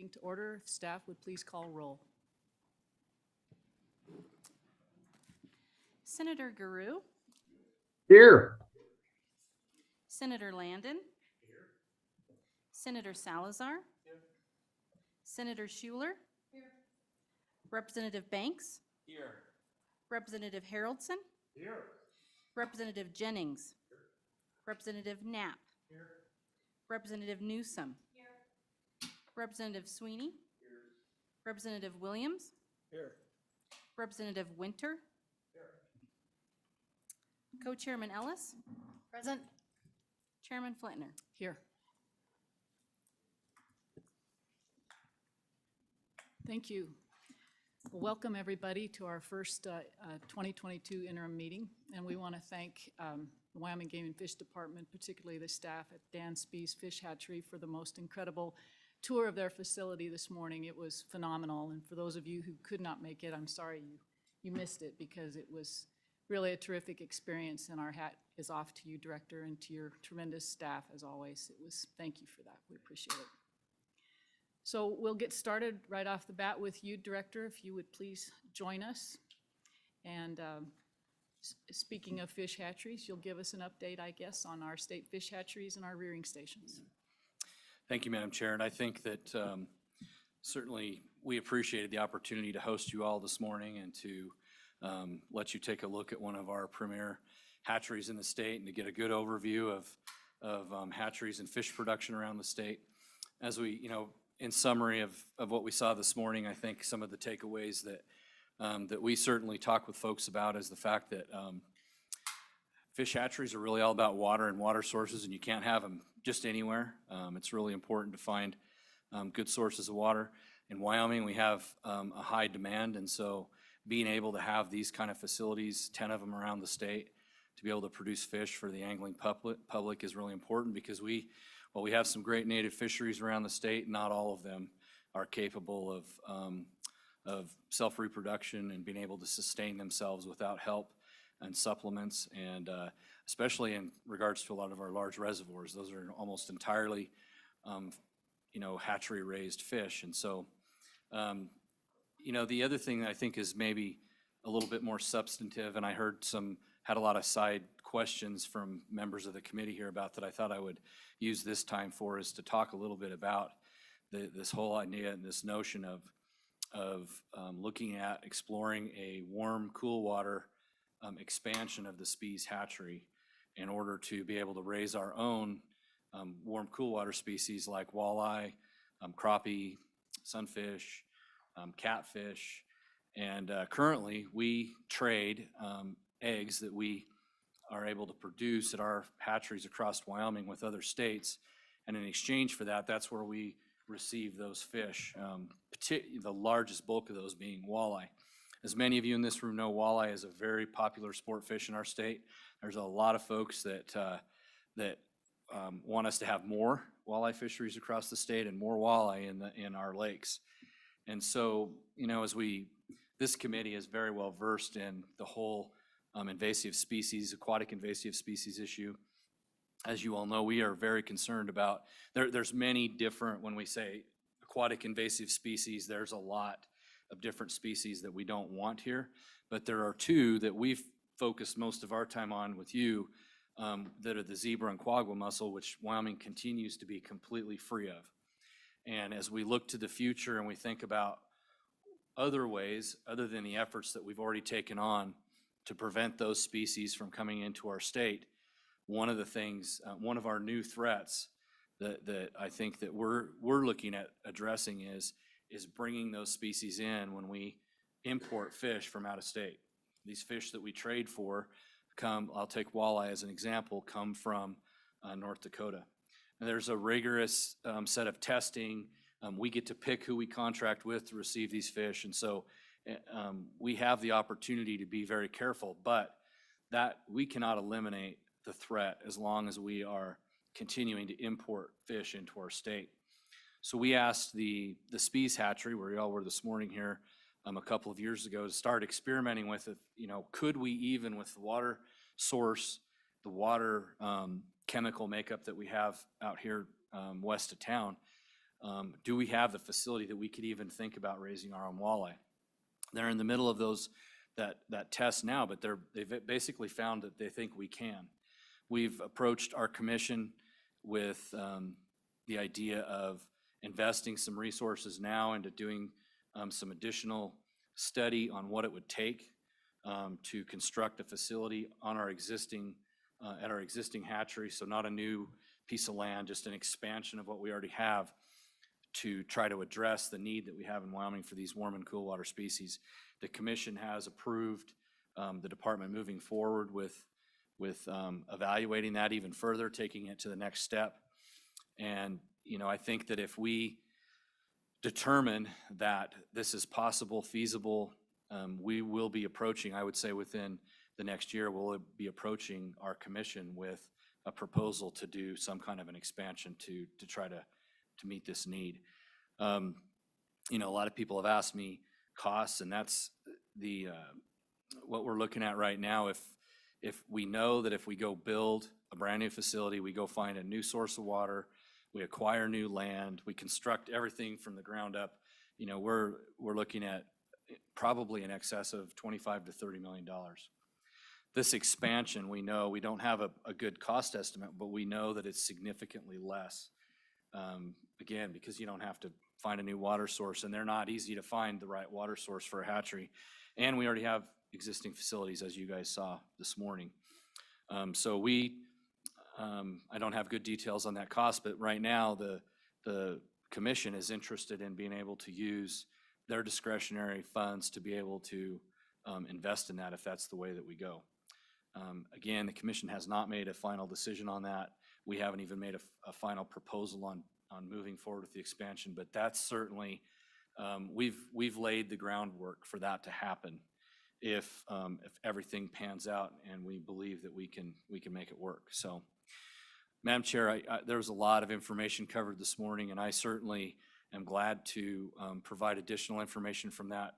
To order, if staff would please call roll. Senator Guru, Here. Senator Landon, Senator Salazar, Senator Schuler, Representative Banks, Here. Representative Haroldson, Here. Representative Jennings, Representative Knapp, Representative Newsom, Representative Sweeney, Representative Williams, Here. Representative Winter, Co-Chairman Ellis, Present. Chairman Flintner. Here. Thank you. Well, welcome everybody to our first 2022 interim meeting, and we want to thank the Wyoming Game and Fish Department, particularly the staff at Dan Spee's Fish Hatchery, for the most incredible tour of their facility this morning. It was phenomenal, and for those of you who could not make it, I'm sorry you missed it, because it was really a terrific experience, and our hat is off to you, Director, and to your tremendous staff as always. Thank you for that. We appreciate it. So we'll get started right off the bat with you, Director, if you would please join us. And speaking of fish hatcheries, you'll give us an update, I guess, on our state fish hatcheries and our rearing stations. Thank you, Madam Chair. And I think that certainly we appreciated the opportunity to host you all this morning and to let you take a look at one of our premier hatcheries in the state and to get a good overview of hatcheries and fish production around the state. As we, in summary of what we saw this morning, I think some of the takeaways that we certainly talk with folks about is the fact that fish hatcheries are really all about water and water sources, and you can't have them just anywhere. It's really important to find good sources of water. In Wyoming, we have a high demand, and so being able to have these kind of facilities, 10 of them around the state, to be able to produce fish for the angling public is really important, because while we have some great native fisheries around the state, not all of them are capable of self-reproduction and being able to sustain themselves without help and supplements, and especially in regards to a lot of our large reservoirs. Those are almost entirely, hatchery-raised fish. And so, the other thing that I think is maybe a little bit more substantive, and I had a lot of side questions from members of the committee here about that I thought I would use this time for, is to talk a little bit about this whole idea and this notion of looking at exploring a warm, cool water expansion of the Spee's hatchery in order to be able to raise our own warm, cool water species like walleye, crappie, sunfish, catfish, and currently we trade eggs that we are able to produce at our hatcheries across Wyoming with other states, and in exchange for that, that's where we receive those fish, the largest bulk of those being walleye. As many of you in this room know, walleye is a very popular sport fish in our state. There's a lot of folks that want us to have more walleye fisheries across the state and more walleye in our lakes. And so, this committee is very well versed in the whole aquatic invasive species issue. As you all know, we are very concerned about, there's many different, when we say aquatic invasive species, there's a lot of different species that we don't want here, but there are two that we've focused most of our time on with you that are the zebra and quagga mussel, which Wyoming continues to be completely free of. And as we look to the future and we think about other ways, other than the efforts that we've already taken on to prevent those species from coming into our state, one of the things, one of our new threats that I think that we're looking at addressing is bringing those species in when we import fish from out of state. These fish that we trade for I'll take walleye as an example, come from North Dakota. And there's a rigorous set of testing. We get to pick who we contract with to receive these fish, and so we have the opportunity to be very careful, but that we cannot eliminate the threat as long as we are continuing to import fish into our state. So we asked the Spee's hatchery, where y'all were this morning here, a couple of years ago, to start experimenting with it. Could we, even with the water source, the water chemical makeup that we have out here west of town, Do we have the facility that we could even think about raising our own walleye? They're in the middle of that test now, but they've basically found that they think we can. We've approached our commission with the idea of investing some resources now into doing some additional study on what it would take to construct a facility on our existing at our existing hatchery. So not a new piece of land, just an expansion of what we already have to try to address the need that we have in Wyoming for these warm and cool water species. The commission has approved the department moving forward with evaluating that even further, taking it to the next step. And, I think that if we determine that this is possible, feasible, we will be approaching, I would say within the next year, we'll be approaching our commission with a proposal to do some kind of an expansion to try to meet this need. A lot of people have asked me costs, and that's what we're looking at right now. If we know that if we go build a brand new facility, we go find a new source of water, we acquire new land, we construct everything from the ground up, we're looking at probably in excess of $25 to $30 million. This expansion, we know, we don't have a good cost estimate, but we know that it's significantly less. Again, because you don't have to find a new water source, and they're not easy to find the right water source for a hatchery. And we already have existing facilities, as you guys saw this morning. So I don't have good details on that cost, but right now the commission is interested in being able to use their discretionary funds to be able to invest in that if that's the way that we go. Again, the commission has not made a final decision on that. We haven't even made a final proposal on moving forward with the expansion, but that's certainly, we've laid the groundwork for that to happen if everything pans out and we believe that we can make it work. So, Madam Chair, there was a lot of information covered this morning, and I certainly am glad to provide additional information from that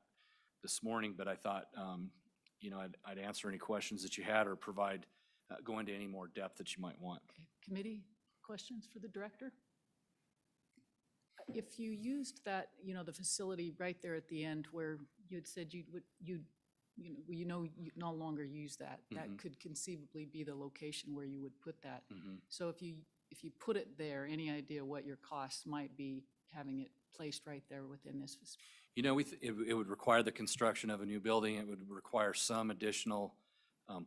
this morning, but I thought I'd answer any questions that you had or go into any more depth that you might want. Okay. Committee questions for the director? If you used that, the facility right there at the end where you had said you no longer use that, that could conceivably be the location where you would put that. So if you put it there, any idea what your costs might be having it placed right there within this facility? It would require the construction of a new building. It would require some additional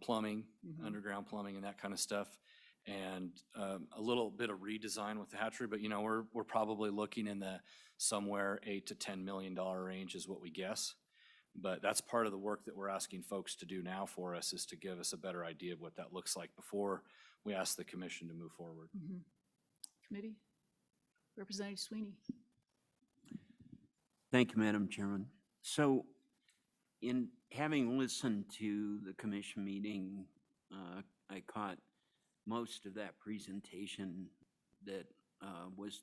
plumbing, underground plumbing and that kind of stuff, and a little bit of redesign with the hatchery. But we're probably looking in the somewhere $8 to $10 million range is what we guess. But that's part of the work that we're asking folks to do now for us, is to give us a better idea of what that looks like before we ask the commission to move forward. Committee? Representative Sweeney. Thank you, Madam Chairman. So, in having listened to the commission meeting, I caught most of that presentation that was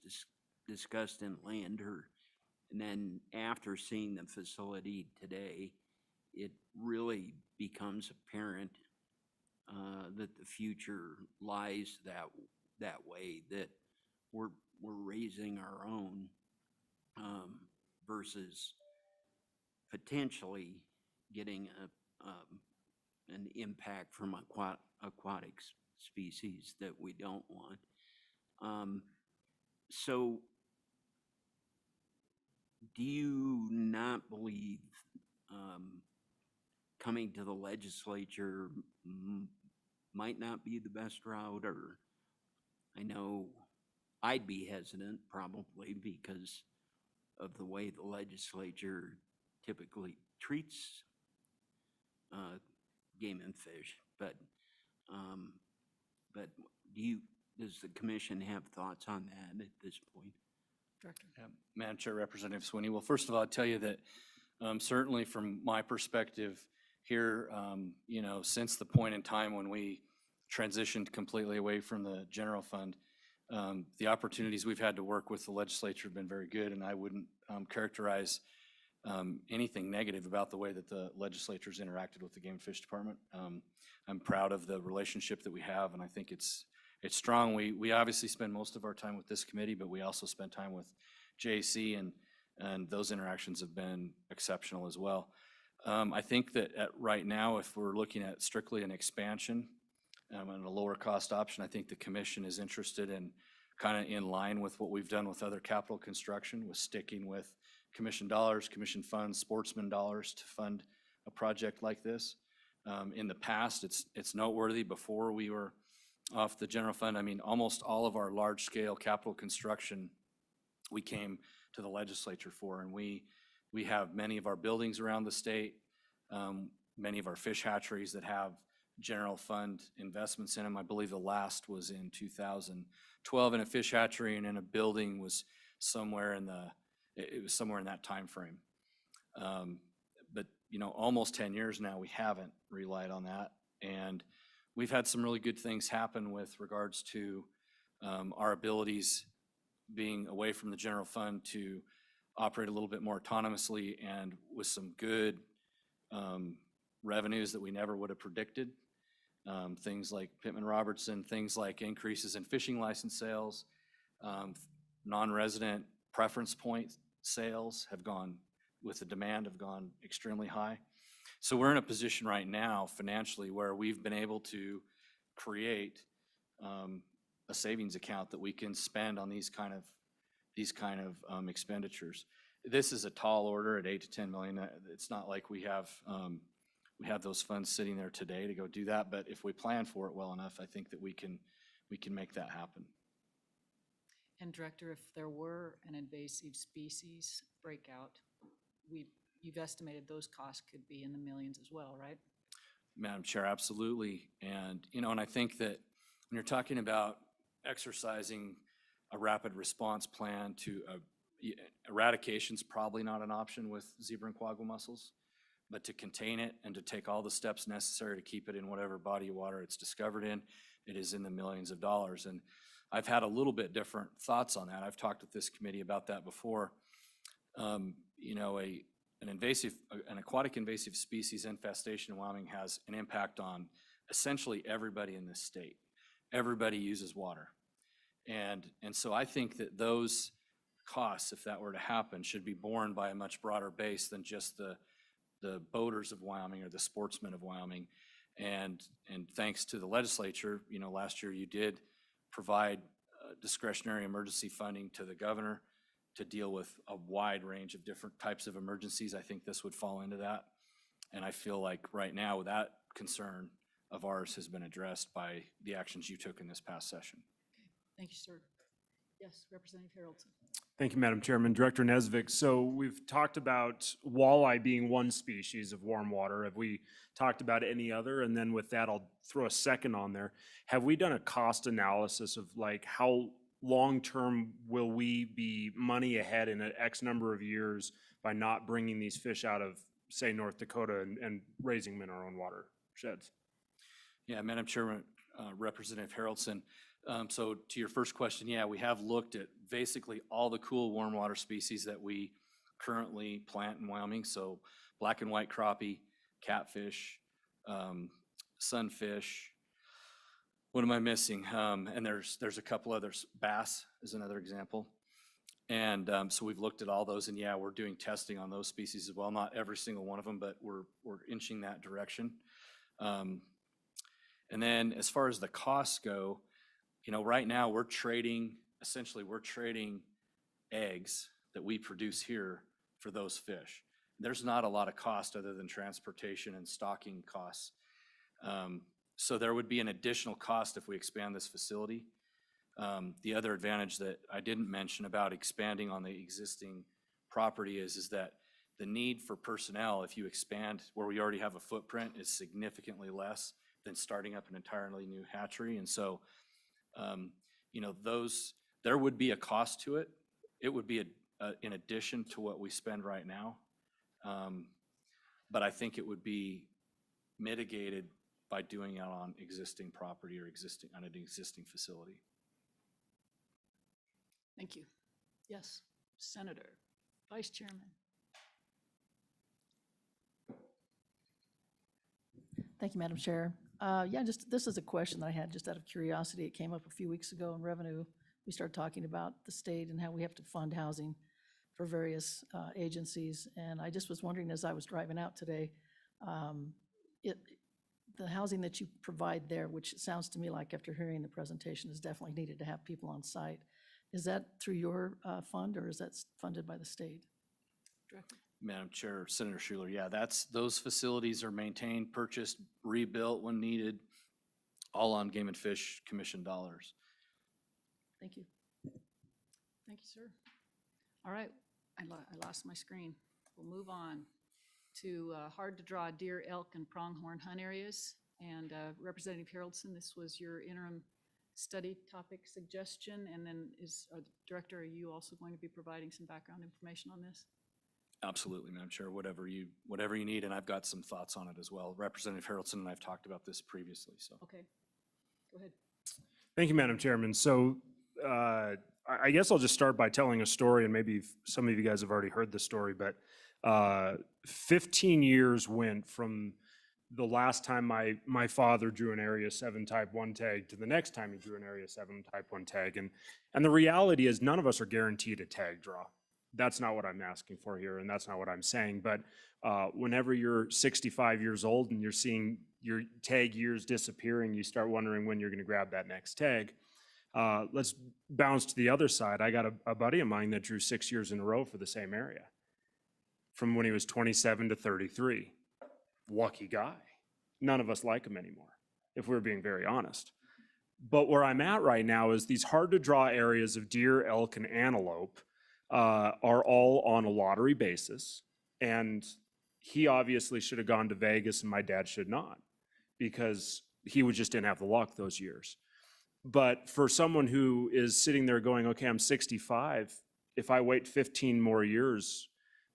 discussed in Lander. And then after seeing the facility today, it really becomes apparent that the future lies that way, that we're raising our own versus potentially getting an impact from aquatic species that we don't want. So do you not believe coming to the legislature might not be the best route? Or I know I'd be hesitant probably because of the way the legislature typically treats game and fish, but does the commission have thoughts on that at this point? Director. Madam Chair, Representative Sweeney. Well, first of all, I'll tell you that certainly from my perspective here, since the point in time when we transitioned completely away from the general fund, the opportunities we've had to work with the legislature have been very good, and I wouldn't characterize anything negative about the way that the legislature's interacted with the Game and Fish Department. I'm proud of the relationship that we have, and I think it's strong. We obviously spend most of our time with this committee, but we also spend time with JC, and those interactions have been exceptional as well. I think that right now, if we're looking at strictly an expansion and a lower cost option, I think the commission is interested in kind of in line with what we've done with other capital construction, with sticking with commission dollars, commission funds, sportsman dollars to fund a project like this. In the past, it's noteworthy. Before we were off the general fund, I mean, almost all of our large-scale capital construction we came to the legislature for, and we have many of our buildings around the state, many of our fish hatcheries that have general fund investments in them. I believe the last was in 2012 in a fish hatchery, and in a building was somewhere in that time frame. But you know, almost 10 years now, we haven't relied on that, and we've had some really good things happen with regards to our abilities being away from the general fund to operate a little bit more autonomously and with some good revenues that we never would have predicted. Things like Pittman-Robertson, things like increases in fishing license sales, non-resident preference point sales have gone, with the demand, have gone extremely high. So we're in a position right now financially where we've been able to create a savings account that we can spend on these kind of expenditures. This is a tall order at 8 to 10 million. It's not like we have those funds sitting there today to go do that, but if we plan for it well enough, I think that we can make that happen. And Director, if there were an invasive species breakout, you've estimated those costs could be in the millions as well, right? Madam Chair, absolutely. And, you know, and I think that when you're talking about exercising a rapid response plan to eradication's probably not an option with zebra and quagga mussels, but to contain it and to take all the steps necessary to keep it in whatever body of water it's discovered in, it is in the millions of dollars. And I've had a little bit different thoughts on that. I've talked with this committee about that before. You know, an aquatic invasive species infestation in Wyoming has an impact on essentially everybody in this state. Everybody uses water. And so I think that those costs, if that were to happen, should be borne by a much broader base than just the boaters of Wyoming or the sportsmen of Wyoming. And thanks to the legislature, you know, last year you did provide discretionary emergency funding to the governor to deal with a wide range of different types of emergencies. I think this would fall into that. And I feel like right now that concern of ours has been addressed by the actions you took in this past session. Okay, thank you, sir. Yes, Representative Haroldson. Thank you, Madam Chairman. Director Nesvik, so we've talked about walleye being one species of warm water. Have we talked about any other? And then with that, I'll throw a second on there. Have we done a cost analysis of like how long-term will we be money ahead in an X number of years by not bringing these fish out of, say, North Dakota and raising them in our own watersheds? Yeah, Madam Chairman, Representative Haroldson. So to your first question, yeah, we have looked at basically all the cool warm water species that we currently plant in Wyoming. So black and white crappie, catfish, sunfish. What am I missing? And there's a couple others. Bass is another example. And so we've looked at all those, and yeah, we're doing testing on those species as well. Not every single one of them, but we're inching that direction. And then as far as the costs go, you know, right now we're trading eggs that we produce here for those fish. There's not a lot of cost other than transportation and stocking costs. So there would be an additional cost if we expand this facility. The other advantage that I didn't mention about expanding on the existing property is that the need for personnel, if you expand where we already have a footprint, is significantly less than starting up an entirely new hatchery. And so, you know, there would be a cost to it. It would be in addition to what we spend right now. But I think it would be mitigated by doing it on existing property or on an existing facility. Thank you. Yes, Senator, Vice Chairman. Thank you, Madam Chair. Yeah, this is a question that I had just out of curiosity. It came up a few weeks ago in revenue. We started talking about the state and how we have to fund housing. for various agencies. And I just was wondering, as I was driving out today, it, the housing that you provide there, which it sounds to me like after hearing the presentation is definitely needed to have people on site. Is that through your fund, or is that funded by the state? Director? Madam Chair, Senator Schuler, yeah, those facilities are maintained, purchased, rebuilt when needed, all on Game and Fish Commission dollars. Thank you. Thank you, sir. All right, I lost my screen. We'll move on to hard-to-draw deer, elk, and pronghorn hunt areas. And Representative Haroldson, this was your interim study topic suggestion, and then Director, are you also going to be providing some background information on this? Absolutely, Madam Chair, whatever you need, and I've got some thoughts on it as well. Representative Haroldson and I've talked about this previously, so. Okay, go ahead. Thank you, Madam Chairman. So I guess I'll just start by telling a story, and maybe some of you guys have already heard the story, but 15 years went from the last time my father drew an Area 7 Type 1 tag to the next time he drew an Area 7 Type 1 tag. And the reality is none of us are guaranteed a tag draw. That's not what I'm asking for here, and that's not what I'm saying. But whenever you're 65 years old and you're seeing your tag years disappearing, you start wondering when you're going to grab that next tag. Let's bounce to the other side. I got a buddy of mine that drew 6 years in a row for the same area, from when he was 27 to 33. Lucky guy. None of us like him anymore, if we're being very honest. But where I'm at right now is these hard to draw areas of deer, elk, and antelope are all on a lottery basis. And he obviously should have gone to Vegas and my dad should not, because he just didn't have the luck those years. But for someone who is sitting there going, okay, I'm 65, if I wait 15 more years,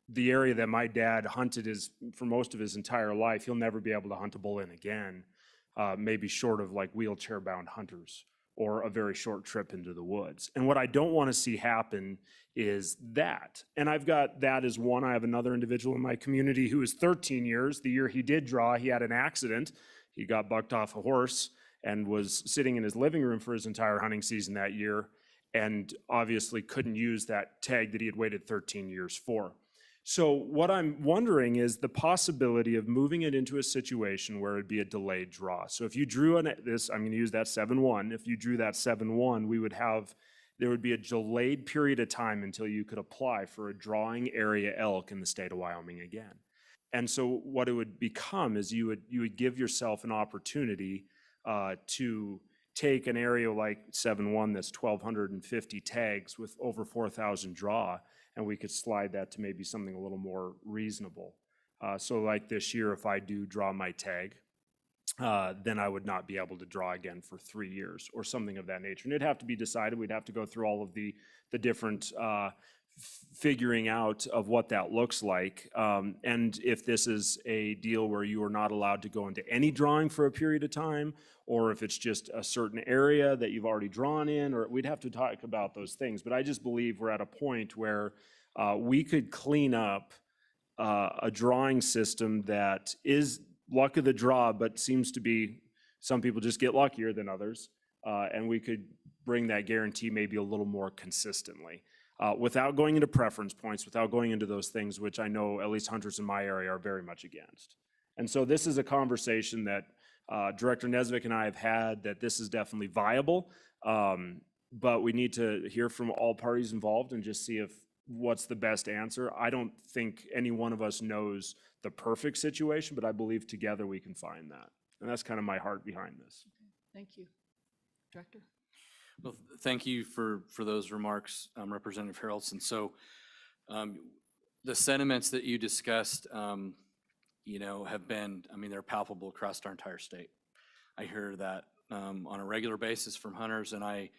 the area that my dad hunted for most of his entire life, he'll never be able to hunt a bull in again, maybe short of like wheelchair-bound hunters or a very short trip into the woods. And what I don't want to see happen is that. And I've got that as one. I have another individual in my community who is 13 years. The year he did draw, he had an accident. He got bucked off a horse and was sitting in his living room for his entire hunting season that year, and obviously couldn't use that tag that he had waited 13 years for. So what I'm wondering is the possibility of moving it into a situation where it'd be a delayed draw. So if you drew I'm going to use that 7-1. If you drew that 7-1, there would be a delayed period of time until you could apply for a drawing area elk in the state of Wyoming again. And so what it would become is you would give yourself an opportunity to take an area like 7-1 that's 1,250 tags with over 4,000 draw, and we could slide that to maybe something a little more reasonable. So like this year, if I do draw my tag, then I would not be able to draw again for 3 years or something of that nature. And it'd have to be decided. We'd have to go through all of the different figuring out of what that looks like. And if this is a deal where you are not allowed to go into any drawing for a period of time, or if it's just a certain area that you've already drawn in, or we'd have to talk about those things. But I just believe we're at a point where we could clean up a drawing system that is luck of the draw, but seems to be some people just get luckier than others. And we could bring that guarantee maybe a little more consistently. Without going into preference points, without going into those things, which I know at least hunters in my area are very much against. And so this is a conversation that Director Nesvik and I have had, that this is definitely viable, but we need to hear from all parties involved and just see what's the best answer. I don't think any one of us knows the perfect situation, but I believe together we can find that. And that's kind of my heart behind this. Okay. Thank you. Director? Well, thank you for those remarks, Representative Haroldson. So the sentiments that you discussed, have been, they're palpable across our entire state. I hear that on a regular basis from hunters, and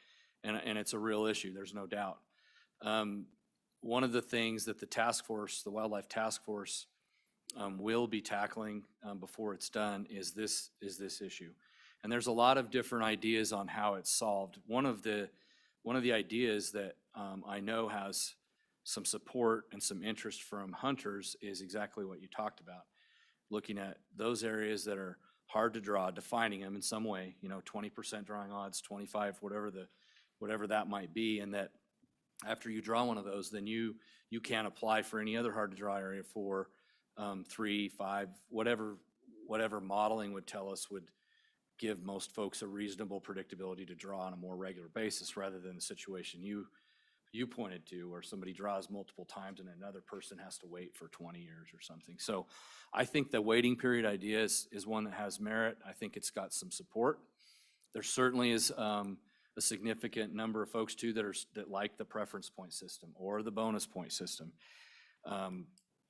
it's a real issue, there's no doubt. One of the things that the Wildlife Task Force will be tackling before it's done is this issue. And there's a lot of different ideas on how it's solved. One of the ideas that I know has some support and some interest from hunters is exactly what you talked about. Looking at those areas that are hard to draw, defining them in some way, 20% drawing odds, 25, whatever that might be, and that After you draw one of those, then you can't apply for any other hard to draw area for 3, 5, whatever modeling would tell us would give most folks a reasonable predictability to draw on a more regular basis, rather than the situation you pointed to, where somebody draws multiple times and another person has to wait for 20 years or something. So I think the waiting period idea is one that has merit. I think it's got some support. There certainly is a significant number of folks too that like the preference point system or the bonus point system.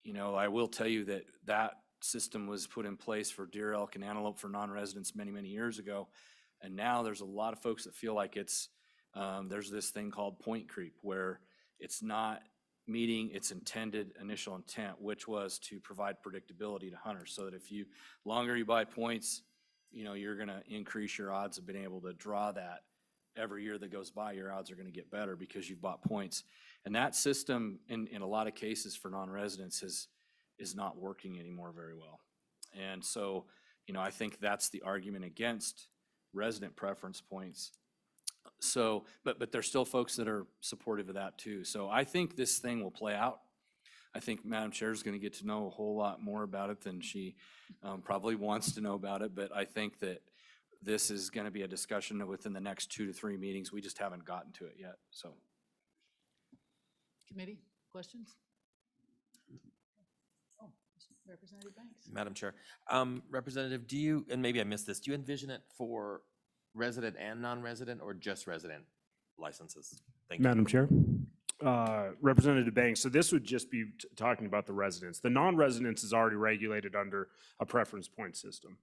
You know, I will tell you that system was put in place for deer, elk, and antelope for non-residents many, many years ago. And now there's a lot of folks that feel like there's this thing called point creep, where it's not meeting its intended initial intent, which was to provide predictability to hunters, so that longer you buy points, you know, you're gonna increase your odds of being able to draw that. Every year that goes by, your odds are gonna get better because you've bought points. And that system, in a lot of cases for non-residents, is not working anymore very well. And so, you know, I think that's the argument against resident preference points. So, but there's still folks that are supportive of that too. So I think this thing will play out. I think Madam Chair is going to get to know a whole lot more about it than she probably wants to know about it. But I think that this is going to be a discussion within the next 2 to 3 meetings. We just haven't gotten to it yet. So, Committee, questions? Oh, Representative Banks. Madam Chair, Representative, do you, and maybe I missed this, do you envision it for resident and non-resident, or just resident licenses? Thank you. Madam Chair. Representative Banks, so this would just be talking about the residents. The non-residents is already regulated under a preference point system.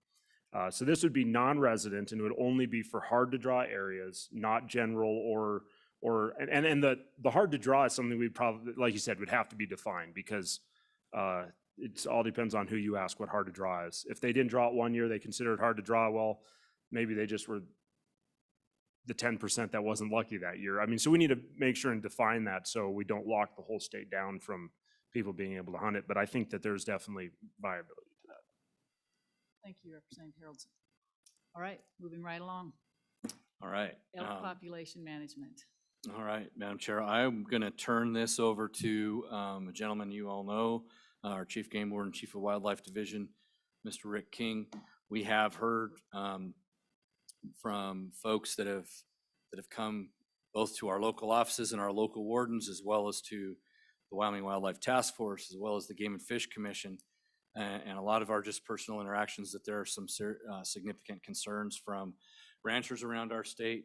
So this would be non-resident, and it would only be for hard to draw areas, not general and the hard to draw is something we probably, like you said, would have to be defined, because it all depends on who you ask what hard to draw is. If they didn't draw it one year, they consider it hard to draw. Well, maybe they just were the 10% that wasn't lucky that year. I mean, so we need to make sure and define that so we don't lock the whole state down from people being able to hunt it. But I think that there's definitely viability to that. Thank you, Representative Haroldson. All right, moving right along. all right. Elk population management. All right, Madam Chair, I'm going to turn this over to a gentleman you all know, our Chief Game Warden, Chief of Wildlife Division, Mr. Rick King. We have heard from folks that have come both to our local offices and our local wardens, as well as to the Wyoming Wildlife Task Force, as well as the Game and Fish Commission, and a lot of our just personal interactions, that there are some significant concerns from ranchers around our state,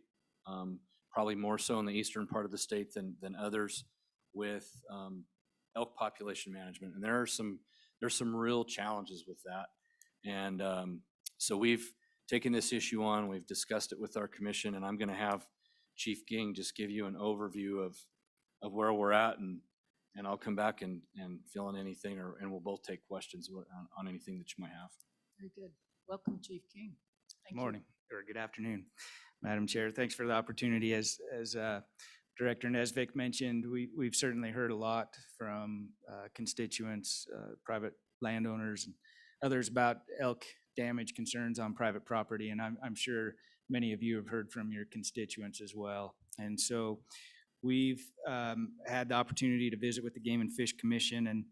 probably more so in the eastern part of the state than others, with elk population management. And there's some real challenges with that. And so we've taken this issue on, we've discussed it with our commission, and I'm going to have Chief Ging just give you an overview of where we're at, and I'll come back and fill in anything, and we'll both take questions on anything that you might have. Very good. Welcome, Chief King. Thank you. Morning, or good afternoon, Madam Chair. Thanks for the opportunity. As Director Nesvik mentioned, we've certainly heard a lot from constituents, private landowners, and others about elk damage concerns on private property, and I'm sure many of you have heard from your constituents as well. And so we've had the opportunity to visit with the Game and Fish Commission, and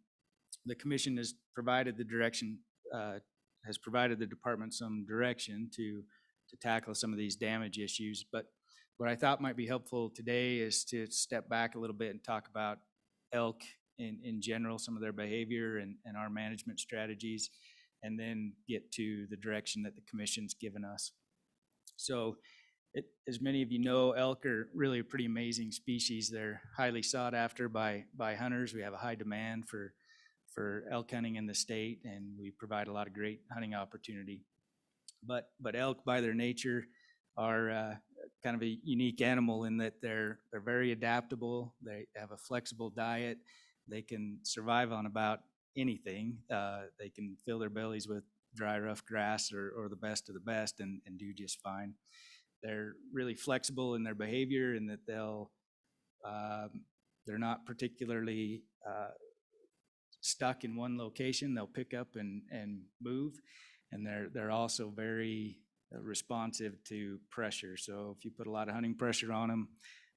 the commission has provided the direction, has provided the department some direction to tackle some of these damage issues. But what I thought might be helpful today is to step back a little bit and talk about elk in general, some of their behavior and our management strategies, and then get to the direction that the commission's given us. So as many of you know, elk are really a pretty amazing species. They're highly sought after by hunters. We have a high demand for elk hunting in the state, and we provide a lot of great hunting opportunity. But elk, by their nature, are kind of a unique animal in that they're very adaptable. They have a flexible diet. They can survive on about anything. They can fill their bellies with dry, rough grass or the best of the best and do just fine. They're really flexible in their behavior, in that they're not particularly stuck in one location. They'll pick up and move, and they're also very responsive to pressure. So if you put a lot of hunting pressure on them,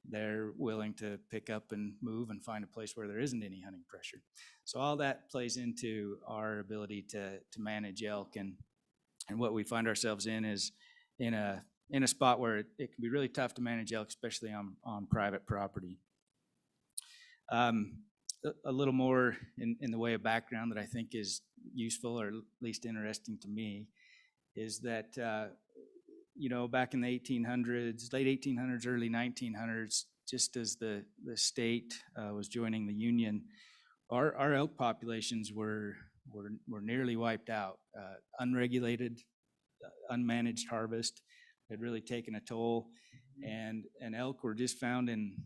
they're willing to pick up and move and find a place where there isn't any hunting pressure. So all that plays into our ability to manage elk, and what we find ourselves in is in a spot where it can be really tough to manage elk, especially on private property. A little more in the way of background that I think is useful, or at least interesting to me, is that back in the 1800s, late 1800s, early 1900s, just as the state was joining the Union, our elk populations were nearly wiped out. Unregulated, unmanaged harvest had really taken a toll, and elk were just found in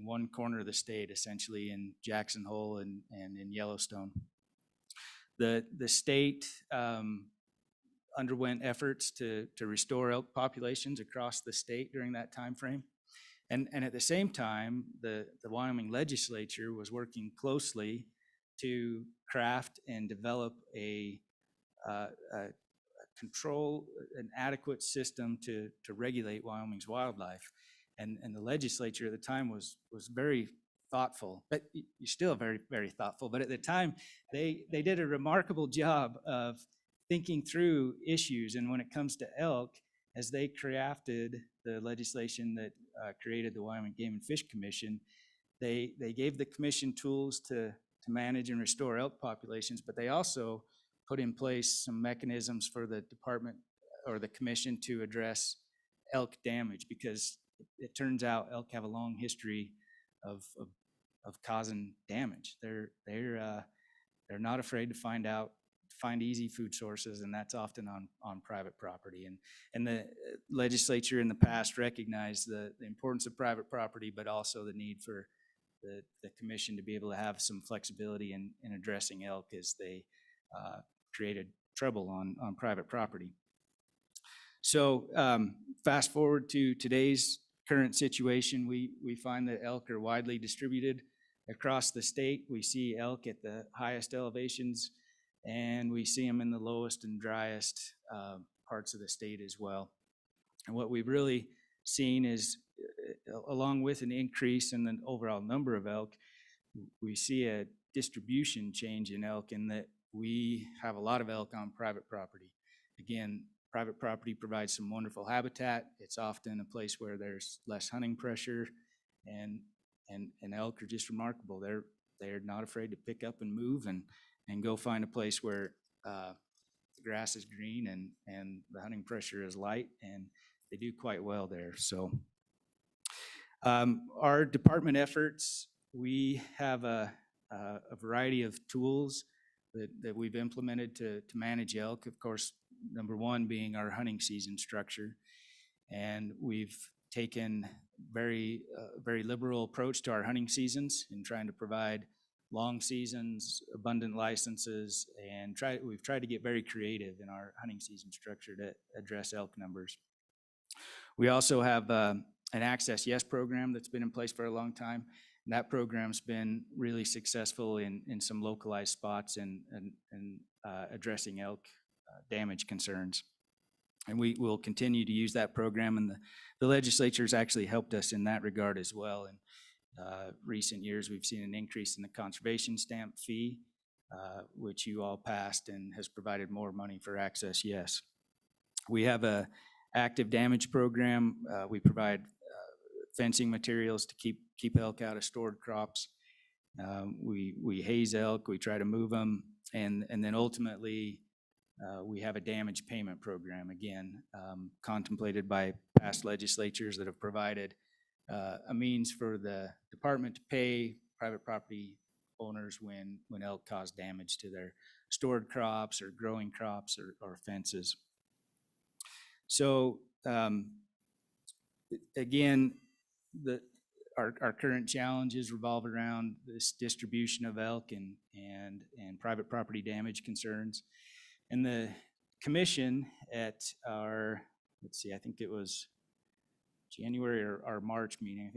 one corner of the state, essentially in Jackson Hole and in Yellowstone. The state underwent efforts to restore elk populations across the state during that time frame. And at the same time, the Wyoming legislature was working closely to craft and develop a control, an adequate system to regulate Wyoming's wildlife. And the legislature at the time was very thoughtful, but you're still very, very thoughtful. But at the time, they did a remarkable job of thinking through issues. And when it comes to elk, as they crafted the legislation that created the Wyoming Game and Fish Commission, they gave the commission tools to manage and restore elk populations, but they also put in place some mechanisms for the department or the commission to address elk damage, because it turns out elk have a long history of causing damage. They're not afraid to find easy food sources, and that's often on private property. And the legislature in the past recognized the importance of private property, but also the need for the commission to be able to have some flexibility in addressing elk as they created trouble on private property. So fast forward to today's current situation, we find that elk are widely distributed across the state. We see elk at the highest elevations, and we see them in the lowest and driest parts of the state as well. And what we've really seen is, along with an increase in the overall number of elk, we see a distribution change in elk, in that we have a lot of elk on private property. Again, private property provides some wonderful habitat. It's often a place where there's less hunting pressure, and elk are just remarkable. They're not afraid to pick up and move and go find a place where the grass is green and the hunting pressure is light, and they do quite well there. So our department efforts, we have a variety of tools that we've implemented to manage elk. Of course, number one being our hunting season structure. And we've taken very liberal approach to our hunting seasons in trying to provide long seasons, abundant licenses, and we've tried to get very creative in our hunting season structure to address elk numbers. We also have an Access Yes program that's been in place for a long time. And that program's been really successful in some localized spots and addressing elk damage concerns. And we will continue to use that program, and the legislature's actually helped us in that regard as well. In recent years, we've seen an increase in the conservation stamp fee, which you all passed, and has provided more money for Access Yes. We have a active damage program. We provide fencing materials to keep elk out of stored crops. We haze elk, we try to move them, and then ultimately we have a damage payment program, again, contemplated by past legislatures that have provided a means for the department to pay private property owners when elk cause damage to their stored crops or growing crops or fences. So again, our current challenges revolve around this distribution of elk and private property damage concerns. And the commission at our, I think it was January or our March meeting,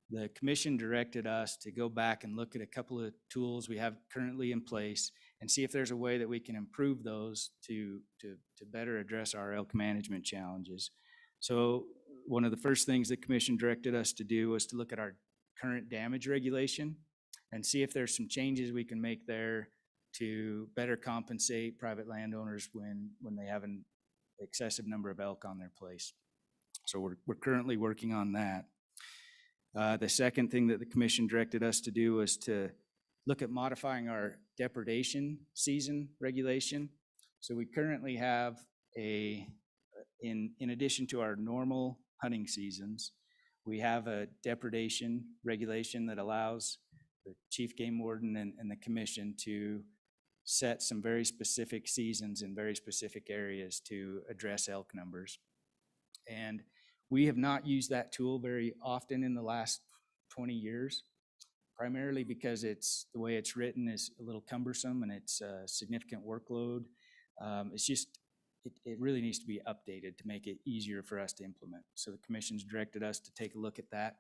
the commission directed us to go back and look at a couple of tools we have currently in place and see if there's a way that we can improve those to better address our elk management challenges. So one of the first things the commission directed us to do was to look at our current damage regulation and see if there's some changes we can make there to better compensate private landowners when they have an excessive number of elk on their place. So we're currently working on that. The second thing that the commission directed us to do was to look at modifying our depredation season regulation. So we currently have in addition to our normal hunting seasons, we have a depredation regulation that allows the chief game warden and the commission to set some very specific seasons in very specific areas to address elk numbers. And we have not used that tool very often in the last 20 years, primarily because the way it's written is a little cumbersome and it's a significant workload. It really needs to be updated to make it easier for us to implement. So the commission's directed us to take a look at that.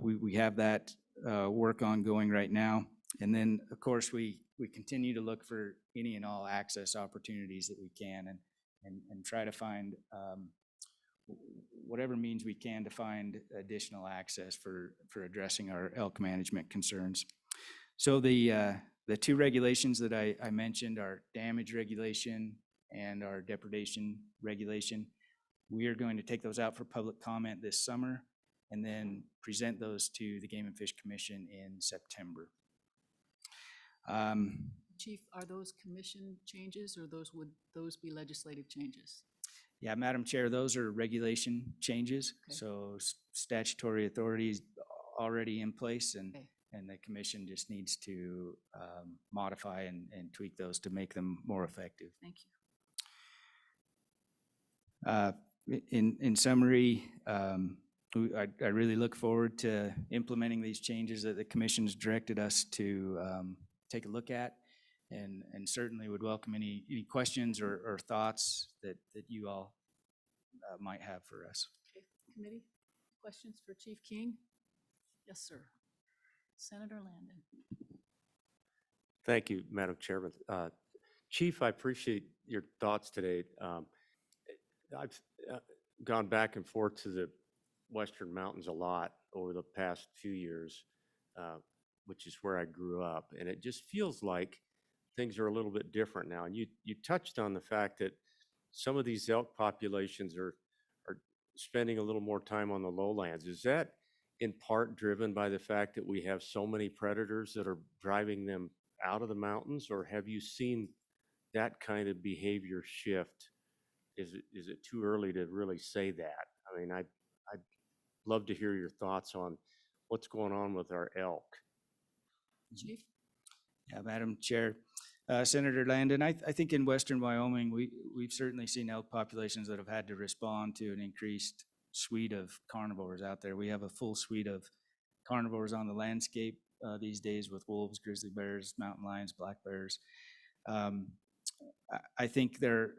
We have that work ongoing right now. And then, of course, we continue to look for any and all access opportunities that we can and try to find whatever means we can to find additional access for addressing our elk management concerns. So the two regulations that I mentioned are damage regulation and our depredation regulation. We are going to take those out for public comment this summer and then present those to the Game and Fish Commission in September. Chief, are those commission changes or would those be legislative changes? Yeah, Madam Chair, those are regulation changes. Okay. So statutory authority is already in place and Okay. and the commission just needs to modify and tweak those to make them more effective. Thank you. In summary, I really look forward to implementing these changes that the commission's directed us to take a look at, and certainly would welcome any questions or thoughts that you all might have for us. Okay, committee, questions for Chief King? Yes, sir. Senator Landon. Thank you, Madam Chairman. Chief, I appreciate your thoughts today. I've gone back and forth to the Western Mountains a lot over the past few years, which is where I grew up. And it just feels like things are a little bit different now. And you touched on the fact that some of these elk populations are spending a little more time on the lowlands. Is that in part driven by the fact that we have so many predators that are driving them out of the mountains, or have you seen that kind of behavior shift? Is it too early to really say that? I mean, I'd love to hear your thoughts on what's going on with our elk. Chief? Yeah, Madam Chair. Senator Landon, I think in Western Wyoming, we've certainly seen elk populations that have had to respond to an increased suite of carnivores out there. We have a full suite of carnivores on the landscape these days with wolves, grizzly bears, mountain lions, black bears. I think they're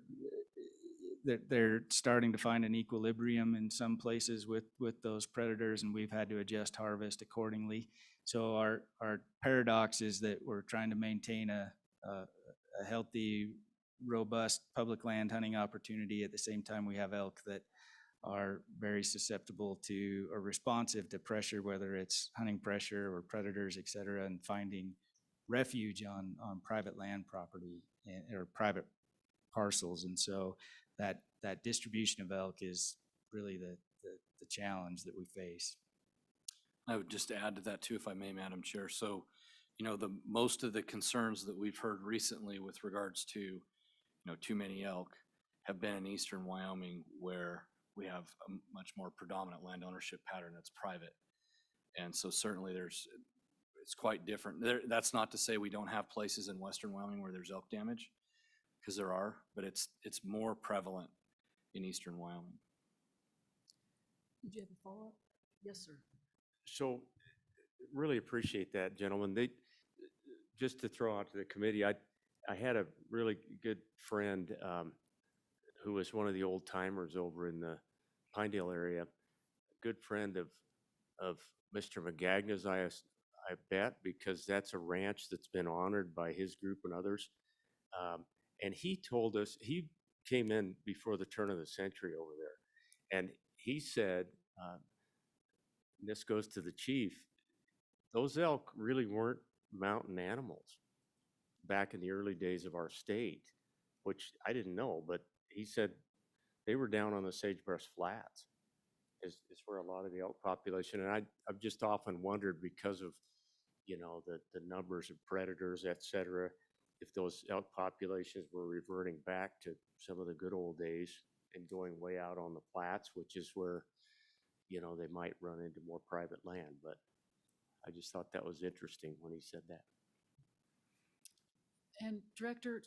starting to find an equilibrium in some places with those predators, and we've had to adjust harvest accordingly. So our paradox is that we're trying to maintain a healthy, robust public land hunting opportunity. At the same time, we have elk that are very susceptible to or responsive to pressure, whether it's hunting pressure or predators, et cetera, and finding refuge on private land property or private parcels. And so that distribution of elk is really the challenge that we face. I would just add to that too, if I may, Madam Chair. So, most of the concerns that we've heard recently with regards to, too many elk have been in eastern Wyoming, where we have a much more predominant land ownership pattern that's private. And so certainly it's quite different. That's not to say we don't have places in western Wyoming where there's elk damage, because there are, but it's more prevalent in eastern Wyoming. Did you have a follow-up? Yes, sir. So really appreciate that, gentlemen. Just to throw out to the committee, I had a really good friend who was one of the old timers over in the Pinedale area, a good friend of Mr. McGagna's, I bet, because that's a ranch that's been honored by his group and others. And he told us, he came in before the turn of the century over there, and he said, and this goes to the chief, those elk really weren't mountain animals back in the early days of our state, which I didn't know, but he said they were down on the sagebrush flats is where a lot of the elk population, and I've just often wondered because of, you know, the numbers of predators, et cetera, if those elk populations were reverting back to some of the good old days and going way out on the flats, which is where, you know, they might run into more private land. But I just thought that was interesting when he said that. And Director,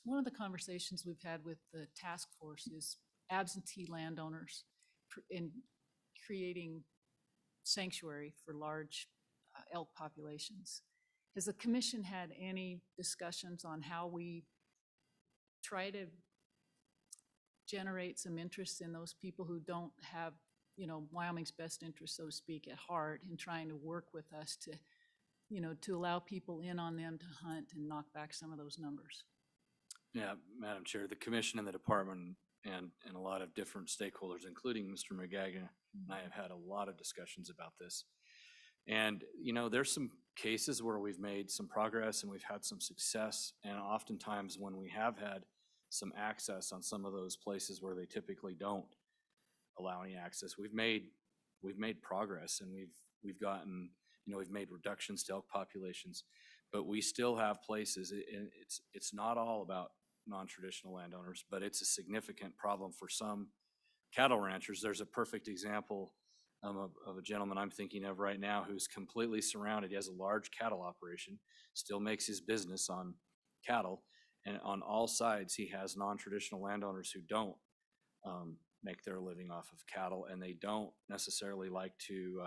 one of the conversations we've had with the task force is absentee landowners in creating sanctuary for large elk populations. Has the commission had any discussions on how we try to generate some interest in those people who don't have, you know, Wyoming's best interest, so to speak, at heart, in trying to work with us to, you know, to allow people in on them to hunt and knock back some of those numbers? Yeah, Madam Chair, the commission and the department and a lot of different stakeholders, including Mr. McGagan and I, have had a lot of discussions about this. And, you know, there's some cases where we've made some progress and we've had some success. And oftentimes when we have had some access on some of those places where they typically don't allow any access, we've made progress, and we've gotten, you know, we've made reductions to elk populations, but we still have places, and it's not all about non-traditional landowners, but it's a significant problem for some cattle ranchers. There's a perfect example of a gentleman I'm thinking of right now who's completely surrounded. He has a large cattle operation, still makes his business on cattle, and on all sides he has non-traditional landowners who don't make their living off of cattle, and they don't necessarily like to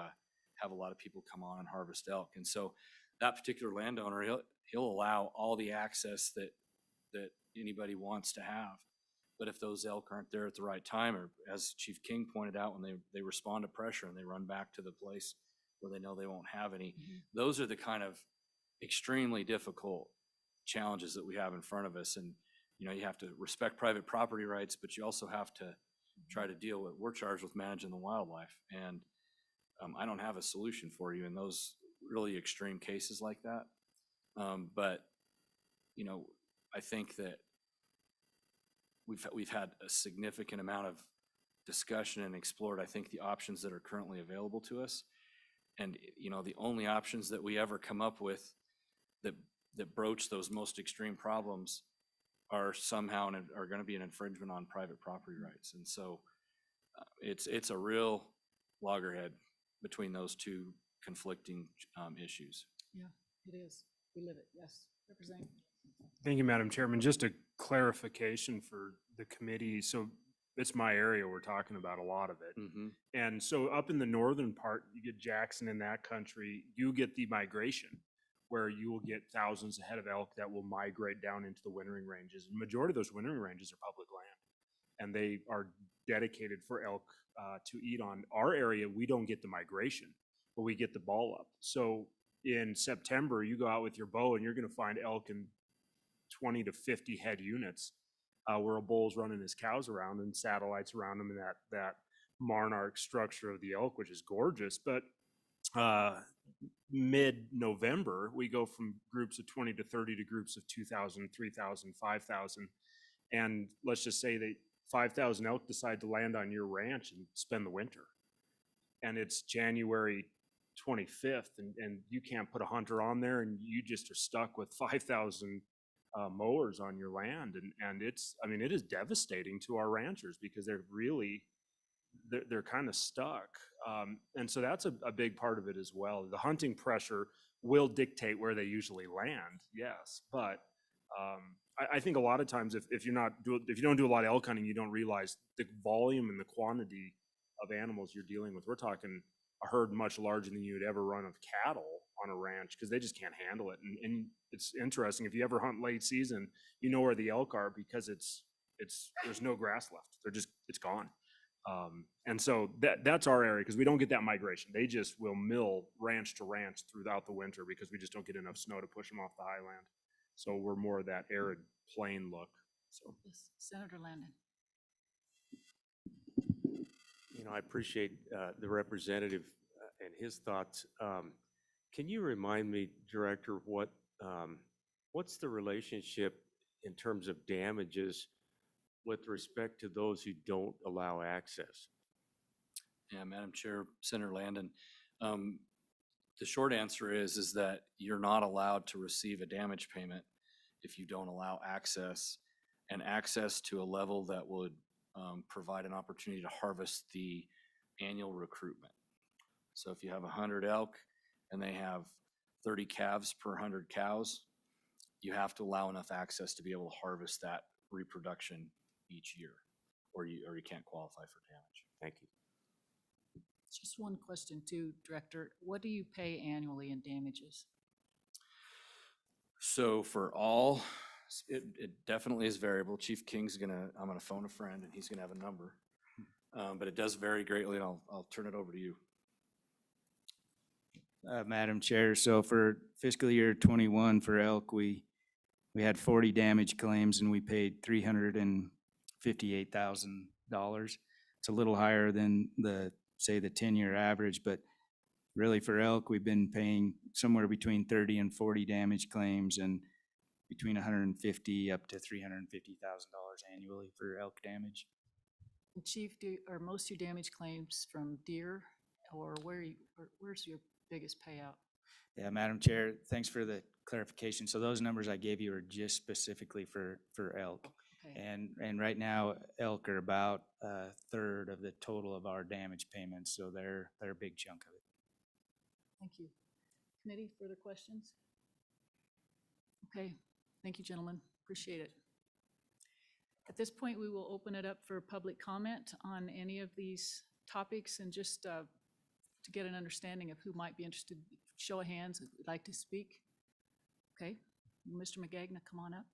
have a lot of people come on and harvest elk. And so that particular landowner, he'll allow all the access that anybody wants to have. But if those elk aren't there at the right time, or as Chief King pointed out, when they respond to pressure and they run back to the place where they know they won't have any, those are the kind of extremely difficult challenges that we have in front of us. And, you know, you have to respect private property rights, but you also have to try to deal with, we're charged with managing the wildlife. And I don't have a solution for you in those really extreme cases like that. But, you know, I think that we've had a significant amount of discussion and explored, I think, the options that are currently available to us. And, you know, the only options that we ever come up with that broach those most extreme problems are somehow are going to be an infringement on private property rights. And so it's a real loggerhead between those two conflicting issues. Yeah, it is. We live it. Yes, Representative. Thank you, Madam Chairman. Just a clarification for the committee. So it's my area, we're talking about a lot of it. And so up in the northern part, you get Jackson in that country, you get the migration, where you will get thousands of head of elk that will migrate down into the wintering ranges. The majority of those wintering ranges are public land, and they are dedicated for elk to eat on. Our area, we don't get the migration, but we get the ball up. So in September, you go out with your bow and you're gonna find elk in 20 to 50 head units, where a bull's running his cows around and satellites around him, and that monarch structure of the elk, which is gorgeous. But mid-November, we go from groups of 20 to 30 to groups of 2,000, 3,000, 5,000. And let's just say that 5,000 elk decide to land on your ranch and spend the winter. And it's January 25th, and you can't put a hunter on there, and you just are stuck with 5,000 mowers on your land. And it's, I mean, it is devastating to our ranchers because they're kind of stuck. And so that's a big part of it as well. The hunting pressure will dictate where they usually land, yes. But I think a lot of times if you don't do a lot of elk hunting, you don't realize the volume and the quantity of animals you're dealing with. We're talking a herd much larger than you'd ever run of cattle on a ranch, because they just can't handle it. And it's interesting, if you ever hunt late season, you know where the elk are, because there's no grass left. It's gone. And so that's our area, because we don't get that migration. They just will mill ranch to ranch throughout the winter because we just don't get enough snow to push them off the highland. So we're more of that arid plain look. So Yes, Senator Landon. I appreciate the representative and his thoughts. Can you remind me, Director, what's the relationship in terms of damages with respect to those who don't allow access? Yeah, Madam Chair, Senator Landon, the short answer is that you're not allowed to receive a damage payment if you don't allow access, and access to a level that would provide an opportunity to harvest the annual recruitment. So if you have 100 elk and they have 30 calves per 100 cows, you have to allow enough access to be able to harvest that reproduction each year, or you can't qualify for damage. Thank you. Just one question too, Director. What do you pay annually in damages? So for all, it definitely is variable. Chief King's I'm gonna phone a friend and he's gonna have a number. But it does vary greatly, and I'll turn it over to you. Madam Chair, so for fiscal year 21 for elk, we had 40 damage claims and we paid $358,000. It's a little higher than the 10-year average, but really for elk, we've been paying somewhere between 30 and 40 damage claims and between 150 up to $350,000 annually for elk damage. And Chief, are most of your damage claims from deer, or where's your biggest payout? Yeah, Madam Chair, thanks for the clarification. So those numbers I gave you are just specifically for elk. Okay. And right now, elk are about a third of the total of our damage payments, so they're a big chunk of it. Thank you. Committee, further questions? Okay, thank you, gentlemen. Appreciate it. At this point, we will open it up for public comment on any of these topics, and just to get an understanding of who might be interested. Show of hands if you'd like to speak. Okay, Mr. McGagna, come on up.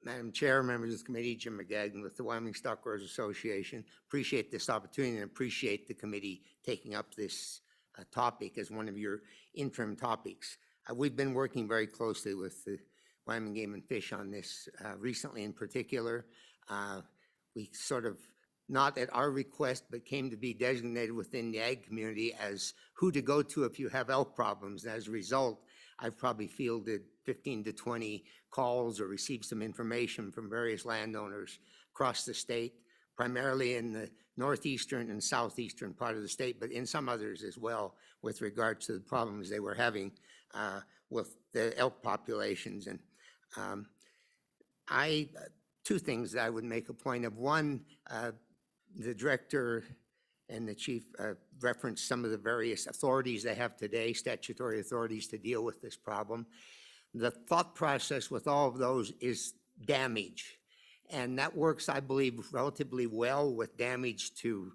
Madam Chair, members of the committee, Jim McGagnon with the Wyoming Stock Growers Association. Appreciate this opportunity and appreciate the committee taking up this topic as one of your interim topics. We've been working very closely with the Wyoming Game and Fish on this recently in particular. We sort of, not at our request, but came to be designated within the ag community as who to go to if you have elk problems. And as a result, I've probably fielded 15 to 20 calls or received some information from various landowners across the state, primarily in the northeastern and southeastern part of the state, but in some others as well, with regard to the problems they were having with the elk populations. And two things that I would make a point of. One, the director and the chief referenced some of the various authorities they have today, statutory authorities to deal with this problem. The thought process with all of those is damage. And that works, I believe, relatively well with damage to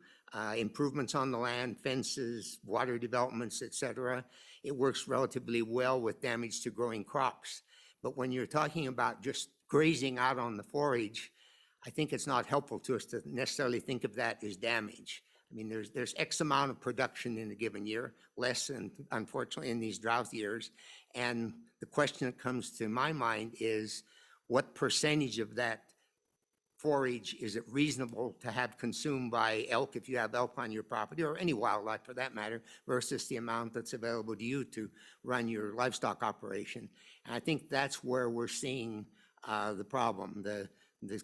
improvements on the land, fences, water developments, et cetera. It works relatively well with damage to growing crops. But when you're talking about just grazing out on the forage, I think it's not helpful to us to necessarily think of that as damage. I mean, there's X amount of production in a given year, less than, unfortunately, in these drought years. And the question that comes to my mind is, what percentage of that forage is it reasonable to have consumed by elk, if you have elk on your property, or any wildlife for that matter, versus the amount that's available to you to run your livestock operation? And I think that's where we're seeing the problem. The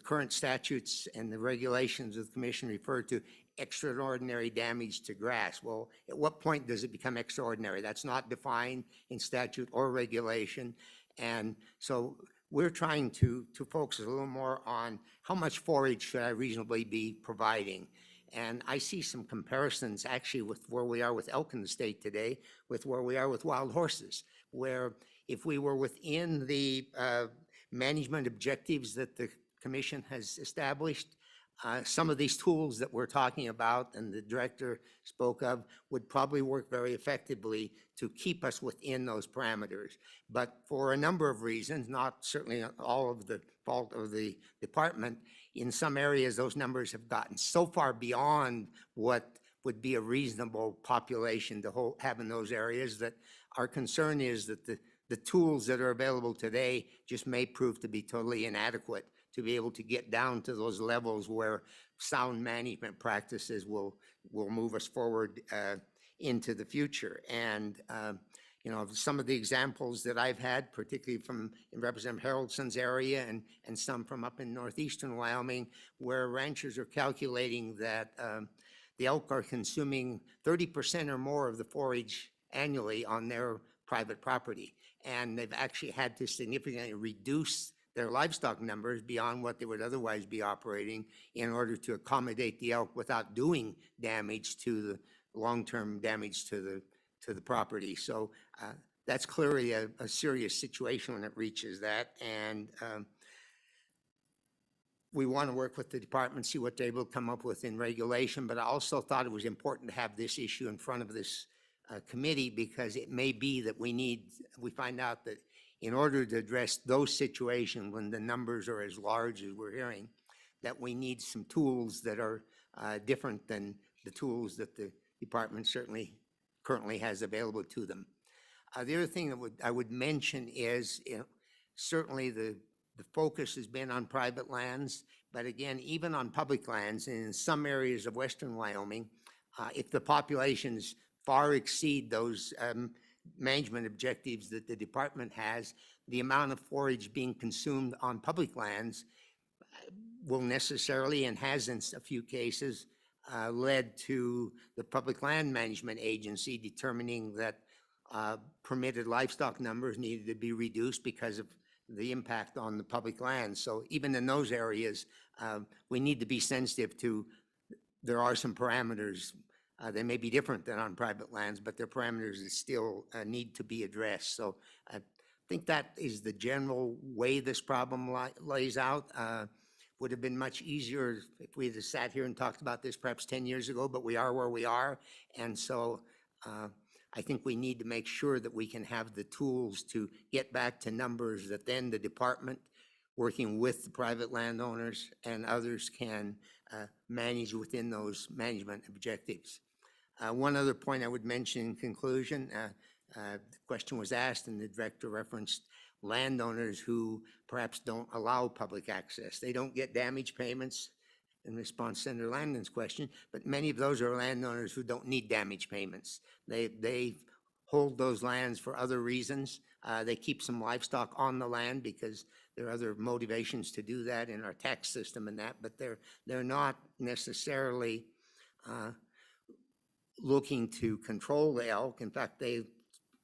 current statutes and the regulations of the commission refer to extraordinary damage to grass. Well, at what point does it become extraordinary? That's not defined in statute or regulation. And so we're trying to focus a little more on how much forage should I reasonably be providing. And I see some comparisons actually with where we are with elk in the state today with where we are with wild horses, where if we were within the management objectives that the commission has established, Some of these tools that we're talking about and the director spoke of would probably work very effectively to keep us within those parameters. But for a number of reasons, not certainly all of the fault of the department, in some areas those numbers have gotten so far beyond what would be a reasonable population to have in those areas that our concern is that the tools that are available today just may prove to be totally inadequate to be able to get down to those levels where sound management practices will move us forward into the future. And you know, some of the examples that I've had, particularly from in Representative Haraldson's area and some from up in northeastern Wyoming, where ranchers are calculating that the elk are consuming 30% or more of the forage annually on their private property. And they've actually had to significantly reduce their livestock numbers beyond what they would otherwise be operating in order to accommodate the elk without doing damage to the long-term damage to the property. So that's clearly a serious situation when it reaches that. And we want to work with the department, see what they're able to come up with in regulation, but I also thought it was important to have this issue in front of this committee, because it may be that we find out that in order to address those situations when the numbers are as large as we're hearing, that we need some tools that are different than the tools that the department certainly currently has available to them. The other thing that I would mention is, you know, certainly the focus has been on private lands, but again, even on public lands, and in some areas of western Wyoming, if the populations far exceed those management objectives that the department has, the amount of forage being consumed on public lands will necessarily, and has in a few cases, led to the Public Land Management Agency determining that permitted livestock numbers needed to be reduced because of the impact on the public lands. So even in those areas, we need to be sensitive to, there are some parameters. They may be different than on private lands, but their parameters still need to be addressed. So I think that is the general way this problem lays out. Would have been much easier if we had sat here and talked about this perhaps 10 years ago, but we are where we are. And so I think we need to make sure that we can have the tools to get back to numbers that then the department, working with the private landowners and others, can manage within those management objectives. One other point I would mention in conclusion, the question was asked and the director referenced landowners who perhaps don't allow public access. They don't get damage payments in response to Senator Landon's question, but many of those are landowners who don't need damage payments. They hold those lands for other reasons. They keep some livestock on the land because there are other motivations to do that in our tax system and that, but they're not necessarily looking to control the elk. In fact, they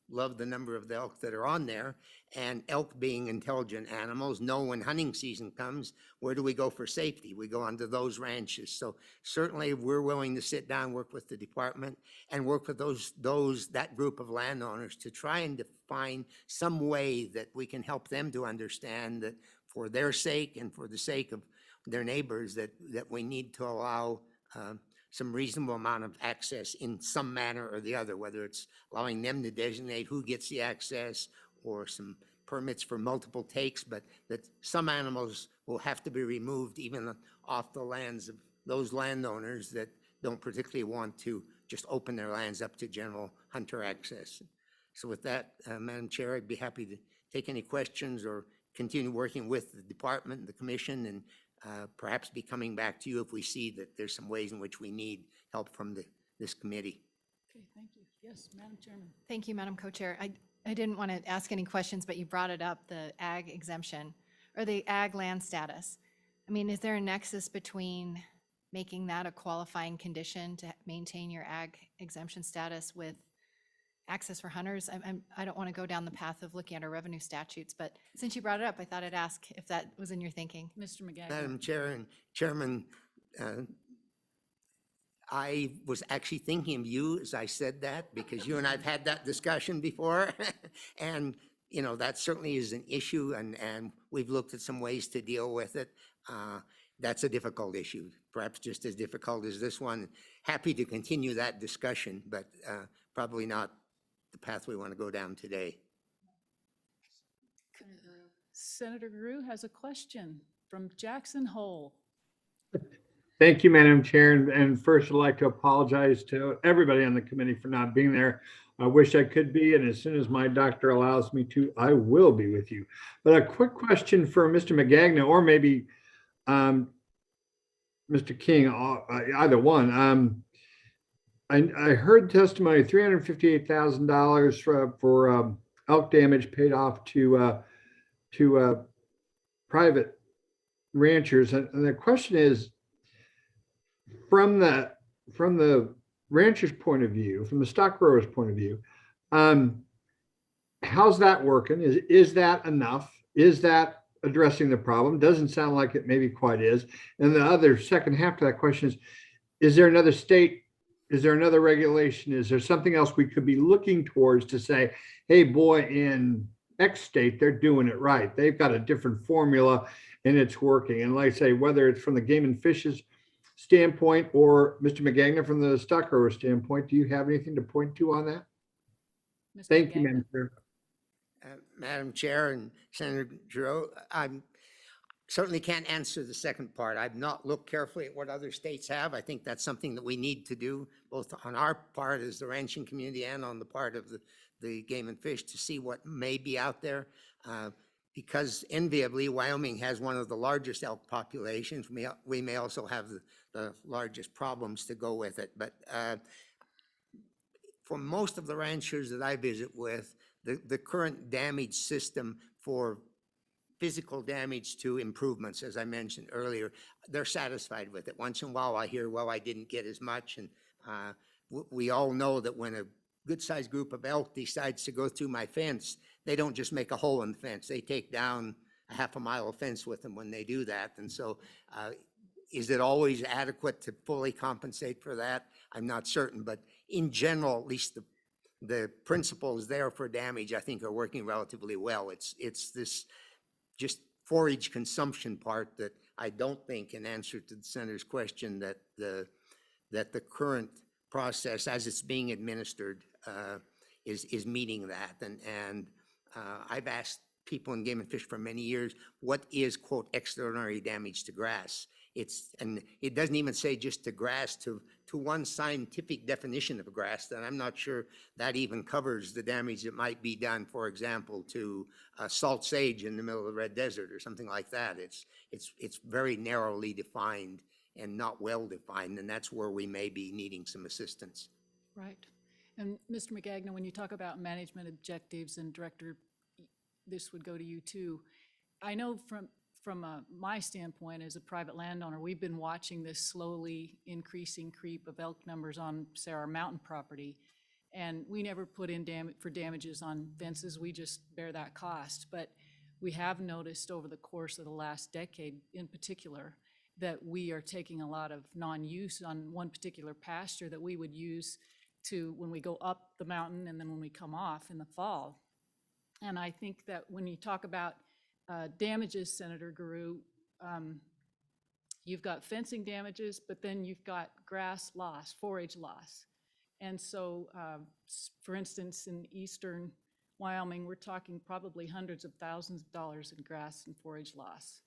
love the number of the elk that are on there, and elk being intelligent animals know when hunting season comes, where do we go for safety? We go onto those ranches. So certainly we're willing to sit down, work with the department, and work with that group of landowners to try and find some way that we can help them to understand that for their sake and for the sake of their neighbors, that we need to allow some reasonable amount of access in some manner or the other, whether it's allowing them to designate who gets the access or some permits for multiple takes, but that some animals will have to be removed even off the lands of those landowners that don't particularly want to just open their lands up to general hunter access. So with that, Madam Chair, I'd be happy to take any questions or continue working with the department, the commission, and perhaps be coming back to you if we see that there's some ways in which we need help from this committee. Okay, thank you. Yes, Madam Chairman. Thank you, Madam Co-Chair. I didn't want to ask any questions, but you brought it up, the ag exemption or the ag land status. I mean, is there a nexus between making that a qualifying condition to maintain your ag exemption status with access for hunters? I don't want to go down the path of looking at our revenue statutes, but since you brought it up, I thought I'd ask if that was in your thinking. Mr. McGagnon. Madam Chair and Chairman, I was actually thinking of you as I said that, because you and I've had that discussion before. And, you know, that certainly is an issue, and we've looked at some ways to deal with it. that's a difficult issue, perhaps just as difficult as this one. Happy to continue that discussion, but probably not the path we want to go down today. Senator Grew has a question from Jackson Hole. Thank you, Madam Chair. And first, I'd like to apologize to everybody on the committee for not being there. I wish I could be, and as soon as my doctor allows me to, I will be with you. But a quick question for Mr. McGagnon, or maybe Mr. King, either one. I heard testimony, $358,000 for elk damage paid off to private ranchers, and the question is, from the rancher's point of view, from the stock grower's point of view, how's that working? Is that enough? Is that addressing the problem? Doesn't sound like it maybe quite is. And the other second half to that question is there another state? Is there another regulation? Is there something else we could be looking towards to say, hey, boy, in X state, they're doing it right. They've got a different formula and it's working. And like I say, whether it's from the Game and Fish's standpoint or Mr. McGagnon from the stock grower standpoint, do you have anything to point to on that? Mr. Thank you, McGagnon. Madam Chair. Madam Chair and Senator Giroux, I certainly can't answer the second part. I've not looked carefully at what other states have. I think that's something that we need to do, both on our part as the ranching community and on the part of the Game and Fish, to see what may be out there. Because enviably, Wyoming has one of the largest elk populations. We may also have the largest problems to go with it. But for most of the ranchers that I visit with, the current damage system for physical damage to improvements, as I mentioned earlier, they're satisfied with it. Once in a while I hear, well, I didn't get as much. And we all know that when a good-sized group of elk decides to go through my fence, they don't just make a hole in the fence. They take down a half a mile of fence with them when they do that. And so is it always adequate to fully compensate for that? I'm not certain, but in general, at least the principles there for damage, I think, are working relatively well. It's this just forage consumption part that I don't think, in answer to the senator's question, that the current process as it's being administered is meeting that. And I've asked people in Game and Fish for many years, what is, quote, extraordinary damage to grass? And it doesn't even say just to grass, to one scientific definition of grass, that I'm not sure that even covers the damage that might be done, for example, to salt sage in the middle of the Red Desert or something like that. It's very narrowly defined and not well defined, and that's where we may be needing some assistance. Right. And Mr. McGagnon, when you talk about management objectives, and Director, this would go to you too. I know from my standpoint as a private landowner, we've been watching this slowly increasing creep of elk numbers on, say, our mountain property. And we never put in for damages on fences. We just bear that cost. But we have noticed over the course of the last decade in particular that we are taking a lot of non-use on one particular pasture that we would use to when we go up the mountain and then when we come off in the fall. And I think that when you talk about damages, Senator Guru, you've got fencing damages, but then you've got grass loss, forage loss. And so, for instance, in eastern Wyoming, we're talking probably hundreds of thousands of dollars in grass and forage loss.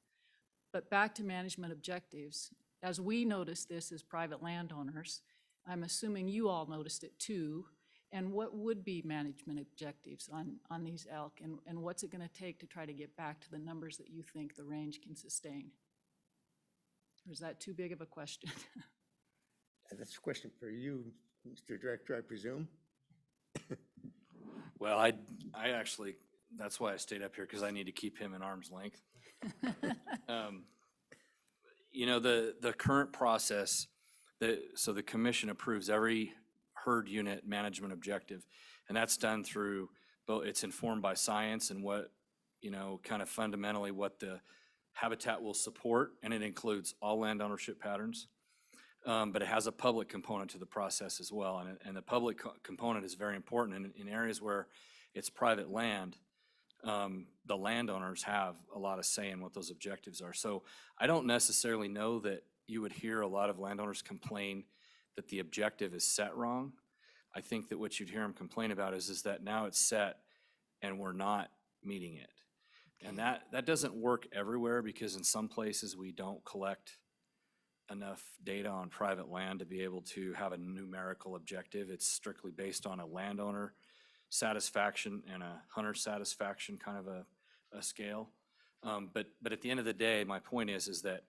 But back to management objectives, as we noticed this as private landowners, I'm assuming you all noticed it too. And what would be management objectives on these elk, and what's it going to take to try to get back to the numbers that you think the range can sustain? Or is that too big of a question? That's a question for you, Mr. Director, I presume. Well, I actually, that's why I stayed up here, because I need to keep him in arm's length. You know, the current process, so the commission approves every herd unit management objective, and that's done through, it's informed by science and what, you know, kind of fundamentally what the habitat will support, and it includes all land ownership patterns. But it has a public component to the process as well, and the public component is very important in areas where it's private land. the landowners have a lot of say in what those objectives are. So I don't necessarily know that you would hear a lot of landowners complain that the objective is set wrong. I think that what you'd hear them complain about is that now it's set and we're not meeting it. And that doesn't work everywhere, because in some places we don't collect enough data on private land to be able to have a numerical objective. It's strictly based on a landowner satisfaction and a hunter satisfaction kind of a scale. But at the end of the day, my point is that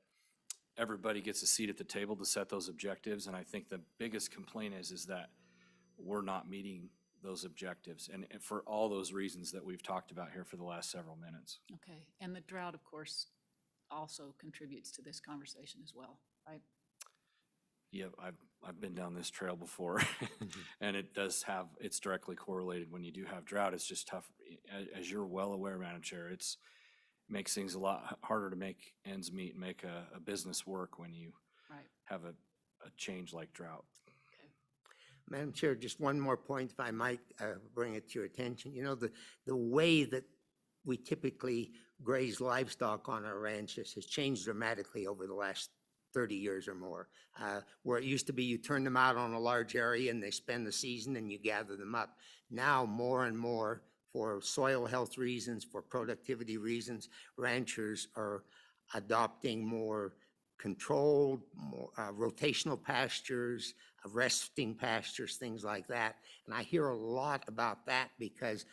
everybody gets a seat at the table to set those objectives. And I think the biggest complaint is that we're not meeting those objectives, and for all those reasons that we've talked about here for the last several minutes. Okay, and the drought, of course, also contributes to this conversation as well, right? Yeah, I've been down this trail before, and it's directly correlated when you do have drought. It's just tough, as you're well aware, Madam Chair. It makes things a lot harder to make ends meet and make a business work when you have a change like drought. Madam Chair, just one more point, if I might bring it to your attention. You know, the way that we typically graze livestock on our ranches has changed dramatically over the last 30 years or more. Where it used to be you turn them out on a large area and they spend the season and you gather them up. Now, more and more, for soil health reasons, for productivity reasons, ranchers are adopting more controlled, more rotational pastures, resting pastures, things like that. And I hear a lot about that because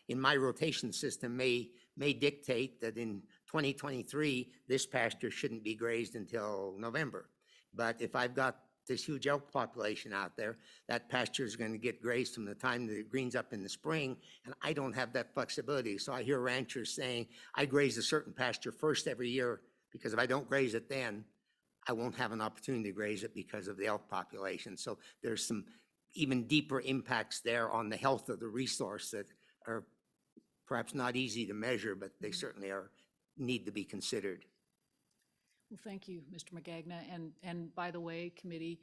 in my rotation system may dictate that in 2023, this pasture shouldn't be grazed until November. But if I've got this huge elk population out there, that pasture is going to get grazed from the time that it greens up in the spring, and I don't have that flexibility. So I hear ranchers saying, I graze a certain pasture first every year, because if I don't graze it then, I won't have an opportunity to graze it because of the elk population. So there's some even deeper impacts there on the health of the resource that are perhaps not easy to measure, but they certainly need to be considered. Well, thank you, Mr. McGagna. And by the way, committee,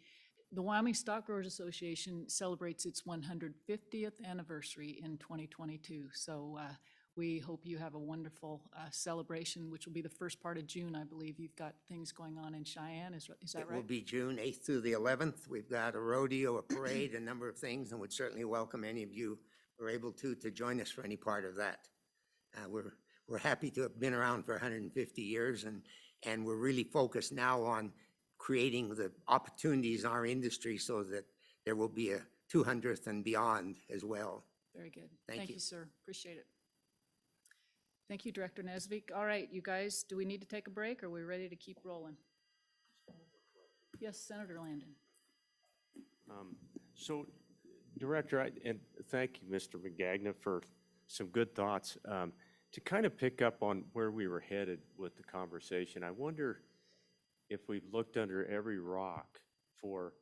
the Wyoming Stock Growers Association celebrates its 150th anniversary in 2022. So we hope you have a wonderful celebration, which will be the first part of June, I believe. You've got things going on in Cheyenne, is that It right? will be June 8th through the 11th. We've got a rodeo, a parade, a number of things, and would certainly welcome any of you who are able to join us for any part of that. We're happy to have been around for 150 years, and we're really focused now on creating the opportunities in our industry so that there will be a 200th and beyond as well. Very good. Thank you. You, sir. Appreciate it. Thank you, Director Nesvik. All right, you guys, do we need to take a break, or are we ready to keep rolling? Yes, Senator Landon. So, Director, and thank you, Mr. McGagna, for some good thoughts. To kind of pick up on where we were headed with the conversation, I wonder if we've looked under every rock for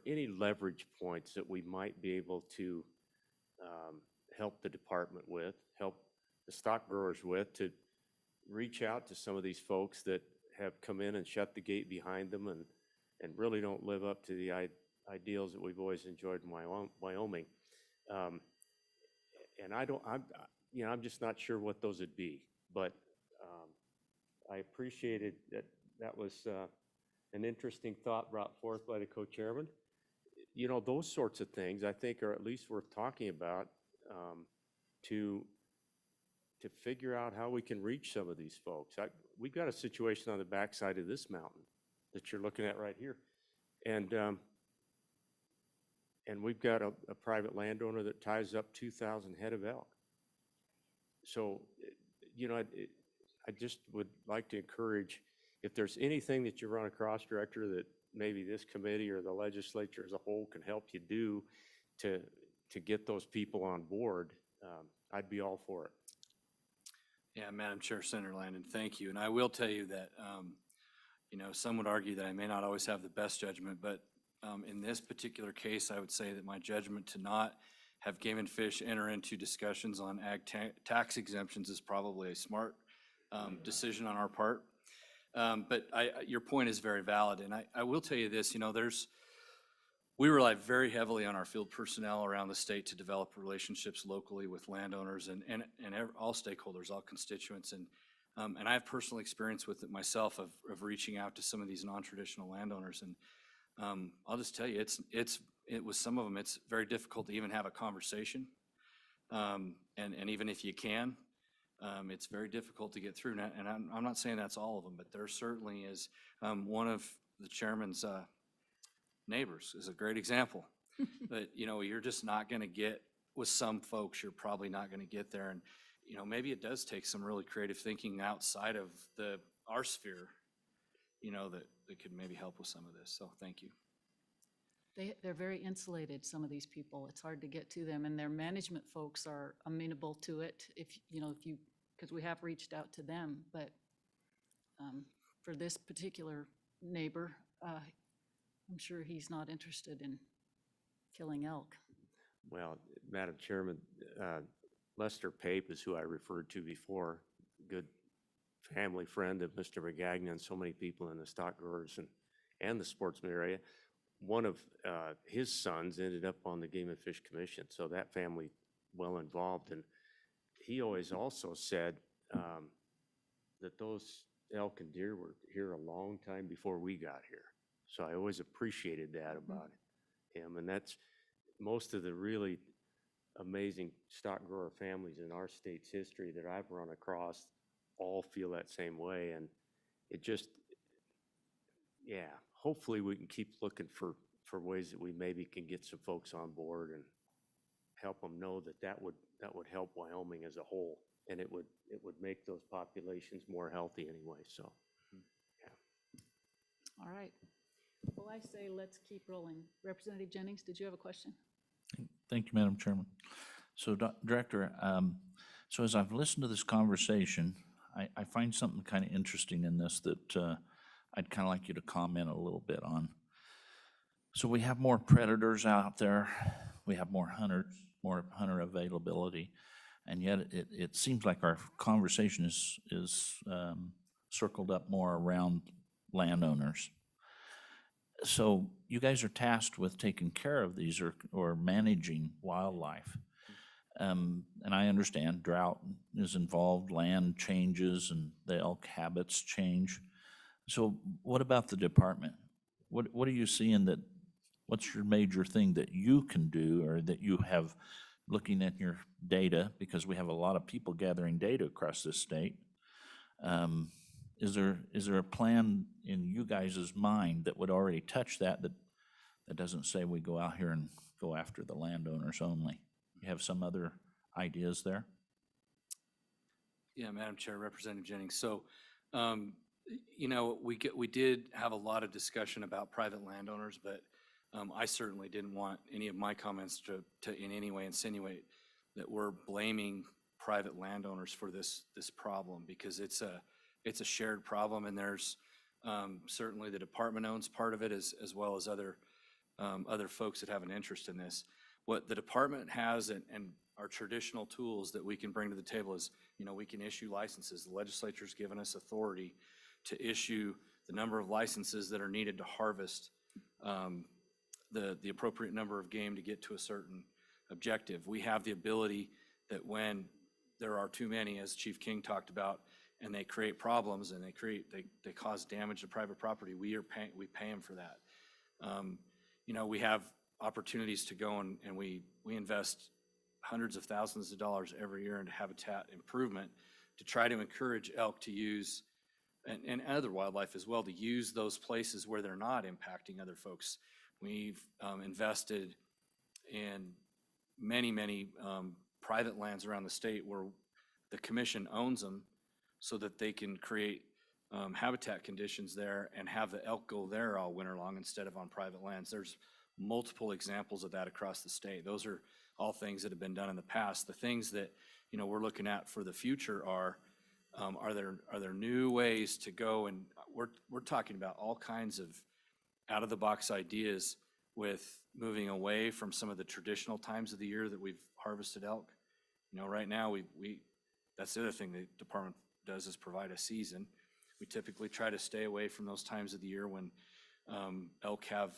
any leverage points that we might be able to help the department with, help the stock growers with, to reach out to some of these folks that have come in and shut the gate behind them and really don't live up to the ideals that we've always enjoyed in Wyoming. And I'm just not sure what those would be, but I appreciated that was an interesting thought brought forth by the co-chairman. You know, those sorts of things I think are at least worth talking about to figure out how we can reach some of these folks. We've got a situation on the backside of this mountain that you're looking at right here, and we've got a private landowner that ties up 2,000 head of elk. So, you know, I just would like to encourage, if there's anything that you run across, Director, that maybe this committee or the legislature as a whole can help you do to get those people on board, I'd be all for it. Yeah, Madam Chair, Senator Landon, thank you. And I will tell you that, you know, some would argue that I may not always have the best judgment, but in this particular case, I would say that my judgment to not have Game and Fish enter into discussions on ag tax exemptions is probably a smart decision on our part. But your point is very valid, and I will tell you this, you know, there's we rely very heavily on our field personnel around the state to develop relationships locally with landowners and all stakeholders, all constituents. And I have personal experience with it myself of reaching out to some of these non-traditional landowners. And I'll just tell you, with some of them, it's very difficult to even have a conversation. And even if you can, it's very difficult to get through. And I'm not saying that's all of them, but there certainly is. One of the chairman's neighbors is a great example. But, you're just not going to get, with some folks, you're probably not going to get there. And, maybe it does take some really creative thinking outside of our sphere, that could maybe help with some of this. So thank you. They're very insulated, some of these people. It's hard to get to them, and their management folks are amenable to it because we have reached out to them. But for this particular neighbor, I'm sure he's not interested in killing elk. Well, Madam Chairman, Lester Pape is who I referred to before, good family friend of Mr. McGagnon and so many people in the stock growers and the sportsman area. One of his sons ended up on the Game and Fish Commission, so that family well involved. And he always also said that those elk and deer were here a long time before we got here. So I always appreciated that about him. And that's most of the really amazing stock grower families in our state's history that I've run across all feel that same way. And it just, hopefully we can keep looking for ways that we maybe can get some folks on board and help them know that would help Wyoming as a whole. And it would make those populations more healthy anyway, so, All right. Well, I say let's keep rolling. Representative Jennings, did you have a question? Thank you, Madam Chairman. So, Director, so as I've listened to this conversation, I find something kind of interesting in this that I'd kind of like you to comment a little bit on. So we have more predators out there, we have more hunters, more hunter availability, and yet it seems like our conversation is circled up more around landowners. So you guys are tasked with taking care of these or managing wildlife. And I understand drought is involved, land changes, and the elk habits change. So what about the department? What are you seeing what's your major thing that you can do or that you have looking at your data, because we have a lot of people gathering data across this state? Is there a plan in you guys' mind that would already touch that doesn't say we go out here and go after the landowners only? You have some other ideas there? Yeah, Madam Chair, Representative Jennings. So, we did have a lot of discussion about private landowners, but I certainly didn't want any of my comments to in any way insinuate that we're blaming private landowners for this problem, because it's a shared problem, and there's certainly the department owns part of it as well as other folks that have an interest in this. What the department has and our traditional tools that we can bring to the table is, we can issue licenses. The legislature's given us authority to issue the number of licenses that are needed to harvest the appropriate number of game to get to a certain objective. We have the ability that when there are too many, as Chief King talked about, and they create problems and they cause damage to private property, we pay them for that. We have opportunities to go and we invest hundreds of thousands of dollars every year into habitat improvement to try to encourage elk to use, and other wildlife as well, to use those places where they're not impacting other folks. We've invested in many private lands around the state where the commission owns them so that they can create habitat conditions there and have the elk go there all winter long instead of on private lands. There's multiple examples of that across the state. Those are all things that have been done in the past. The things that we're looking at for the future are there new ways to go, and we're talking about all kinds of out-of-the-box ideas with moving away from some of the traditional times of the year that we've harvested elk. Right now that's the other thing the department does, is provide a season. We typically try to stay away from those times of the year when elk have,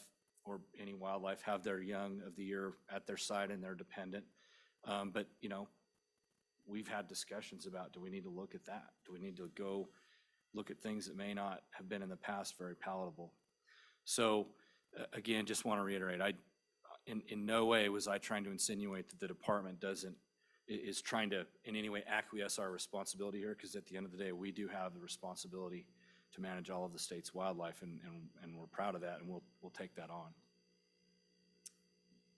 or any wildlife have their young of the year at their site and they're dependent. But, you know, we've had discussions about, do we need to look at that? Do we need to go look at things that may not have been in the past very palatable? So, again, just want to reiterate, in no way was I trying to insinuate that the department is trying to in any way acquiesce our responsibility here, because at the end of the day, we do have the responsibility to manage all of the state's wildlife, and we're proud of that, and we'll take that on.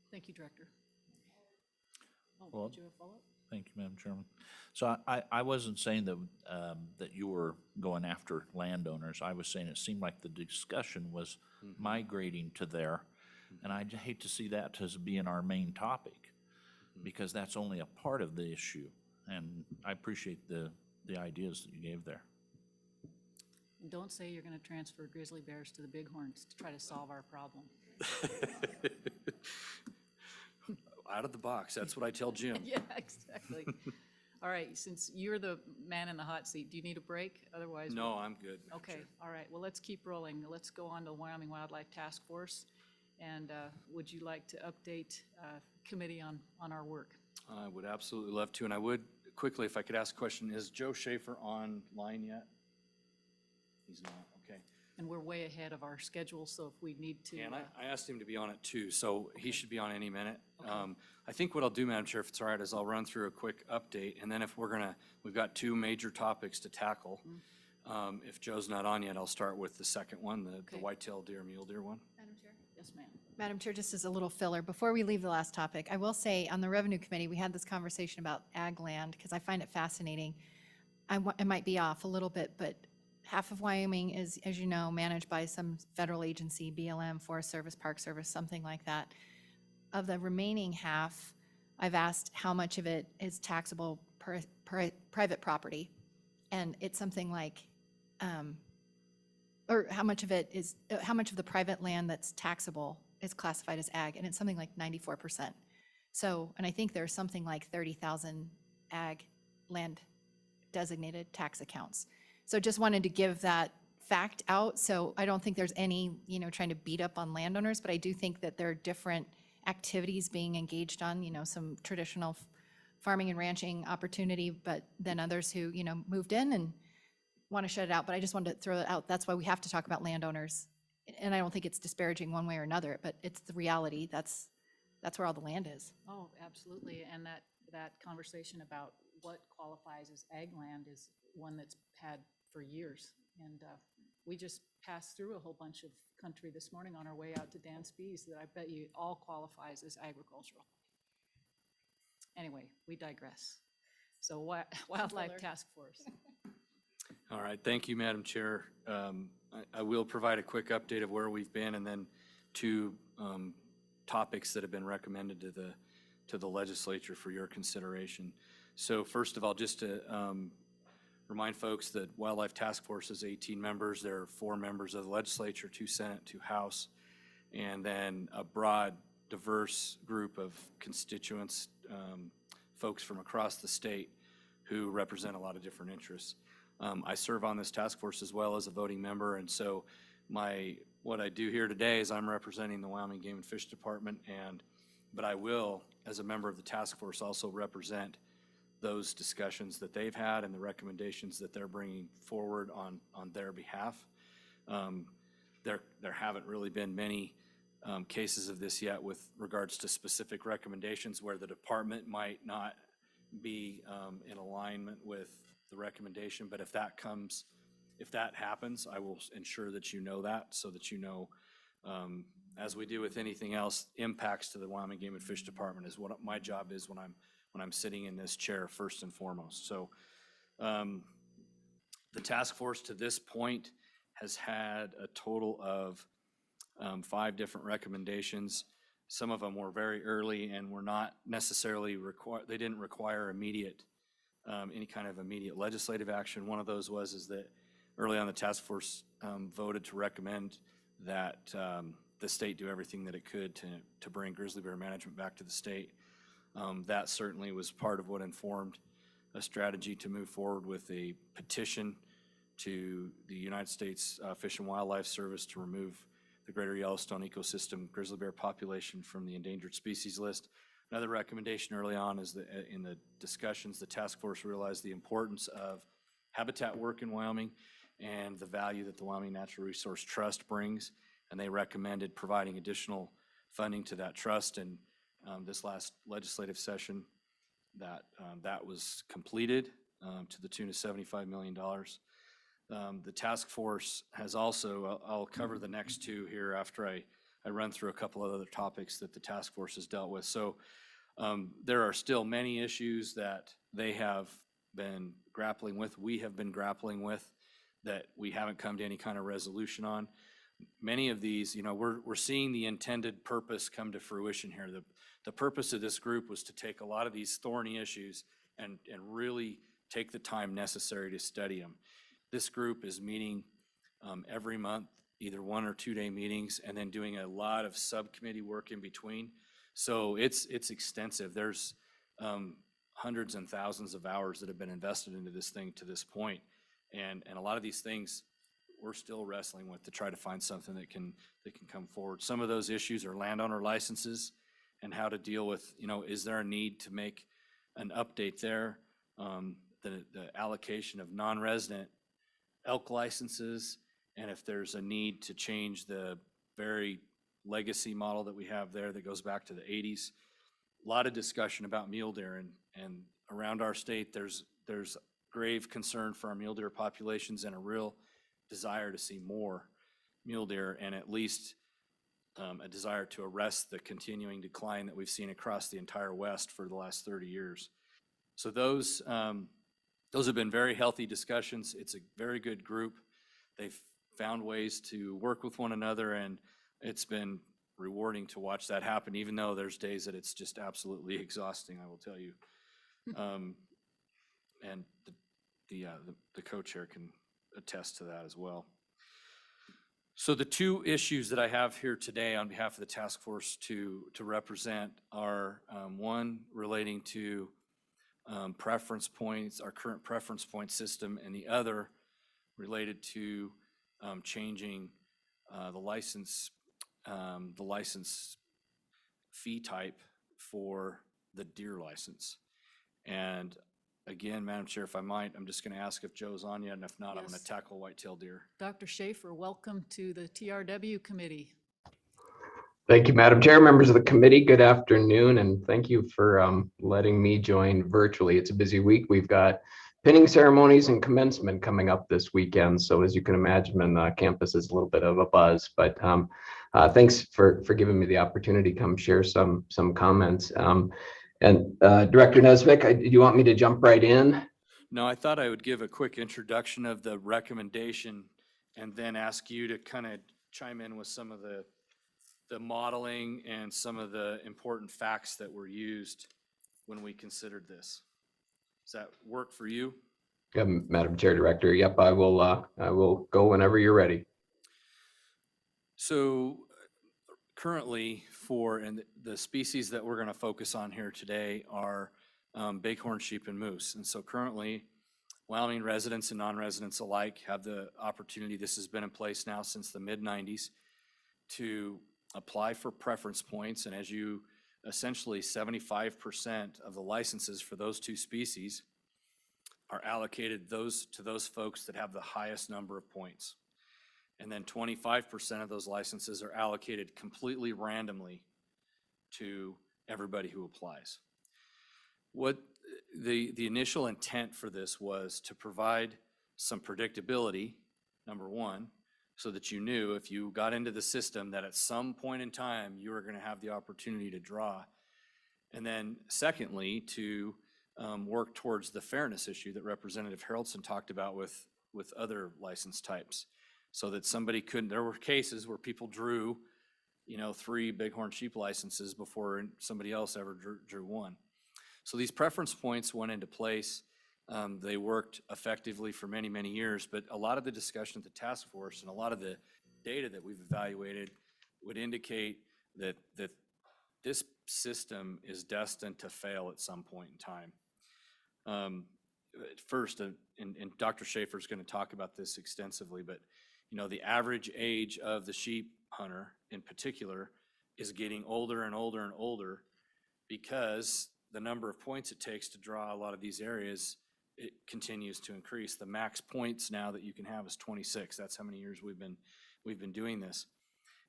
Thank you, Director. Oh, Well, did you have a follow-up? Thank you, Madam Chairman. So I wasn't saying that, that you were going after landowners. I was saying it seemed like the discussion was migrating to there. And I hate to see that as being our main topic, because that's only a part of the issue. And I appreciate the ideas that you gave there. And don't say you're going to transfer grizzly bears to the bighorns to try to solve our problem. Out of the box, that's what I tell Jim. Yeah, exactly. All right, since you're the man in the hot seat, do you need a break? Otherwise. No, I'm good. Madam Okay, Chair. all right, well, let's keep rolling. Let's go on to Wyoming Wildlife Task Force. And would you like to update committee on our work? I would absolutely love to, and I would quickly, if I could ask a question, is Joe Schaefer online yet? He's not, okay. And we're way ahead of our schedule, so if we need to. And I asked him to be on it too, so he should be on any minute. Okay. I think what I'll do, Madam Chair, if it's all right, is I'll run through a quick update, and then if we've got two major topics to tackle. If Joe's not on yet, I'll start with the second one, the Okay. whitetail deer, mule deer one. Madam Chair? Yes, ma'am. Madam Chair, just as a little filler, before we leave the last topic, I will say on the Revenue Committee, we had this conversation about ag land because I find it fascinating. I might be off a little bit, but half of Wyoming is, as you know, managed by some federal agency, BLM, Forest Service, Park Service, something like that. Of the remaining half, I've asked how much of it is taxable private property. And it's something like, or how much of the private land that's taxable is classified as ag, and it's something like 94%. So, and I think there's something like 30,000 ag land designated tax accounts. So just wanted to give that fact out. So I don't think there's any, trying to beat up on landowners, but I do think that there are different activities being engaged on, some traditional farming and ranching opportunity, but then others who, moved in and want to shut it out. But I just wanted to throw it out. That's why we have to talk about landowners. And I don't think it's disparaging one way or another, but it's the reality. That's where all the land is. Oh, absolutely. And that conversation about what qualifies as ag land is one that's had for years. And we just passed through a whole bunch of country this morning on our way out to Dan Spee's that I bet you all qualifies as agricultural. Anyway, we digress. So Wildlife Task Force. All right, thank you, Madam Chair. I will provide a quick update of where we've been, and then two topics that have been recommended to the legislature for your consideration. So first of all, just to remind folks that Wildlife Task Force is 18 members. There are 4 members of the legislature, 2 Senate, 2 House, and then a broad, diverse group of constituents, folks from across the state who represent a lot of different interests. I serve on this task force as well as a voting member, and so what I do here today is I'm representing the Wyoming Game and Fish Department, but I will, as a member of the task force, also represent those discussions that they've had and the recommendations that they're bringing forward on their behalf. There haven't really been many cases of this yet with regards to specific recommendations where the department might not be in alignment with the recommendation, but if that happens, I will ensure that you know that, so that you know, as we do with anything else, impacts to the Wyoming Game and Fish Department is what my job is when I'm sitting in this chair, first and foremost. So the task force to this point has had a total of 5 different recommendations. Some of them were very early and were not necessarily they didn't require any kind of immediate legislative action. One of those is that early on the task force voted to recommend that the state do everything that it could to bring grizzly bear management back to the state. That certainly was part of what informed a strategy to move forward with a petition to the United States Fish and Wildlife Service to remove the greater Yellowstone ecosystem grizzly bear population from the endangered species list. Another recommendation early on is that in the discussions, the task force realized the importance of habitat work in Wyoming and the value that the Wyoming Natural Resource Trust brings, and they recommended providing additional funding to that trust. And this last legislative session, that was completed to the tune of $75 million. The task force has also, I'll cover the next two here after I run through a couple of other topics that the task force has dealt with. So there are still many issues that they have been grappling with, we have been grappling with, that we haven't come to any kind of resolution on. Many of these, we're seeing the intended purpose come to fruition here. The purpose of this group was to take a lot of these thorny issues and really take the time necessary to study them. This group is meeting every month, either 1 or 2 day meetings, and then doing a lot of subcommittee work in between. So it's extensive. There's hundreds and thousands of hours that have been invested into this thing to this point. And a lot of these things we're still wrestling with to try to find something that can come forward. Some of those issues are landowner licenses and how to deal with, is there a need to make an update there? The allocation of non-resident elk licenses, and if there's a need to change the very legacy model that we have there that goes back to the 80s. A lot of discussion about mule deer, and around our state there's grave concern for our mule deer populations and a real desire to see more mule deer, and at least a desire to arrest the continuing decline that we've seen across the entire West for the last 30 years. So those have been very healthy discussions. It's a very good group. They've found ways to work with one another, and it's been rewarding to watch that happen, even though there's days that it's just absolutely exhausting, I will tell you. And the co-chair can attest to that as well. So the two issues that I have here today on behalf of the task force to represent are one relating to preference points, our current preference point system, and the other related to changing the license fee type for the deer license. And again, Madam Chair, if I might, I'm just going to ask if Joe's on yet, and if not, I'm going Yes. to tackle whitetail deer. Dr. Schaefer, welcome to the TRW committee. Thank you, Madam Chair, members of the committee. Good afternoon, and thank you for letting me join virtually. It's a busy week. We've got pinning ceremonies and commencement coming up this weekend. So as you can imagine, campus is a little bit of a buzz, but thanks for giving me the opportunity to come share some comments. And Director Nesvik, do you want me to jump right in? No, I thought I would give a quick introduction of the recommendation and then ask you to kind of chime in with some of the modeling and some of the important facts that were used when we considered this. Does that work for you? Yeah, Madam Chair, Director. Yep, I will go whenever you're ready. So currently and the species that we're going to focus on here today are bighorn sheep and moose. And so currently, Wyoming residents and non-residents alike have the opportunity, this has been in place now since the mid-90s, to apply for preference points. And as you, essentially 75% of the licenses for those two species are allocated to those folks that have the highest number of points. And then 25% of those licenses are allocated completely randomly to everybody who applies. What the initial intent for this was to provide some predictability, number one, so that you knew if you got into the system that at some point in time you were going to have the opportunity to draw. And then secondly, to work towards the fairness issue that Representative Haraldson talked about with other license types, so that somebody couldn't, there were cases where people drew 3 bighorn sheep licenses before somebody else ever drew one. So these preference points went into place. They worked effectively for many, many years, but a lot of the discussion at the task force and a lot of the data that we've evaluated would indicate that this system is destined to fail at some point in time. First, and Dr. Schaefer is going to talk about this extensively, but the average age of the sheep hunter in particular is getting older and older and older because the number of points it takes to draw a lot of these areas, it continues to increase. The max points now that you can have is 26. That's how many years we've been doing this.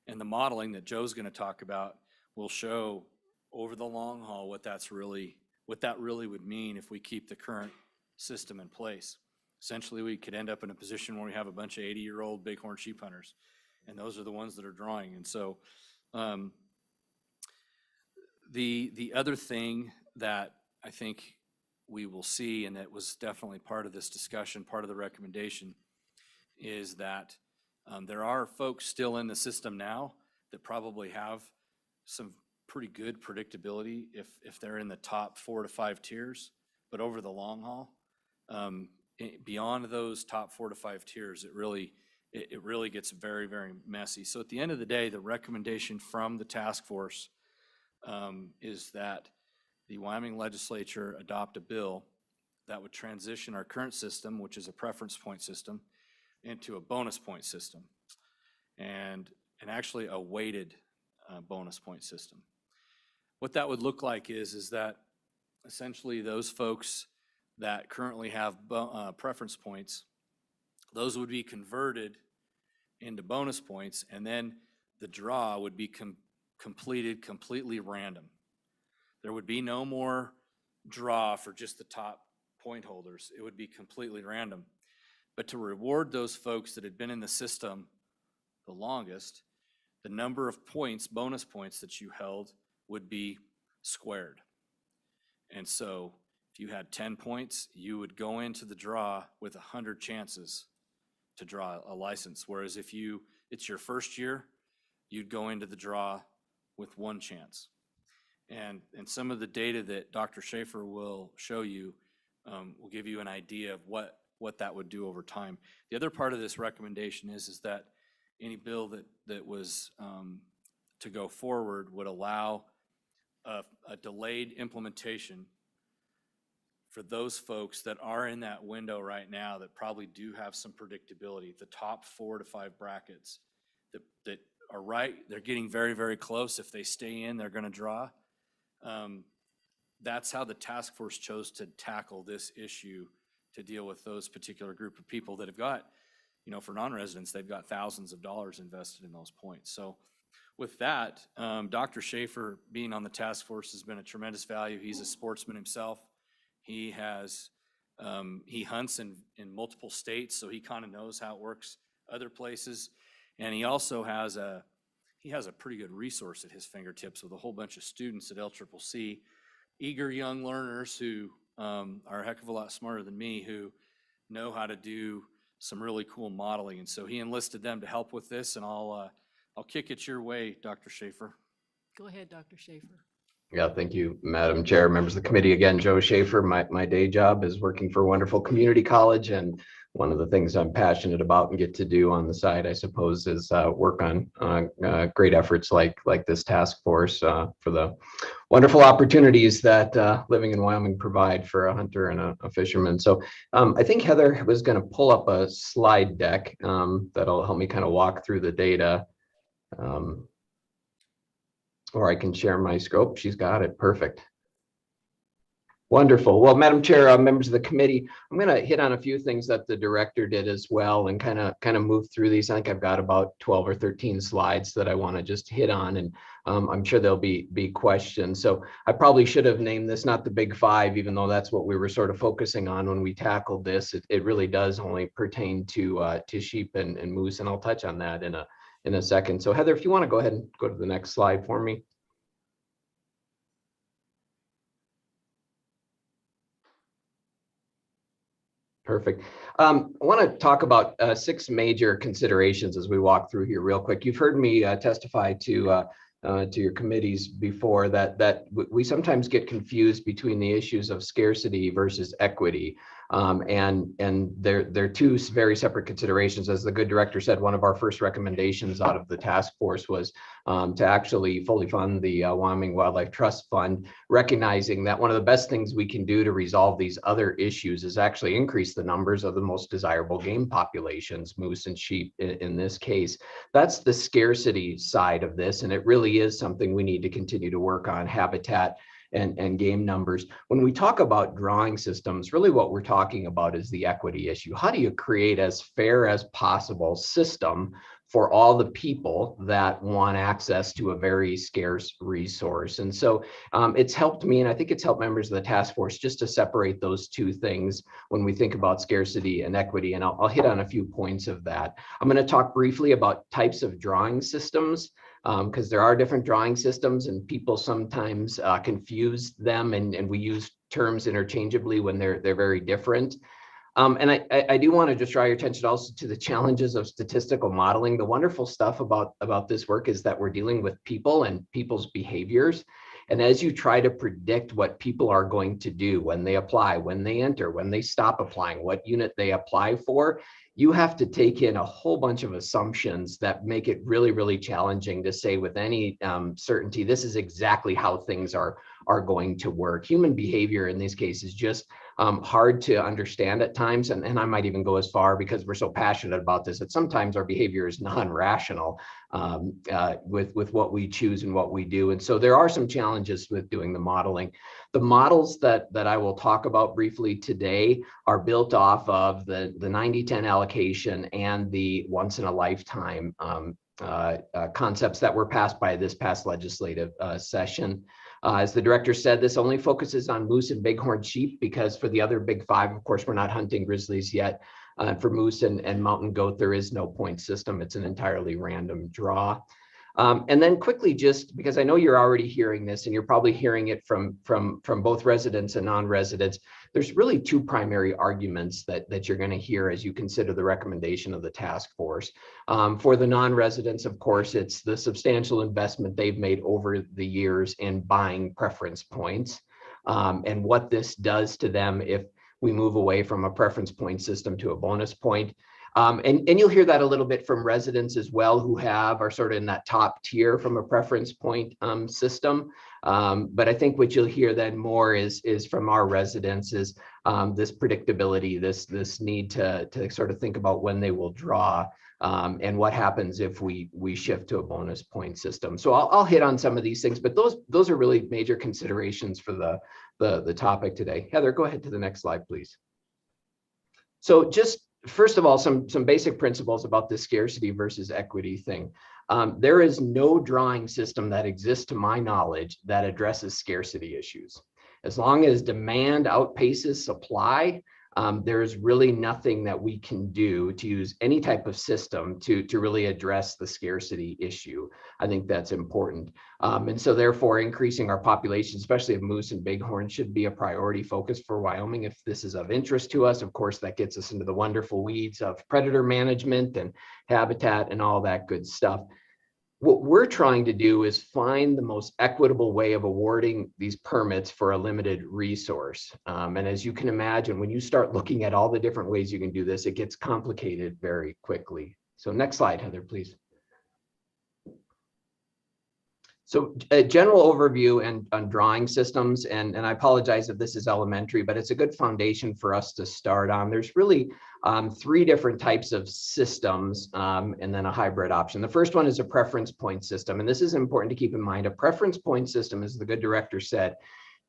And the modeling that Joe's going to talk about will show over the long haul what that really would mean if we keep the current system in place. Essentially, we could end up in a position where we have a bunch of 80-year-old bighorn sheep hunters, and those are the ones that are drawing. And so the other thing that I think we will see, and that was definitely part of this discussion, part of the recommendation, is that there are folks still in the system now that probably have some pretty good predictability if they're in the top 4 to 5 tiers, but over the long haul, beyond those top 4 to 5 tiers, it really gets very, very messy. So at the end of the day, the recommendation from the task force is that the Wyoming legislature adopt a bill that would transition our current system, which is a preference point system, into a bonus point system, and actually a weighted bonus point system. What that would look like is that essentially those folks that currently have preference points, those would be converted into bonus points, and then the draw would be completed completely random. There would be no more draw for just the top point holders. It would be completely random. But to reward those folks that had been in the system the longest, the number of points, bonus points that you held would be squared. And so if you had 10 points, you would go into the draw with 100 chances to draw a license. Whereas if it's your first year, you'd go into the draw with 1 chance. And some of the data that Dr. Schaefer will show you will give you an idea of what that would do over time. The other part of this recommendation is that any bill that was to go forward would allow a delayed implementation for those folks that are in that window right now that probably do have some predictability, the top 4 to 5 brackets that are right, they're getting very, very close. If they stay in, they're gonna draw. That's how the task force chose to tackle this issue, to deal with those particular group of people that have got, for non-residents, they've got thousands of dollars invested in those points. So with that, Dr. Schaefer being on the task force has been a tremendous value. He's a sportsman himself. He hunts in multiple states, so he kind of knows how it works other places. And he also has a pretty good resource at his fingertips with a whole bunch of students at LCCC, eager young learners who are a heck of a lot smarter than me, who know how to do some really cool modeling. And so he enlisted them to help with this, and I'll kick it your way, Dr. Schaefer. Go ahead, Dr. Schaefer. Yeah, thank you, Madam Chair, members of the committee. Again, Joe Schaefer. My day job is working for a wonderful community college, and one of the things I'm passionate about and get to do on the side, I suppose, is work on great efforts like this task force for the wonderful opportunities that living in Wyoming provide for a hunter and a fisherman. So I think Heather was going to pull up a slide deck that'll help me kind of walk through the data. Or I can share my scope. She's got it. Perfect. Wonderful. Well, Madam Chair, members of the committee, I'm going to hit on a few things that the director did as well, and kind of move through these. I think I've got about 12 or 13 slides that I want to just hit on, and I'm sure there'll be questions. So I probably should have named this not the big 5, even though that's what we were sort of focusing on when we tackled this. It really does only pertain to sheep and moose, and I'll touch on that in a second. So Heather, if you want to go ahead and go to the next slide for me. Perfect. I want to talk about 6 major considerations as we walk through here real quick. You've heard me testify to your committees before that we sometimes get confused between the issues of scarcity versus equity. And they're two very separate considerations. As the good director said, one of our first recommendations out of the task force was to actually fully fund the Wyoming Wildlife Trust Fund, recognizing that one of the best things we can do to resolve these other issues is actually increase the numbers of the most desirable game populations, moose and sheep in this case. That's the scarcity side of this, and it really is something we need to continue to work on, habitat and game numbers. When we talk about drawing systems, really what we're talking about is the equity issue. How do you create as fair as possible system for all the people that want access to a very scarce resource? And so it's helped me, and I think it's helped members of the task force, just to separate those two things when we think about scarcity and equity. And I'll hit on a few points of that. I'm going to talk briefly about types of drawing systems, because there are different drawing systems and people sometimes confuse them, and we use terms interchangeably when they're very different. And I do want to just draw your attention also to the challenges of statistical modeling. The wonderful stuff about this work is that we're dealing with people and people's behaviors. And as you try to predict what people are going to do when they apply, when they enter, when they stop applying, what unit they apply for, you have to take in a whole bunch of assumptions that make it really, really challenging to say with any certainty, this is exactly how things are going to work. Human behavior in this case is just hard to understand at times. And I might even go as far, because we're so passionate about this, that sometimes our behavior is non-rational with what we choose and what we do. And so there are some challenges with doing the modeling. The models that I will talk about briefly today are built off of the 90-10 allocation and the once in a lifetime concepts that were passed by this past legislative session. As the director said, this only focuses on moose and bighorn sheep, because for the other big five, of course, we're not hunting grizzlies yet. For moose and mountain goat, there is no point system. It's an entirely random draw. And then quickly, just because I know you're already hearing this, and you're probably hearing it from both residents and non-residents, there's really two primary arguments that you're going to hear as you consider the recommendation of the task force. For the non-residents, of course, it's the substantial investment they've made over the years in buying preference points, and what this does to them if we move away from a preference point system to a bonus point. And you'll hear that a little bit from residents as well, who are sort of in that top tier from a preference point system. But I think what you'll hear then more is from our residents is this predictability, this need to sort of think about when they will draw, and what happens if we shift to a bonus point system. So I'll hit on some of these things, but those are really major considerations for the topic today. Heather, go ahead to the next slide, please. So just first of all, some basic principles about the scarcity versus equity thing. There is no drawing system that exists, to my knowledge, that addresses scarcity issues. As long as demand outpaces supply, there is really nothing that we can do to use any type of system to really address the scarcity issue. I think that's important. And so therefore, increasing our population, especially of moose and bighorn, should be a priority focus for Wyoming if this is of interest to us. Of course, that gets us into the wonderful weeds of predator management and habitat and all that good stuff. What we're trying to do is find the most equitable way of awarding these permits for a limited resource. And as you can imagine, when you start looking at all the different ways you can do this, it gets complicated very quickly. So next slide, Heather, please. So a general overview on drawing systems, and I apologize if this is elementary, but it's a good foundation for us to start on. There's really three different types of systems, and then a hybrid option. The first one is a preference point system, and this is important to keep in mind. A preference point system, as the good director said,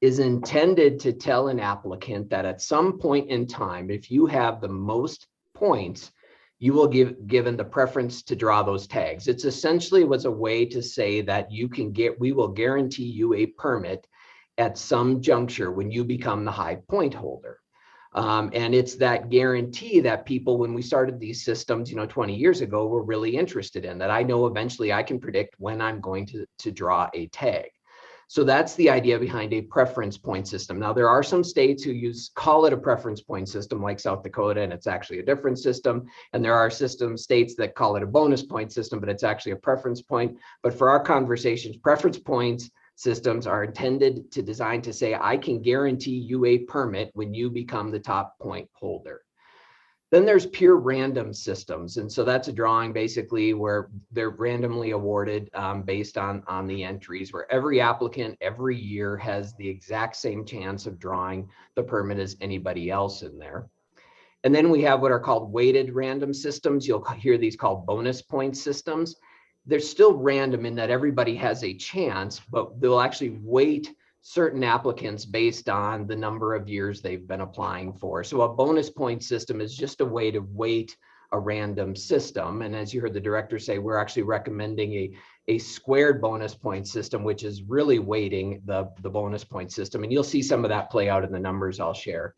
is intended to tell an applicant that at some point in time, if you have the most points, you will given the preference to draw those tags. It's essentially was a way to say that we will guarantee you a permit at some juncture when you become the high point holder. And it's that guarantee that people, when we started these systems, 20 years ago, were really interested in, that I know eventually I can predict when I'm going to draw a tag. So that's the idea behind a preference point system. Now, there are some states who call it a preference point system, like South Dakota, and it's actually a different system. And there are states that call it a bonus point system, but it's actually a preference point. But for our conversations, preference points systems are intended to design to say, I can guarantee you a permit when you become the top point holder. Then there's pure random systems. And so that's a drawing basically where they're randomly awarded based on the entries, where every applicant every year has the exact same chance of drawing the permit as anybody else in there. And then we have what are called weighted random systems. You'll hear these called bonus point systems. They're still random in that everybody has a chance, but they'll actually weight certain applicants based on the number of years they've been applying for. So a bonus point system is just a way to weight a random system. And as you heard the director say, we're actually recommending a squared bonus point system, which is really weighting the bonus point system. And you'll see some of that play out in the numbers I'll share.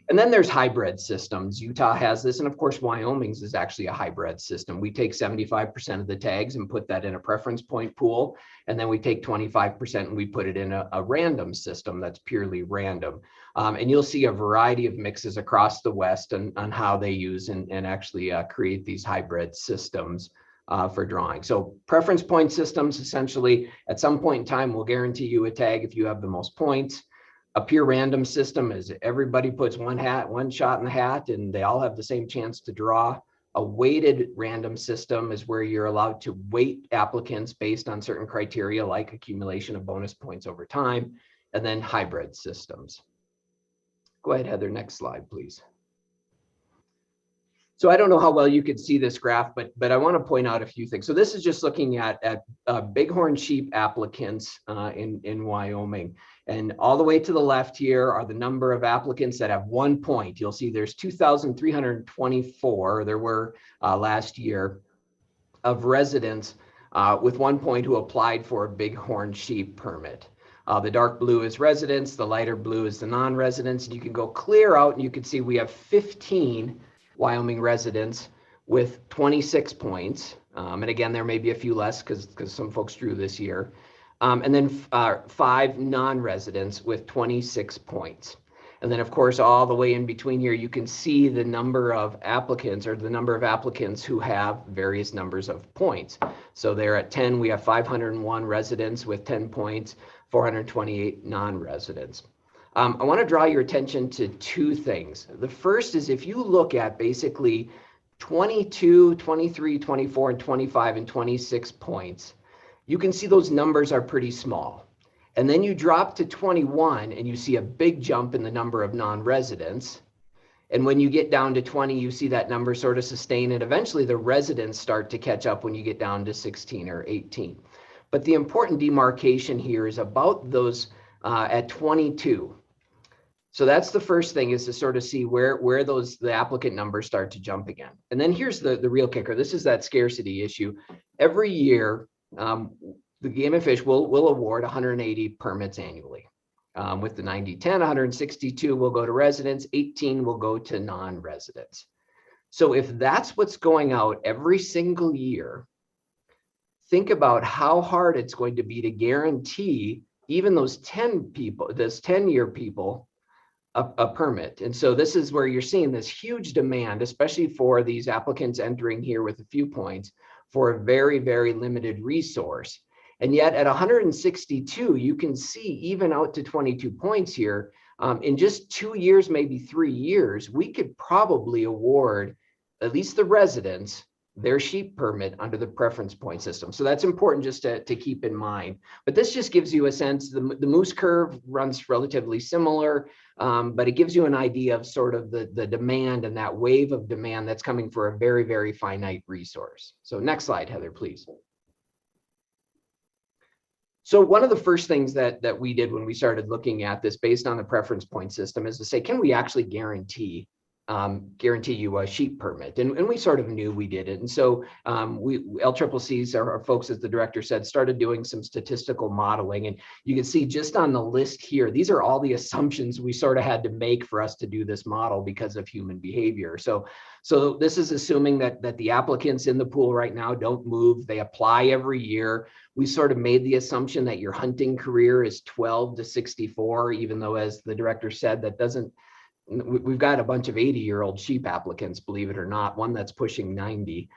And then there's hybrid systems. Utah has this, and of course, Wyoming's is actually a hybrid system. We take 75% of the tags and put that in a preference point pool, and then we take 25% and we put it in a random system that's purely random. And you'll see a variety of mixes across the West on how they use and actually create these hybrid systems for drawing. So preference point systems, essentially, at some point in time, will guarantee you a tag if you have the most points. A pure random system is everybody puts one shot in the hat and they all have the same chance to draw. A weighted random system is where you're allowed to weight applicants based on certain criteria like accumulation of bonus points over time, and then hybrid systems. Go ahead, Heather, next slide, please. So I don't know how well you could see this graph, but I want to point out a few things. So this is just looking at bighorn sheep applicants in Wyoming. And all the way to the left here are the number of applicants that have 1 point. You'll see there's 2,324, there were last year, of residents with 1 point who applied for a bighorn sheep permit. The dark blue is residents, the lighter blue is the non-residents. And you can go clear out and you can see we have 15 Wyoming residents with 26 points. And again, there may be a few less because some folks drew this year. And then 5 non-residents with 26 points. And then of course, all the way in between here, you can see the number of applicants or the number of applicants who have various numbers of points. So there at 10, we have 501 residents with 10 points, 428 non-residents. I want to draw your attention to 2 things. The first is if you look at basically 22, 23, 24, and 25 and 26 points, you can see those numbers are pretty small. And then you drop to 21 and you see a big jump in the number of non-residents. And when you get down to 20, you see that number sort of sustain, and eventually the residents start to catch up when you get down to 16 or 18. But the important demarcation here is about those at 22. So that's the first thing, is to sort of see where the applicant numbers start to jump again. And then here's the real kicker. This is that scarcity issue. Every year, the Game and Fish will award 180 permits annually. With the 90-10, 162 will go to residents, 18 will go to non-residents. So if that's what's going out every single year, think about how hard it's going to be to guarantee even those 10 people, this 10-year people, a permit. And so this is where you're seeing this huge demand, especially for these applicants entering here with a few points, for a very, very limited resource. And yet at 162, you can see even out to 22 points here, in just 2 years, maybe 3 years, we could probably award at least the residents their sheep permit under the preference point system. So that's important just to keep in mind. But this just gives you a sense, the moose curve runs relatively similar, but it gives you an idea of sort of the demand and that wave of demand that's coming for a very, very finite resource. So next slide, Heather, please. So one of the first things that we did when we started looking at this based on the preference point system is to say, can we actually guarantee you a sheep permit? And we sort of knew we did it. And so LCCC's, our folks, as the director said, started doing some statistical modeling. And you can see just on the list here, these are all the assumptions we sort of had to make for us to do this model because of human behavior. So this is assuming that the applicants in the pool right now don't move. They apply every year. We sort of made the assumption that your hunting career is 12 to 64, even though, as the director said, that doesn't. We've got a bunch of 80-year-old sheep applicants, believe it or not, one that's pushing 90.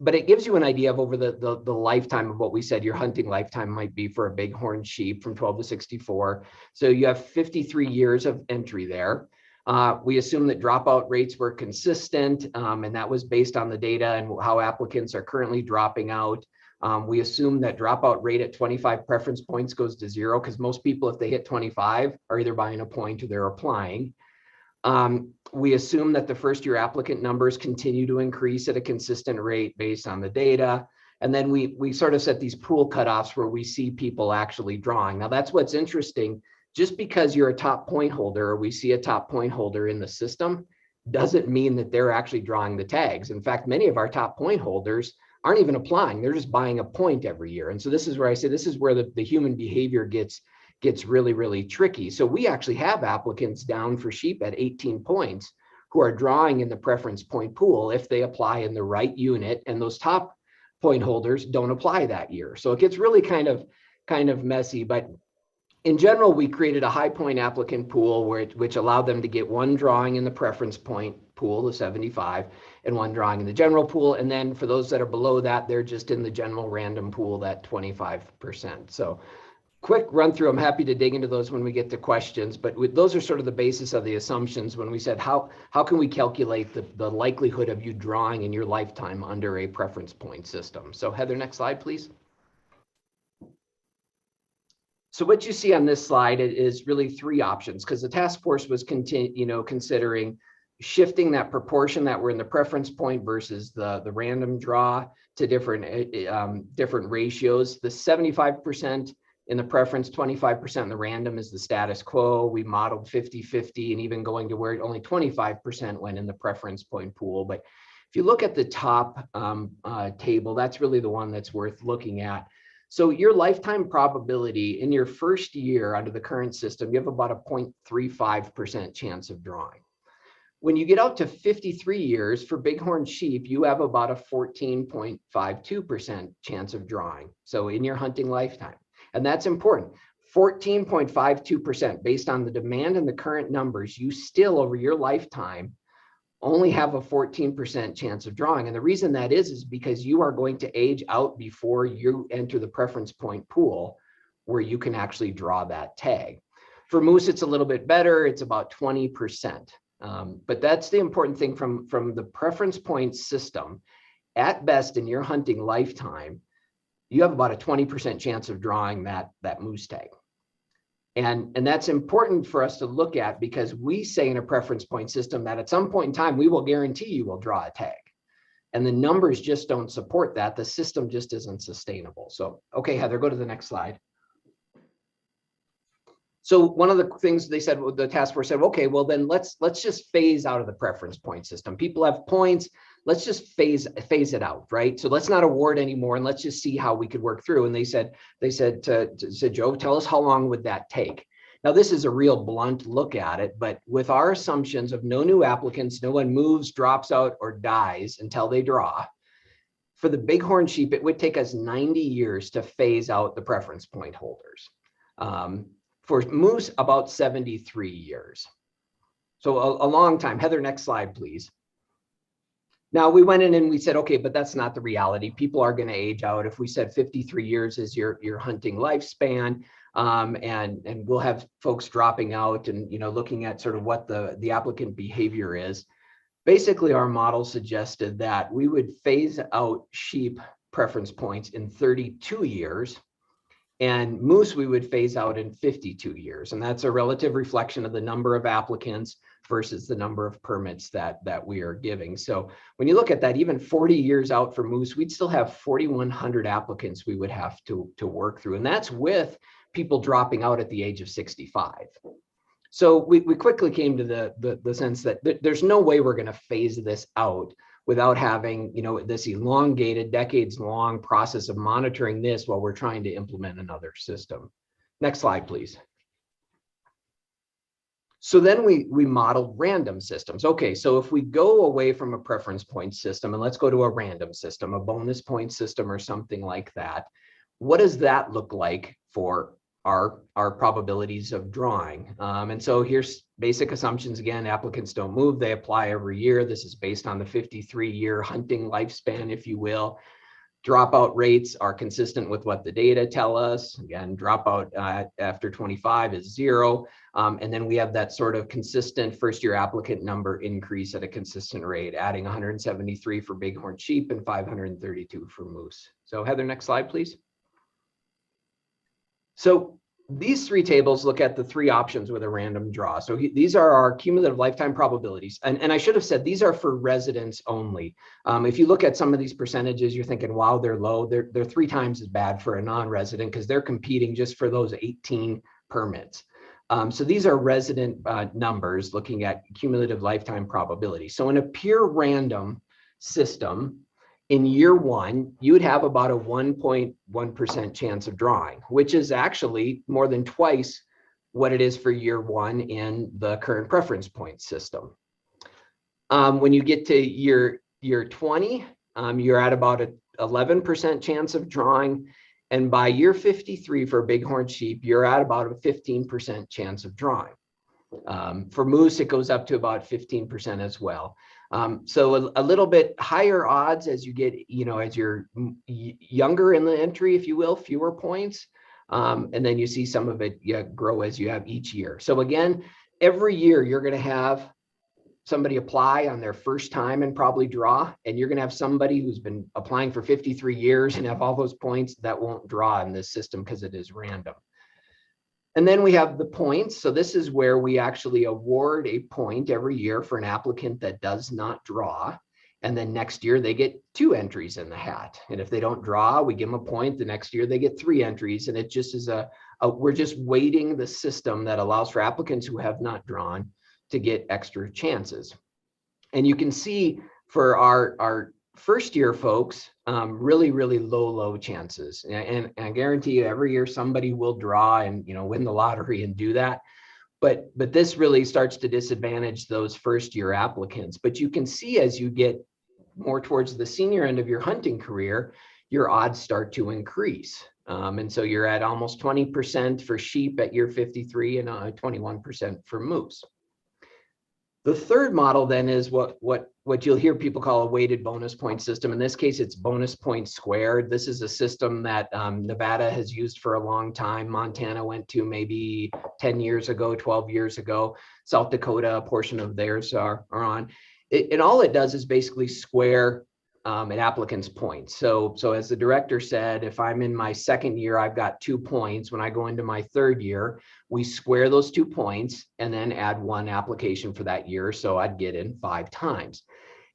but it gives you an idea of over the lifetime of what we said your hunting lifetime might be for a bighorn sheep from 12 to 64. So you have 53 years of entry there. We assume that dropout rates were consistent, and that was based on the data and how applicants are currently dropping out. We assume that dropout rate at 25 preference points goes to 0 because most people, if they hit 25, are either buying a point or they're applying. We assume that the first year applicant numbers continue to increase at a consistent rate based on the data. And then we sort of set these pool cutoffs where we see people actually drawing. Now that's what's interesting. Just because you're a top point holder or we see a top point holder in the system doesn't mean that they're actually drawing the tags. In fact, many of our top point holders aren't even applying. They're just buying a point every year. And so this is where I say this is where the human behavior gets really, really tricky. So we actually have applicants down for sheep at 18 points who are drawing in the preference point pool if they apply in the right unit, and those top point holders don't apply that year. So it gets really kind of messy, but in general, we created a high point applicant pool which allowed them to get one drawing in the preference point pool, the 75, and one drawing in the general pool. And then for those that are below that, they're just in the general random pool, that 25%. So quick run through. I'm happy to dig into those when we get to questions, but those are sort of the basis of the assumptions when we said, how can we calculate the likelihood of you drawing in your lifetime under a preference point system? So Heather, next slide, please. So what you see on this slide is really three options, because the task force was considering shifting that proportion that were in the preference point versus the random draw to different ratios. The 75% in the preference, 25% in the random is the status quo. We modeled 50-50 and even going to where only 25% went in the preference point pool. But if you look at the top table, that's really the one that's worth looking at. So your lifetime probability in your first year under the current system, you have about a 0.35% chance of drawing. When you get out to 53 years for bighorn sheep, you have about a 14.52% chance of drawing. So in your hunting lifetime, and that's important, 14.52% based on the demand and the current numbers, you still over your lifetime only have a 14% chance of drawing. And the reason that is because you are going to age out before you enter the preference point pool where you can actually draw that tag. For moose, it's a little bit better. It's about 20%. But that's the important thing from the preference point system. At best, in your hunting lifetime, you have about a 20% chance of drawing that moose tag. And that's important for us to look at, because we say in a preference point system that at some point in time, we will guarantee you will draw a tag. And the numbers just don't support that. The system just isn't sustainable. So, okay, Heather, go to the next slide. So one of the things they said, the task force said, okay, well then let's just phase out of the preference point system. People have points. Let's just phase it out, right? So let's not award anymore, and let's just see how we could work through. And they said to Joe, tell us how long would that take? Now this is a real blunt look at it, but with our assumptions of no new applicants, no one moves, drops out, or dies until they draw, for the bighorn sheep, it would take us 90 years to phase out the preference point holders. For moose, about 73 years. So a long time. Heather, next slide, please. Now we went in and we said, okay, but that's not the reality. People are going to age out. If we said 53 years is your hunting lifespan, and we'll have folks dropping out and looking at sort of what the applicant behavior is. Basically, our model suggested that we would phase out sheep preference points in 32 years, and moose we would phase out in 52 years. And that's a relative reflection of the number of applicants versus the number of permits that we are giving. So when you look at that, even 40 years out for moose, we'd still have 4,100 applicants we would have to work through. And that's with people dropping out at the age of 65. So we quickly came to the sense that there's no way we're going to phase this out without having this elongated, decades-long process of monitoring this while we're trying to implement another system. Next slide, please. So then we modeled random systems. Okay, so if we go away from a preference point system and let's go to a random system, a bonus point system or something like that, what does that look like for our probabilities of drawing. And so here's basic assumptions. Again, applicants don't move, they apply every year. This is based on the 53-year hunting lifespan, if you will. Dropout rates are consistent with what the data tell us. Again, dropout after 25 is 0. And then we have that sort of consistent first-year applicant number increase at a consistent rate, adding 173 for bighorn sheep and 532 for moose. So Heather, next slide, please. So these three tables look at the three options with a random draw. So these are our cumulative lifetime probabilities. And I should have said, these are for residents only. If you look at some of these percentages, you're thinking, wow, they're low. They're 3 times as bad for a non-resident because they're competing just for those 18 permits. So these are resident numbers looking at cumulative lifetime probability. So in a pure random system, in year 1, you would have about a 1.1% chance of drawing, which is actually more than twice what it is for year 1 in the current preference point system. When you get to year 20, you're at about an 11% chance of drawing. And by year 53 for bighorn sheep, you're at about a 15% chance of drawing. For moose, it goes up to about 15% as well. So a little bit higher odds as you get, as you're younger in the entry, if you will, fewer points. And then you see some of it grow as you have each year. So again, every year you're going to have somebody apply on their first time and probably draw, and you're going to have somebody who's been applying for 53 years and have all those points that won't draw in this system because it is random. And then we have the points. So this is where we actually award a point every year for an applicant that does not draw. And then next year they get 2 entries in the hat. And if they don't draw, we give them a point. The next year they get 3 entries. And it just is we're just weighting the system that allows for applicants who have not drawn to get extra chances. And you can see for our first year folks, really, really low chances. And I guarantee you every year somebody will draw and, win the lottery and do that. But this really starts to disadvantage those first year applicants. But you can see as you get more towards the senior end of your hunting career, your odds start to increase. And so you're at almost 20% for sheep at year 53 and 21% for moose. The third model then is what you'll hear people call a weighted bonus point system. In this case, it's bonus points squared. This is a system that Nevada has used for a long time. Montana went to maybe 10 years ago, 12 years ago. South Dakota, a portion of theirs are on. And all it does is basically square an applicant's points. So as the director said, if I'm in my second year, I've got 2 points. When I go into my third year, we square those 2 points and then add 1 application for that year. So I'd get in 5 times.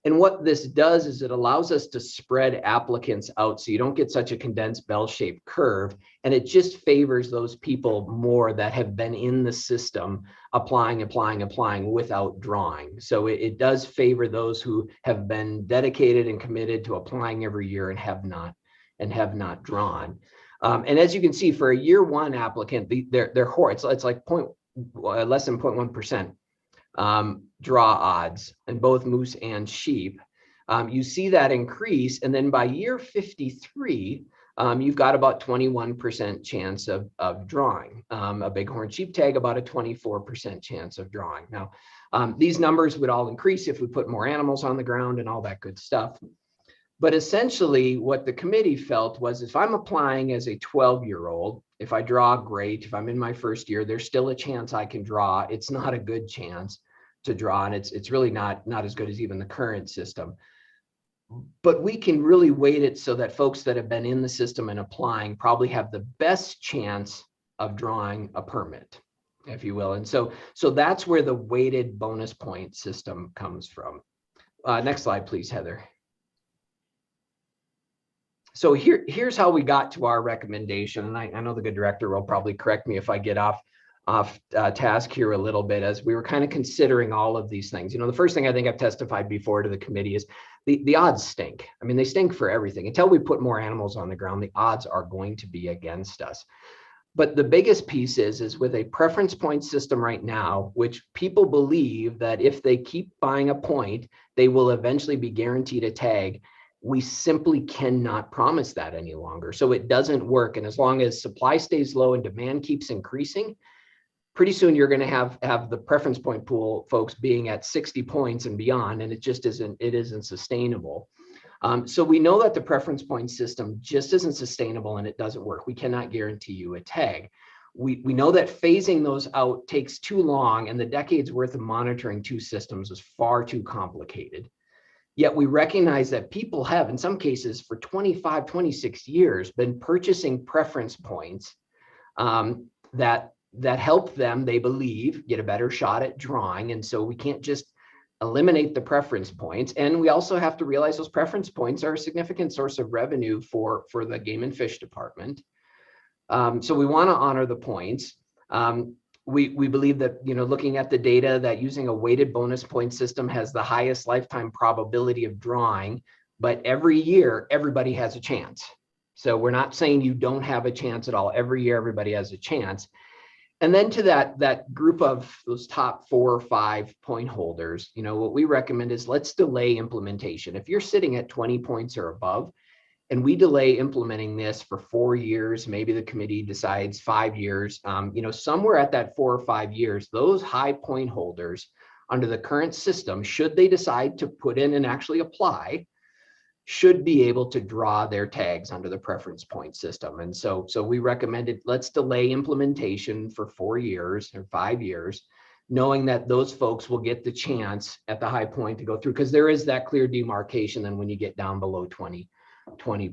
And what this does is it allows us to spread applicants out so you don't get such a condensed bell-shaped curve. And it just favors those people more that have been in the system applying without drawing. So it does favor those who have been dedicated and committed to applying every year and have not drawn. And as you can see, for a year 1 applicant, it's like less than 0.1%. Draw odds in both moose and sheep. You see that increase, and then by year 53, you've got about 21% chance of drawing. A bighorn sheep tag, about a 24% chance of drawing. Now, these numbers would all increase if we put more animals on the ground and all that good stuff. But essentially what the committee felt was if I'm applying as a 12-year-old, if I draw, great. If I'm in my first year, there's still a chance I can draw. It's not a good chance to draw, and it's really not as good as even the current system. But we can really weight it so that folks that have been in the system and applying probably have the best chance of drawing a permit, if you will. And so that's where the weighted bonus point system comes from. Next slide, please, Heather. So here's how we got to our recommendation. And I know the good director will probably correct me if I get off task here a little bit, as we were kind of considering all of these things. The first thing I think I've testified before to the committee is the odds stink. I mean, they stink for everything. Until we put more animals on the ground, the odds are going to be against us. But the biggest piece is with a preference point system right now, which people believe that if they keep buying a point, they will eventually be guaranteed a tag. We simply cannot promise that any longer. So it doesn't work. And as long as supply stays low and demand keeps increasing, pretty soon you're going to have the preference point pool folks being at 60 points and beyond, and it isn't sustainable. So we know that the preference point system just isn't sustainable and it doesn't work. We cannot guarantee you a tag. We know that phasing those out takes too long, and the decades worth of monitoring two systems is far too complicated. Yet we recognize that people have, in some cases, for 25, 26 years, been purchasing preference points that help them, they believe, get a better shot at drawing. And so we can't just eliminate the preference points. And we also have to realize those preference points are a significant source of revenue for the Game and Fish Department. So we want to honor the points. We believe that, looking at the data, that using a weighted bonus point system has the highest lifetime probability of drawing, but every year everybody has a chance. So we're not saying you don't have a chance at all. Every year everybody has a chance. And then to that group of those top 4 or 5 point holders, what we recommend is let's delay implementation. If you're sitting at 20 points or above, and we delay implementing this for 4 years, maybe the committee decides 5 years, somewhere at that 4 or 5 years, those high point holders under the current system, should they decide to put in and actually apply, should be able to draw their tags under the preference point system. And so we recommended, let's delay implementation for 4 years or 5 years, knowing that those folks will get the chance at the high point to go through, because there is that clear demarcation then when you get down below 20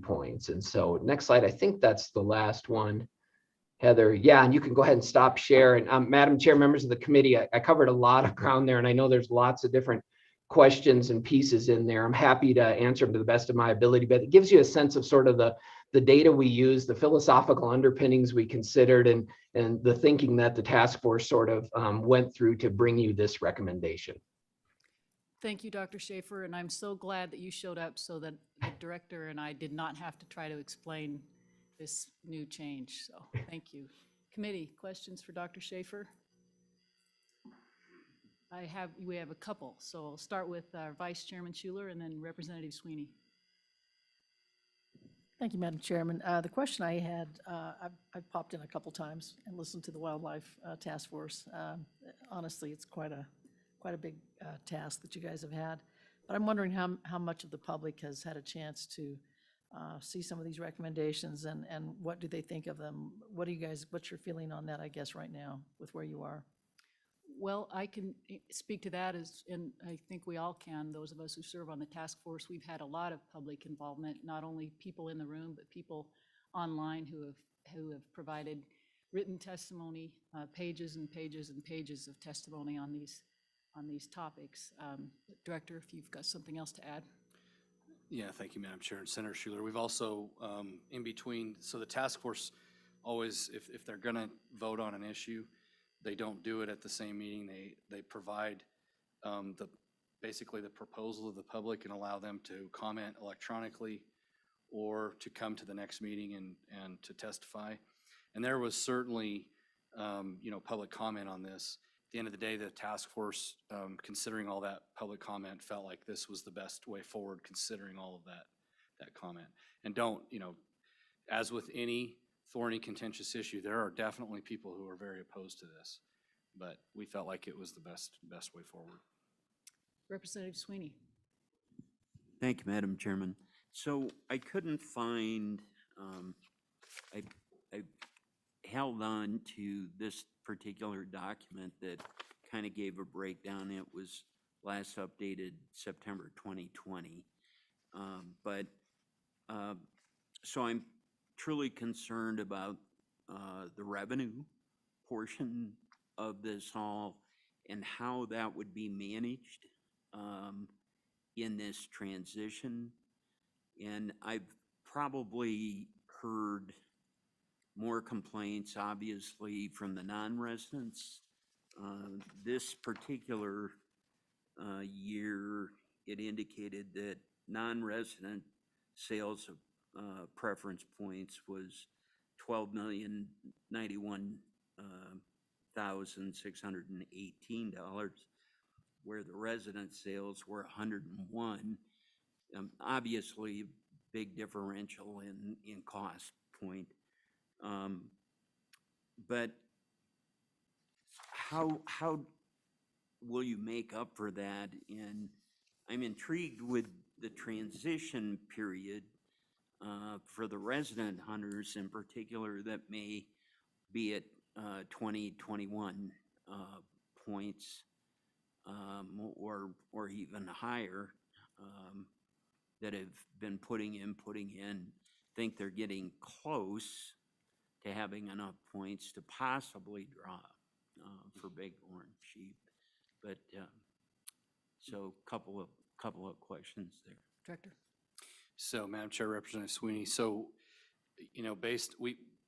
points. And so next slide, I think that's the last one, Heather. Yeah, and you can go ahead and stop share. And Madam Chair, members of the committee, I covered a lot of ground there, and I know there's lots of different questions and pieces in there. I'm happy to answer them to the best of my ability, but it gives you a sense of sort of the data we use, the philosophical underpinnings we considered, and the thinking that the task force sort of went through to bring you this recommendation. Thank you, Dr. Schaefer, and I'm so glad that you showed up so that the director and I did not have to try to explain this new change. So thank you. Committee, questions for Dr. Schaefer? We have a couple, so I'll start with our Vice Chairman Schuler and then Representative Sweeney. Thank you, Madam Chairman. The question I had, I've popped in a couple times and listened to the Wildlife Task Force. Honestly, it's quite a big task that you guys have had. But I'm wondering how much of the public has had a chance to see some of these recommendations, and what do they think of them? What's your feeling on that, I guess, right now with where you are? Well, I can speak to that, and I think we all can, those of us who serve on the task force. We've had a lot of public involvement, not only people in the room, but people online who have provided written testimony, pages and pages and pages of testimony on these topics. Director, if you've got something else to add. Yeah, thank you, Madam Chair and Senator Schuler. We've also, in between, so the task force always, if they're going to vote on an issue, they don't do it at the same meeting. They provide basically the proposal to the public and allow them to comment electronically or to come to the next meeting and to testify. And there was certainly, public comment on this. At the end of the day, the task force, considering all that public comment, felt like this was the best way forward, considering all of that comment. And as with any thorny, contentious issue, there are definitely people who are very opposed to this, but we felt like it was the best way forward. Representative Sweeney. Thank you, Madam Chairman. So I couldn't find, I held on to this particular document that kind of gave a breakdown. It was last updated September 2020. So I'm truly concerned about the revenue portion of this all and how that would be managed in this transition. And I've probably heard more complaints, obviously, from the non-residents. This particular year, it indicated that non-resident sales of preference points was $12,091,618, where the resident sales were $101,000. obviously big differential in cost point. But how will you make up for that? And I'm intrigued with the transition period for the resident hunters in particular that may be at 2021 points or even higher, that have been putting in, think they're getting close to having enough points to possibly draw for bighorn sheep. But so couple of questions there. Director? So, Madam Chair, Representative Sweeney, so,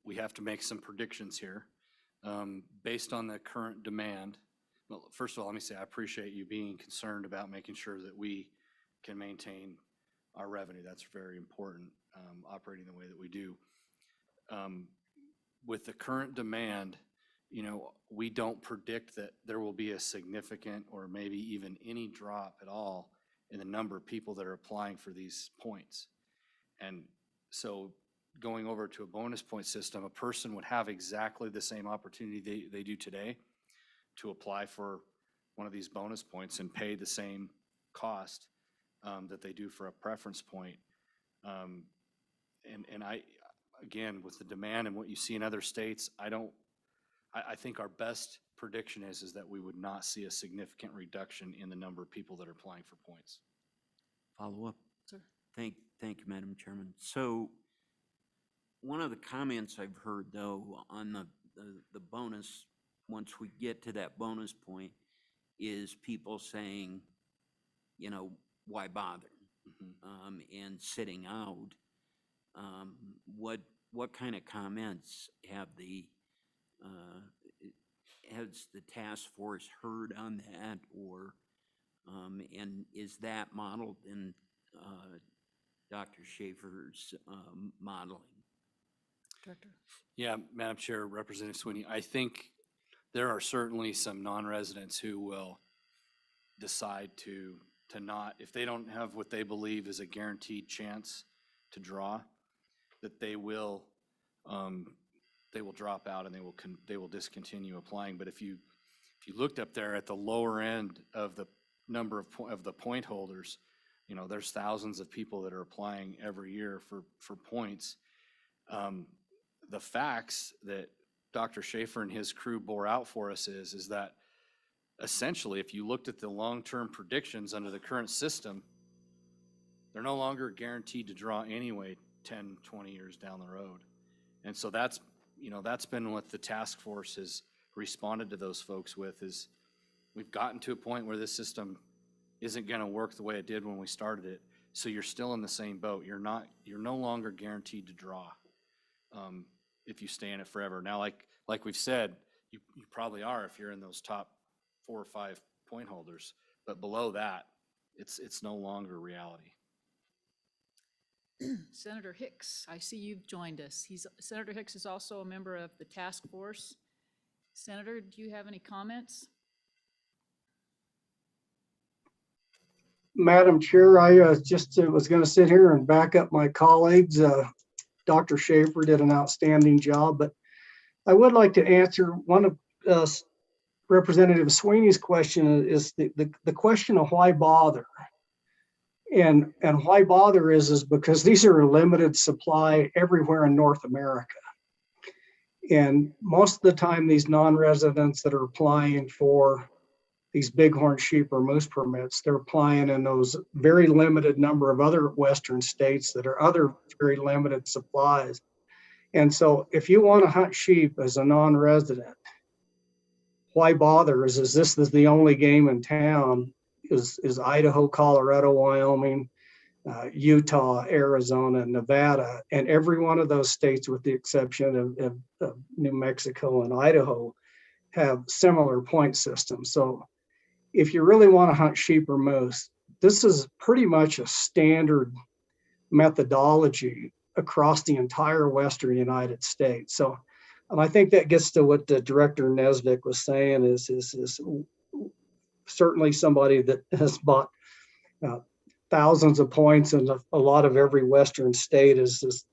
we have to make some predictions here. Based on the current demand, well, first of all, let me say I appreciate you being concerned about making sure that we can maintain our revenue. That's very important, operating the way that we do. With the current demand, we don't predict that there will be a significant or maybe even any drop at all in the number of people that are applying for these points. And so going over to a bonus point system, a person would have exactly the same opportunity they do today to apply for one of these bonus points and pay the same cost that they do for a preference point. And I, again, with the demand and what you see in other states, I think our best prediction is that we would not see a significant reduction in the number of people that are applying for points. Follow up. Sir. Thank you, Madam Chairman. So one of the comments I've heard though on the bonus, once we get to that bonus point, is people saying, why bother? And sitting out. What kind of comments have has the task force heard on that, or and is that modeled in Dr. Schaefer's modeling? Director? Yeah, Madam Chair, Representative Sweeney, I think there are certainly some non-residents who will decide to not, if they don't have what they believe is a guaranteed chance to draw, that they will drop out and they will discontinue applying. But if you looked up there at the lower end of the number of the point holders, there's thousands of people that are applying every year for points. The facts that Dr. Schaefer and his crew bore out for us is that essentially, if you looked at the long-term predictions under the current system, they're no longer guaranteed to draw anyway 10, 20 years down the road. And so that's been what the task force has responded to those folks with, is we've gotten to a point where this system isn't going to work the way it did when we started it. So you're still in the same boat. You're no longer guaranteed to draw if you stay in it forever. Now, like we've said, you probably are if you're in those top 4 or 5 point holders, but below that, it's no longer reality. Senator Hicks, I see you've joined us. Senator Hicks is also a member of the task force. Senator, do you have any comments? Madam Chair, I just was going to sit here and back up my colleagues. Dr. Schaefer did an outstanding job, but I would like to answer one of Representative Sweeney's question, is the question of why bother. And why bother is because these are a limited supply everywhere in North America. And most of the time, these non-residents that are applying for these bighorn sheep or moose permits, they're applying in those very limited number of other Western states that are other very limited supplies. And so if you want to hunt sheep as a non-resident, why bother? Is this is the only game in town? Is Idaho, Colorado, Wyoming, Utah, Arizona, Nevada, and every one of those states, with the exception of New Mexico and Idaho, have similar point systems. So if you really want to hunt sheep or moose, this is pretty much a standard methodology across the entire Western United States. So I think that gets to what the Director Nesvik was saying, is certainly somebody that has bought thousands of points in a lot of every western state is this,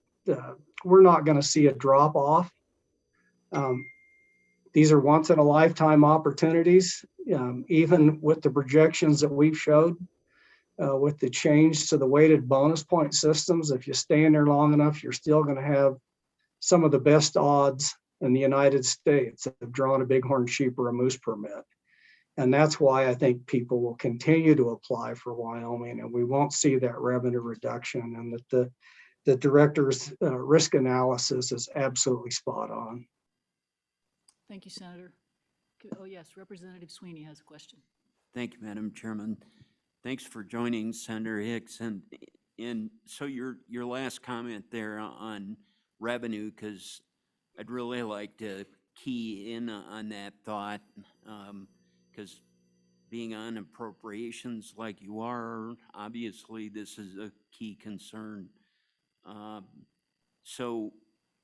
we're not going to see a drop off. These are once in a lifetime opportunities, even with the projections that we've showed, with the change to the weighted bonus point systems. If you stay in there long enough, you're still going to have some of the best odds in the United States that have drawn a bighorn sheep or a moose permit. And that's why I think people will continue to apply for Wyoming, and we won't see that revenue reduction, and that the director's risk analysis is absolutely spot on. Thank you, Senator. Oh, yes, Representative Sweeney has a question. Thank you, Madam Chairman. Thanks for joining, Senator Hicks. And so your last comment there on revenue, because I'd really like to key in on that thought, because being on appropriations like you are, obviously this is a key concern. So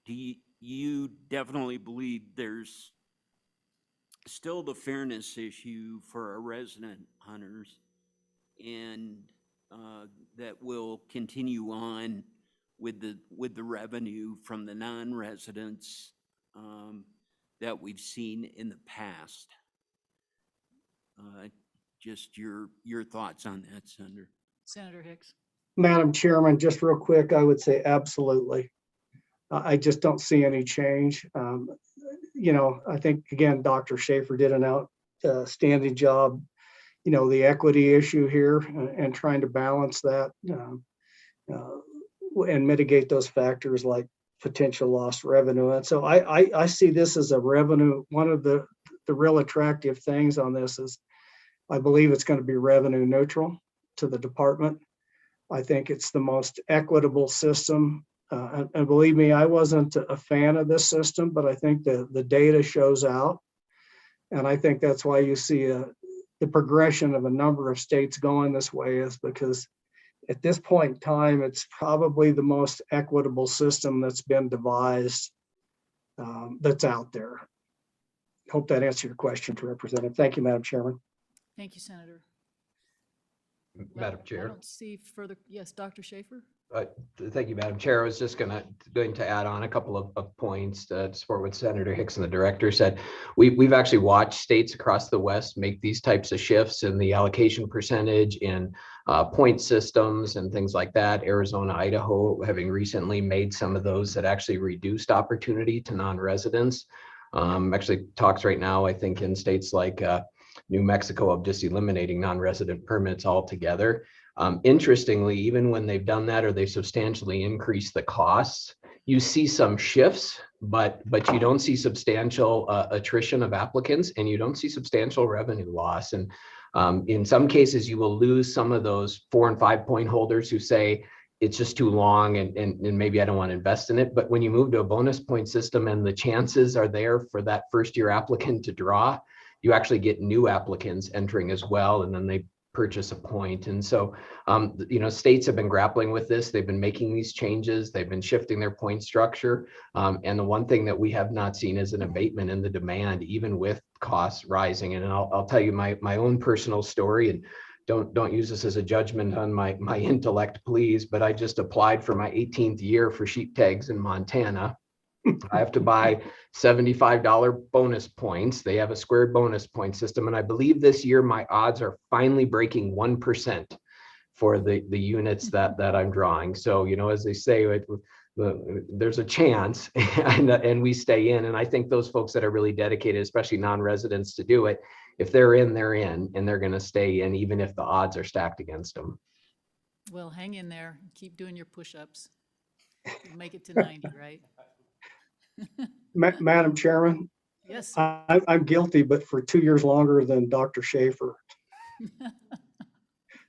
do you definitely believe there's still the fairness issue for our resident hunters, and that will continue on with the revenue from the non-residents that we've seen in the past? Just your thoughts on that, Senator. Senator Hicks. Madam Chairman, just real quick, I would say absolutely. I just don't see any change. I think, again, Dr. Schaefer did an outstanding job, the equity issue here and trying to balance that and mitigate those factors like potential lost revenue. And so I see this as a revenue. One of the real attractive things on this is I believe it's going to be revenue neutral to the department. I think it's the most equitable system. And believe me, I wasn't a fan of this system, but I think the data shows out. And I think that's why you see the progression of a number of states going this way, is because at this point in time, it's probably the most equitable system that's been devised that's out there. Hope that answered your question, Representative. Thank you, Madam Chairman. Thank you, Senator. Madam I Chair. don't see further, yes, Dr. Schaefer? Thank you, Madam Chair. I was just going to add on a couple of points to support what Senator Hicks and the director said. We've actually watched states across the West make these types of shifts in the allocation percentage, in point systems and things like that. Arizona, Idaho, having recently made some of those that actually reduced opportunity to non-residents. Actually talks right now, I think, in states like New Mexico of just eliminating non-resident permits altogether. Interestingly, even when they've done that or they substantially increase the costs, you see some shifts, but you don't see substantial attrition of applicants, and you don't see substantial revenue loss. And in some cases, you will lose some of those 4 and 5 point holders who say it's just too long and maybe I don't want to invest in it. But when you move to a bonus point system and the chances are there for that first year applicant to draw, you actually get new applicants entering as well, and then they purchase a point. And so, states have been grappling with this. They've been making these changes. They've been shifting their point structure. And the one thing that we have not seen is an abatement in the demand, even with costs rising. And I'll tell you my own personal story, and don't use this as a judgment on my intellect, please, but I just applied for my 18th year for sheep tags in Montana. I have to buy $75 bonus points. They have a squared bonus point system. And I believe this year my odds are finally breaking 1% for the units that I'm drawing. So, as they say, there's a chance and we stay in. And I think those folks that are really dedicated, especially non-residents, to do it, if they're in, and they're going to stay in, even if the odds are stacked against them. Well, hang in there. Keep doing your push-ups. You'll make it to 90, right? Madam Chairman, Yes. I'm guilty, but for 2 years longer than Dr. Schaefer.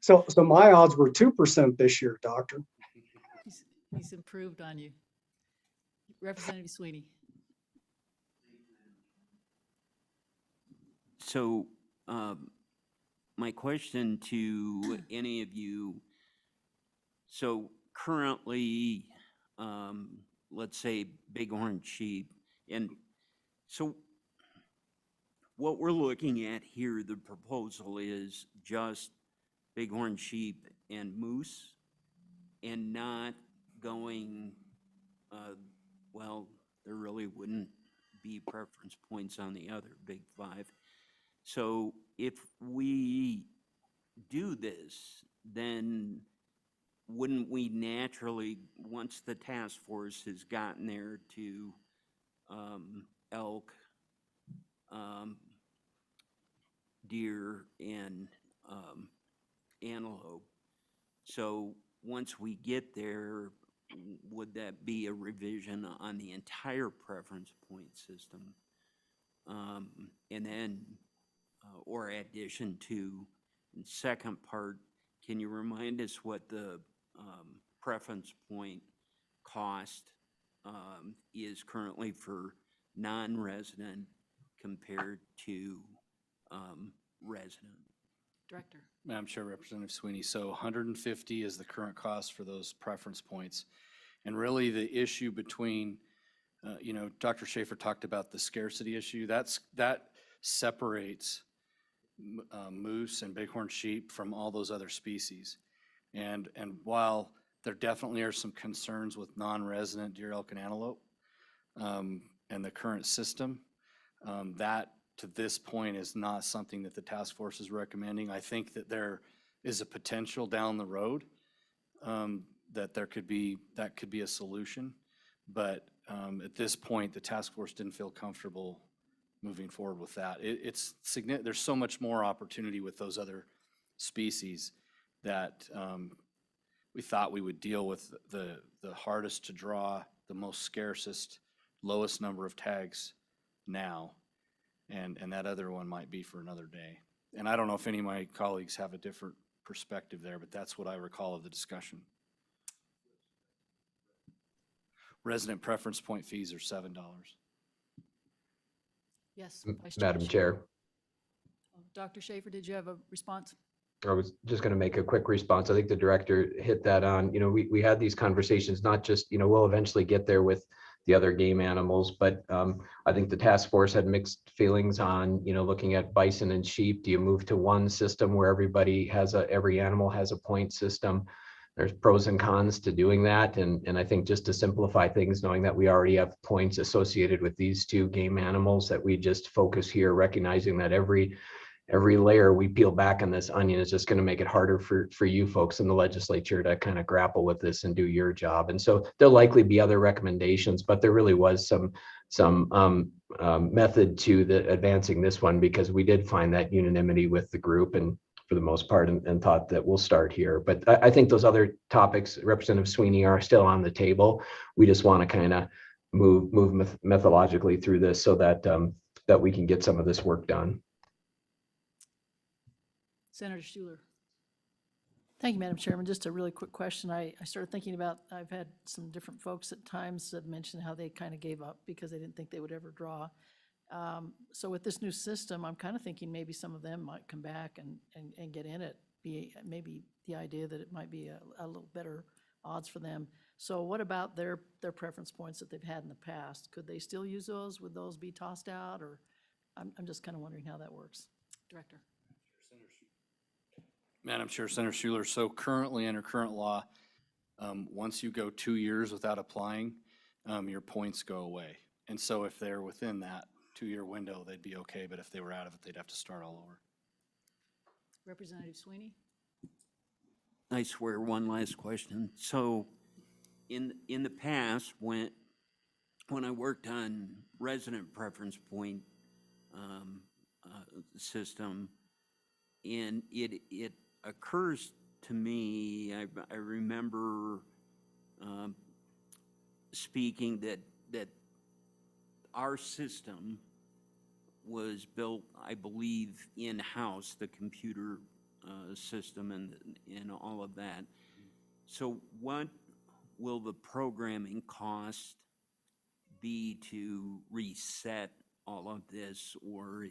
So my odds were 2% this year, Doctor. He's improved on you. Representative Sweeney. So my question to any of you, so currently, let's say bighorn sheep, and so what we're looking at here, the proposal is just bighorn sheep and moose, and not going, well, there really wouldn't be preference points on the other big five. So if we do this, then wouldn't we naturally, once the task force has gotten there to elk, deer, and antelope, so once we get there, would that be a revision on the entire preference point system? And then, or addition to, and second part, can you remind us what the preference point cost is currently for non-resident compared to resident? Director. Madam Chair, Representative Sweeney, so 150 is the current cost for those preference points. And really the issue between, Dr. Schaefer talked about the scarcity issue. That separates moose and bighorn sheep from all those other species. And while there definitely are some concerns with non-resident deer, elk, and antelope, and the current system, that to this point is not something that the task force is recommending. I think that there is a potential down the road that that could be a solution, but at this point, the task force didn't feel comfortable moving forward with that. It's significant. There's so much more opportunity with those other species that we thought we would deal with the hardest to draw, the most scarcest, lowest number of tags now. And that other one might be for another day. And I don't know if any of my colleagues have a different perspective there, but that's what I recall of the discussion. Resident preference point fees are $7. Yes, Vice Madam Judge. Chair, Dr. Schaefer, did you have a response? I was just going to make a quick response. I think the director hit that on. We had these conversations, not just, we'll eventually get there with the other game animals, but I think the task force had mixed feelings on, looking at bison and sheep. Do you move to one system where every animal has a point system? There's pros and cons to doing that. And I think just to simplify things, knowing that we already have points associated with these two game animals, that we just focus here, recognizing that every layer we peel back on this onion is just going to make it harder for you folks in the legislature to kind of grapple with this and do your job. And so there'll likely be other recommendations, but there really was some method to the advancing this one, because we did find that unanimity with the group and for the most part, and thought that we'll start here. But I think those other topics, Representative Sweeney, are still on the table. We just want to kind of move methodologically through this so that that we can get some of this work done. Senator Schuler. Thank you, Madam Chairman. Just a really quick question. I started thinking about, I've had some different folks at times that mentioned how they kind of gave up because they didn't think they would ever draw. So with this new system, I'm kind of thinking maybe some of them might come back and get in it. Maybe the idea that it might be a little better odds for them. So what about their preference points that they've had in the past? Could they still use those? Would those be tossed out? Or I'm just kind of wondering how that works. Director. Madam Chair, Senator Schuler, so currently under current law, once you go 2 years without applying, your points go away. And so if they're within that 2-year window, they'd be okay, but if they were out of it, they'd have to start all over. Representative Sweeney. I swear, one last question. So in the past, when I worked on resident preference point system, and it occurs to me, I remember speaking that our system was built, I believe, in-house, the computer system and all of that. So what will the programming cost be to reset all of this, or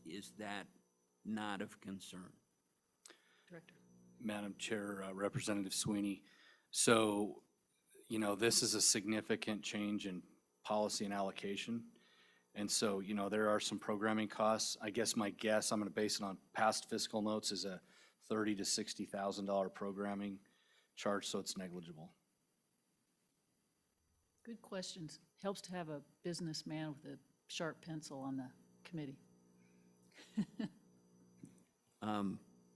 is that not of concern? Director. Madam Chair, Representative Sweeney. So, this is a significant change in policy and allocation. And so, there are some programming costs. I guess my guess, I'm going to base it on past fiscal notes, is a $30,000 to $60,000 programming charge, so it's negligible. Good questions. Helps to have a businessman with a sharp pencil on the committee.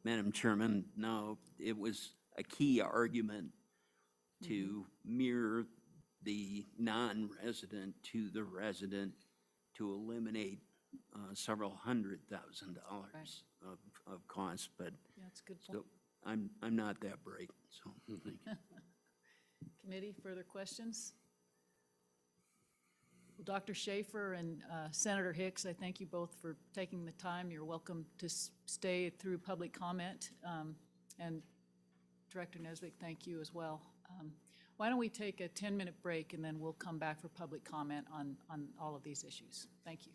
Madam Chairman, no, it was a key argument to mirror the non-resident to the resident to eliminate several $100,000 of costs, but Yeah, that's a good point. so I'm not that bright, so thank you. Committee, further questions? Well, Dr. Schaefer and Senator Hicks, I thank you both for taking the time. You're welcome to stay through public comment. And Director Nesbitt, thank you as well. Why don't we take a 10-minute break and then we'll come back for public comment on all of these issues. Thank you.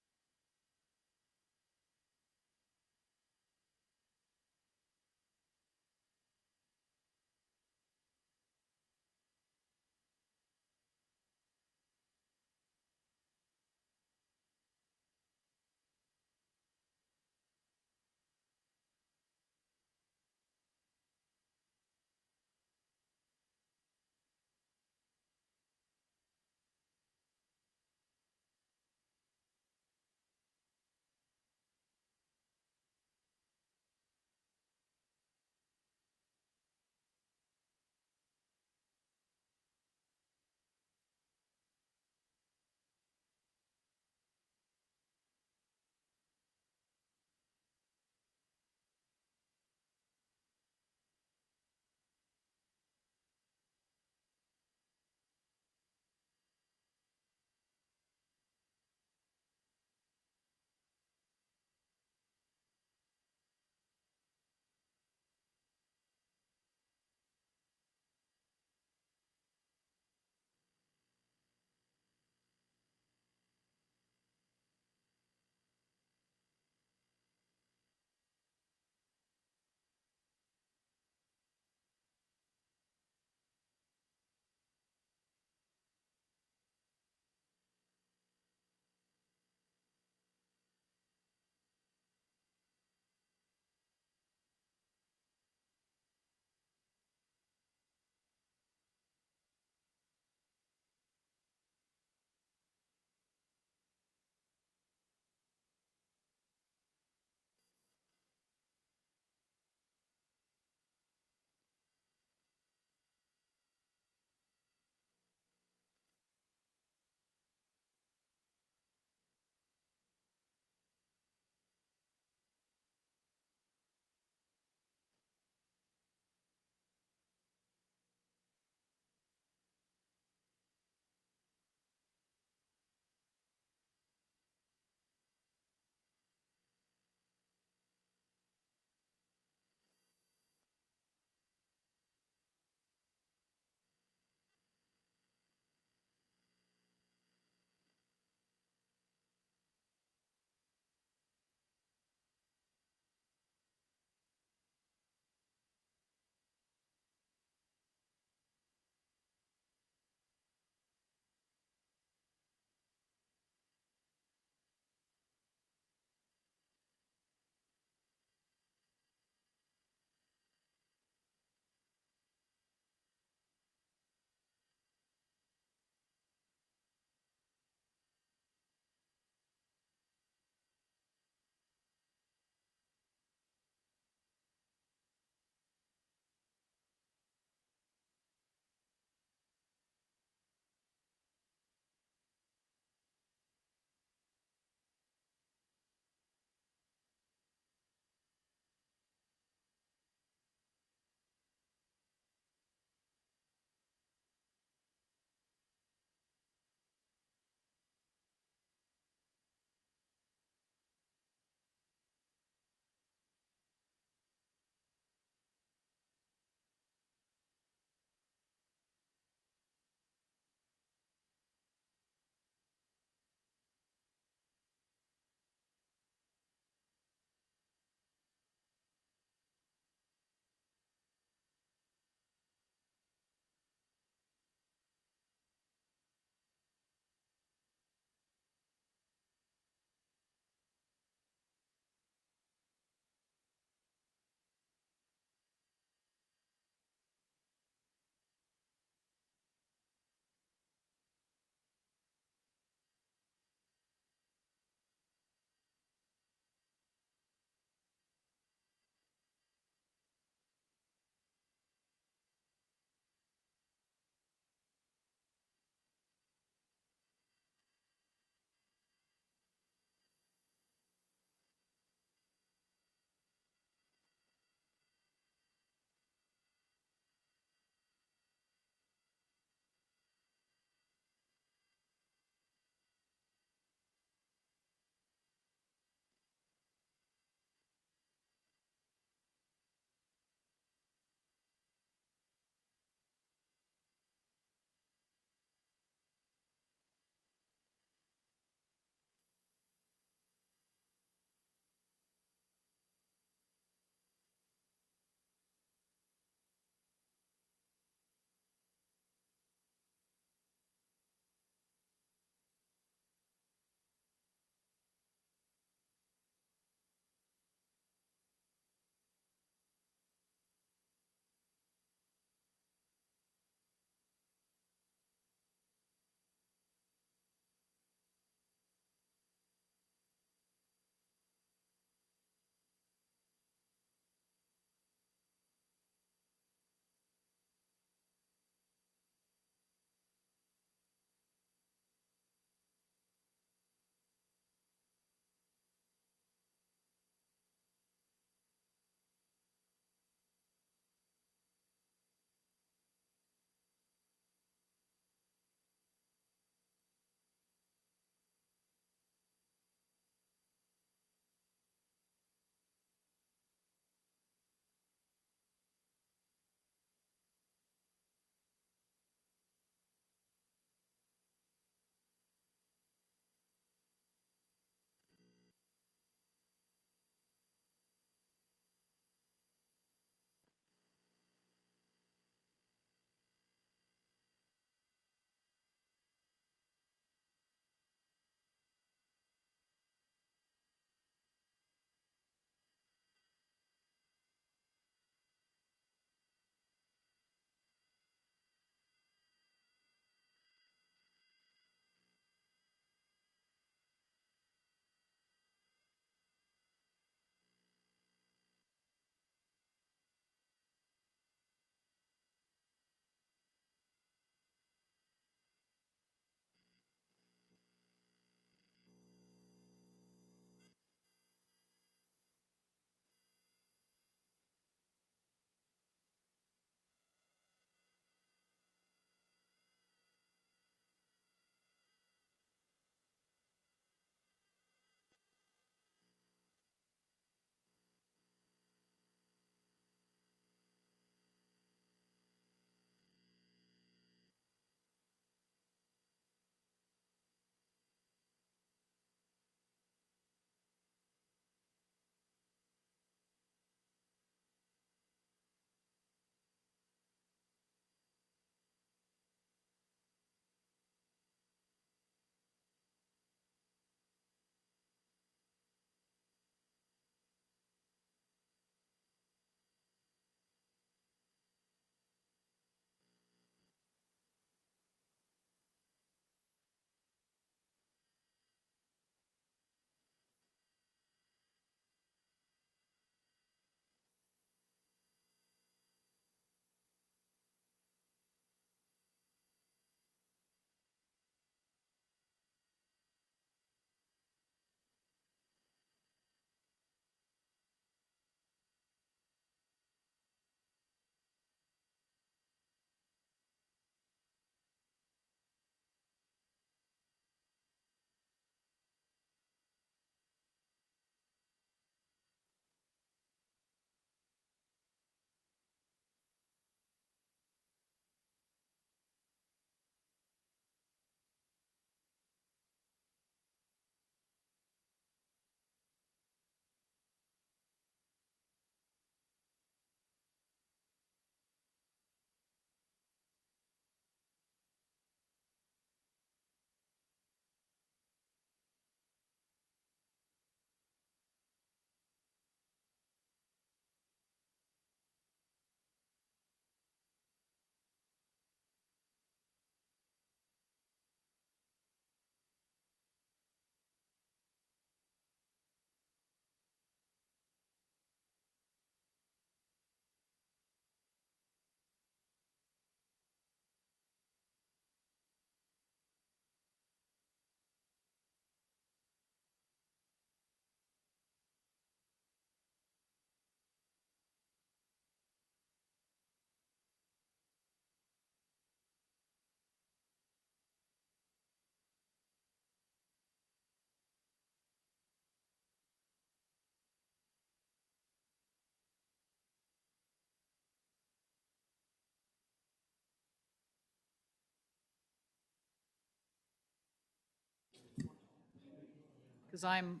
because I'm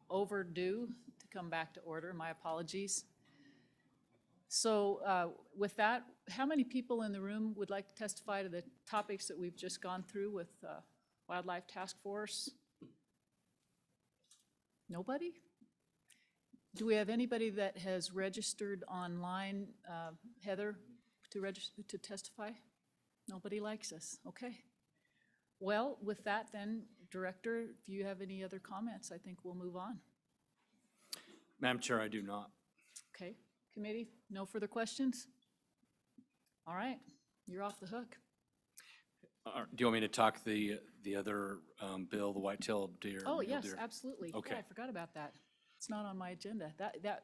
overdue to come back to order. My apologies. So with that, how many people in the room would like to testify to the topics that we've just gone through with Wildlife Task Force? Nobody? Do we have anybody that has registered online, Heather, to register to testify? Nobody likes us. Okay. Well, with that then, Director, if you have any other comments, I think we'll move on. Madam Chair, I do not. Okay. Committee, no further questions? All right, you're off the hook. Do you want me to talk the other bill, the whitetail deer? Oh, mule yes, deer? absolutely. Okay. Yeah, I forgot about that. It's not on my agenda.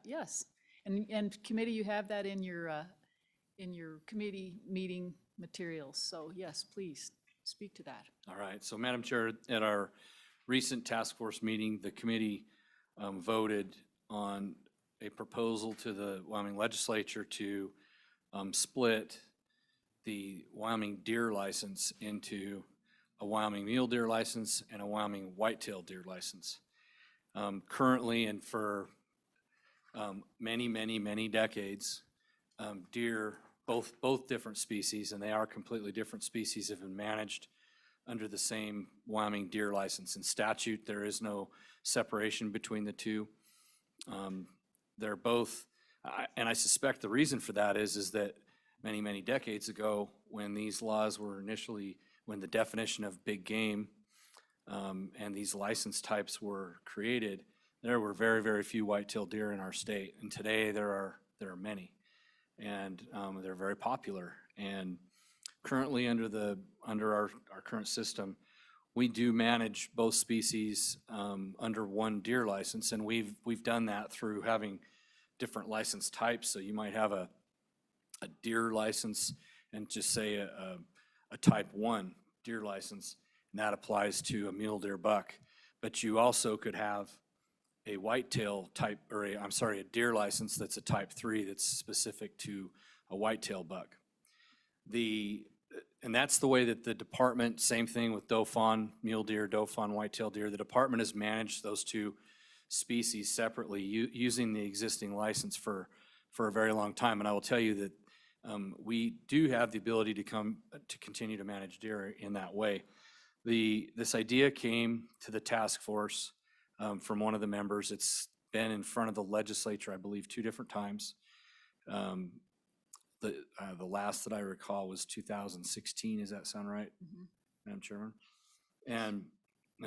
Yes. And committee, you have that in your committee meeting materials. So yes, please speak to that. All right, so Madam Chair, at our recent task force meeting, the committee voted on a proposal to the Wyoming legislature to split the Wyoming deer license into a Wyoming mule deer license and a Wyoming whitetail deer license. Currently, and for many decades, deer, both different species, and they are completely different species, have been managed under the same Wyoming deer license. In statute, there is no separation between the two. They're both, and I suspect the reason for that is that many decades ago, when these laws were initially, when the definition of big game and these license types were created, there were very few whitetail deer in our state. And today there are many, and they're very popular. And currently under our current system, we do manage both species under one deer license, and we've done that through having different license types. So you might have a deer license and just say a type 1 deer license, and that applies to a mule deer buck. But you also could have a whitetail type, or a deer license that's a type 3 that's specific to a whitetail buck. And that's the way that the department, same thing with doe fawn mule deer, doe fawn whitetail deer, the department has managed those two species separately using the existing license for a very long time. And I will tell you that we do have the ability to continue to manage deer in that way. This idea came to the task force from one of the members. It's been in front of the legislature, I believe, 2 different times. The last that I recall was 2016. Does that sound right, Madam Chairman? And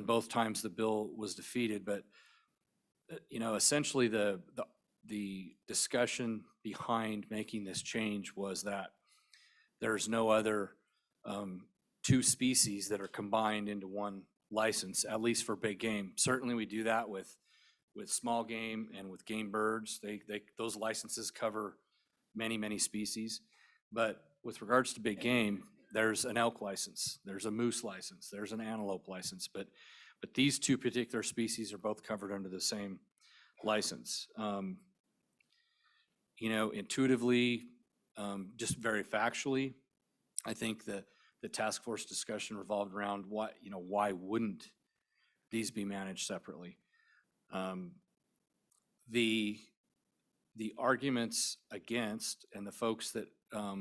both times the bill was defeated. But essentially the discussion behind making this change was that there's no other 2 species that are combined into one license, at least for big game. Certainly we do that with small game and with game birds. Those licenses cover many species. But with regards to big game, there's an elk license, there's a moose license, there's an antelope license. But these 2 particular species are both covered under the same license. Intuitively, just very factually, I think that the task force discussion revolved around why wouldn't these be managed separately? The arguments against, and the folks that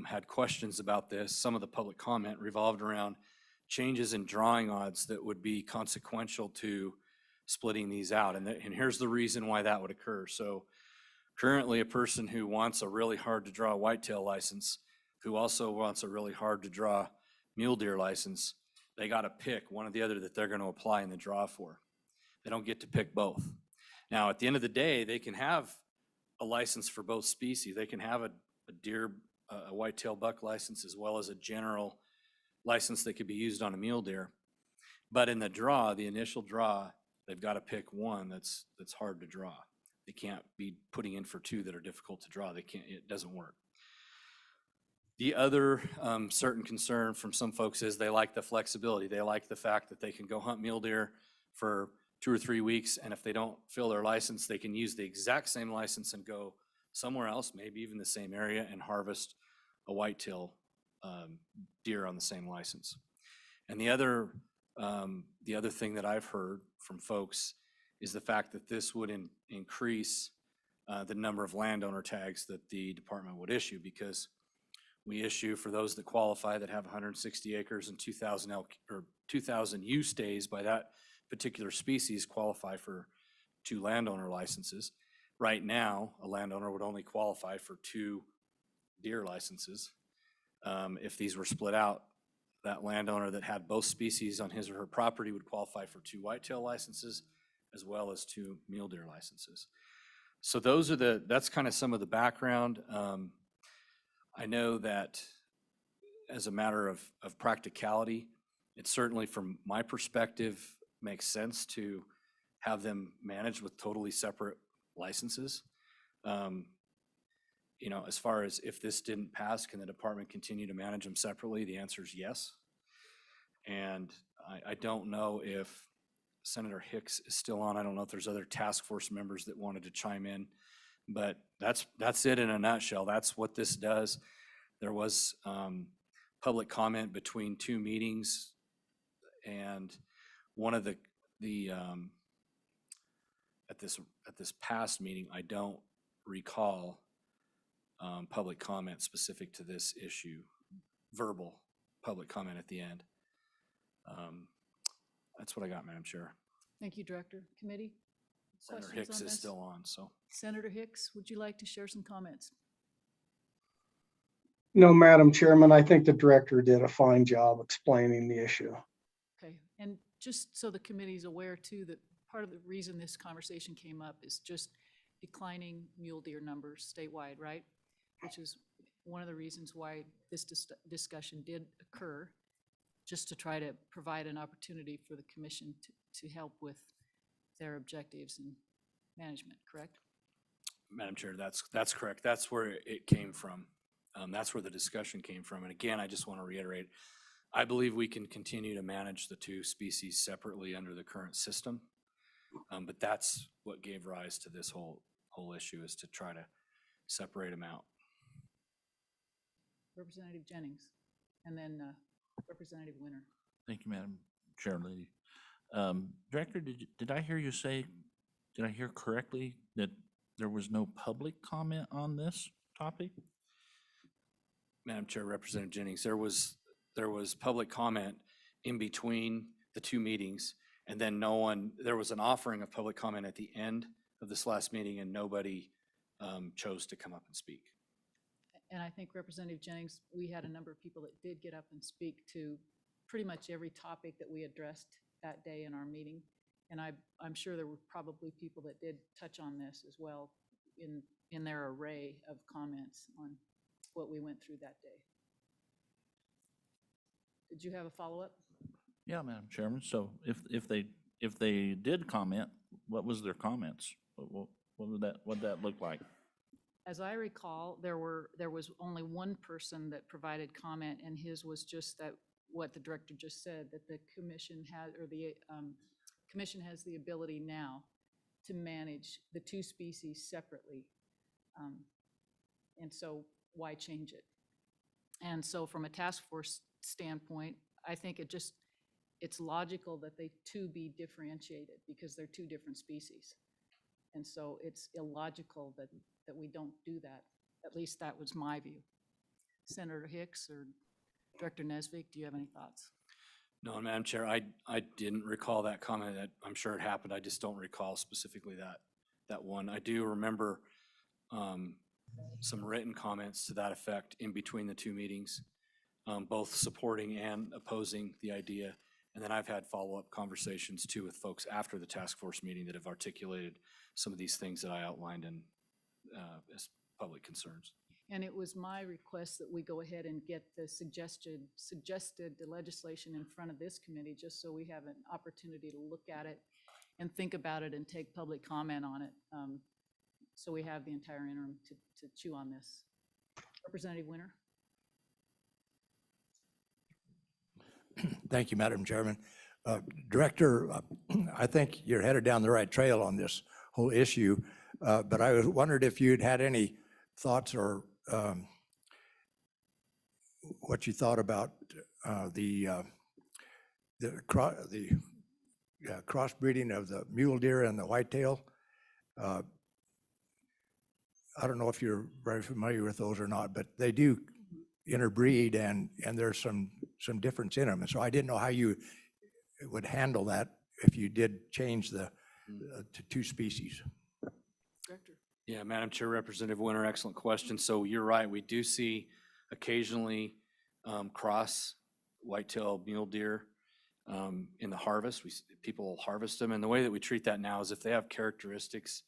had questions about this, some of the public comment revolved around changes in drawing odds that would be consequential to splitting these out. And here's the reason why that would occur. So currently, a person who wants a really hard to draw whitetail license, who also wants a really hard to draw mule deer license, they got to pick one or the other that they're going to apply in the draw for. They don't get to pick both. Now, at the end of the day, they can have a license for both species. They can have a whitetail buck license, as well as a general license that could be used on a mule deer. But in the draw, the initial draw, they've got to pick one that's hard to draw. They can't be putting in for 2 that are difficult to draw. It doesn't work. The other certain concern from some folks is they like the flexibility. They like the fact that they can go hunt mule deer for 2 or 3 weeks, and if they don't fill their license, they can use the exact same license and go somewhere else, maybe even the same area, and harvest a whitetail deer on the same license. And the other thing that I've heard from folks is the fact that this would increase the number of landowner tags that the department would issue, because we issue for those that qualify that have 160 acres and 2,000 elk or 2,000 use days by that particular species qualify for 2 landowner licenses. Right now, a landowner would only qualify for 2 deer licenses. If these were split out, that landowner that had both species on his or her property would qualify for 2 whitetail licenses as well as 2 mule deer licenses. So that's kind of some of the background. I know that as a matter of practicality, it certainly from my perspective makes sense to have them managed with totally separate licenses. You know, as far as if this didn't pass, can the department continue to manage them separately? The answer is yes. And I don't know if Senator Hicks is still on. I don't know if there's other task force members that wanted to chime in, but that's it in a nutshell. That's what this does. There was public comment between 2 meetings, and one of the at this past meeting, I don't recall public comment specific to this issue, verbal public comment at the end. That's what I got, Madam Chair. Thank you, Director. Committee? Senator Questions Hicks on is this? still on, so. Senator Hicks, would you like to share some comments? No, Madam Chairman, I think the director did a fine job explaining the issue. Okay, and just so the committee's aware too, that part of the reason this conversation came up is just declining mule deer numbers statewide, right? Which is one of the reasons why this discussion did occur, just to try to provide an opportunity for the commission to help with their objectives and management, correct? Madam Chair, that's correct. That's where it came from. That's where the discussion came from. And again, I just want to reiterate, I believe we can continue to manage the 2 species separately under the current system. But that's what gave rise to this whole issue, is to try to separate them out. Representative Jennings, and then Representative Winter. Thank you, Madam Chair Lady. Director, did I hear you say, did I hear correctly that there was no public comment on this topic? Madam Chair, Representative Jennings, there was public comment in between the 2 meetings, and then there was an offering of public comment at the end of this last meeting, and nobody chose to come up and speak. And I think Representative Jennings, we had a number of people that did get up and speak to pretty much every topic that we addressed that day in our meeting. And I'm sure there were probably people that did touch on this as well in their array of comments on what we went through that day. Did you have a follow-up? Yeah, Madam Chairman. So if they did comment, what was their comments? What would that look like? As I recall, there was only one person that provided comment, and his was just that what the director just said, that the commission has, or the commission has the ability now to manage the 2 species separately. And so why change it? And so from a task force standpoint, I think it's logical that they 2 be differentiated because they're 2 different species. And so it's illogical that we don't do that. At least that was my view. Senator Hicks or Director Nesvik, do you have any thoughts? No, Madam Chair, I didn't recall that comment. I'm sure it happened. I just don't recall specifically that one. I do remember some written comments to that effect in between the 2 meetings, both supporting and opposing the idea. And then I've had follow-up conversations too with folks after the task force meeting that have articulated some of these things that I outlined as public concerns. And it was my request that we go ahead and get the suggested legislation in front of this committee, just so we have an opportunity to look at it and think about it and take public comment on it. So we have the entire interim to chew on this. Representative Winter. Thank you, Madam Chairman. Director, I think you're headed down the right trail on this whole issue, but I was wondered if you'd had any thoughts or what you thought about the crossbreeding of the mule deer and the whitetail. I don't know if you're very familiar with those or not, but they do interbreed and there's some difference in them. And so I didn't know how you would handle that if you did change the to two species. Director? Yeah, Madam Chair, Representative Winter, excellent question. So you're right, we do see occasionally cross whitetail mule deer in the harvest. People will harvest them, and the way that we treat that now is if they have characteristics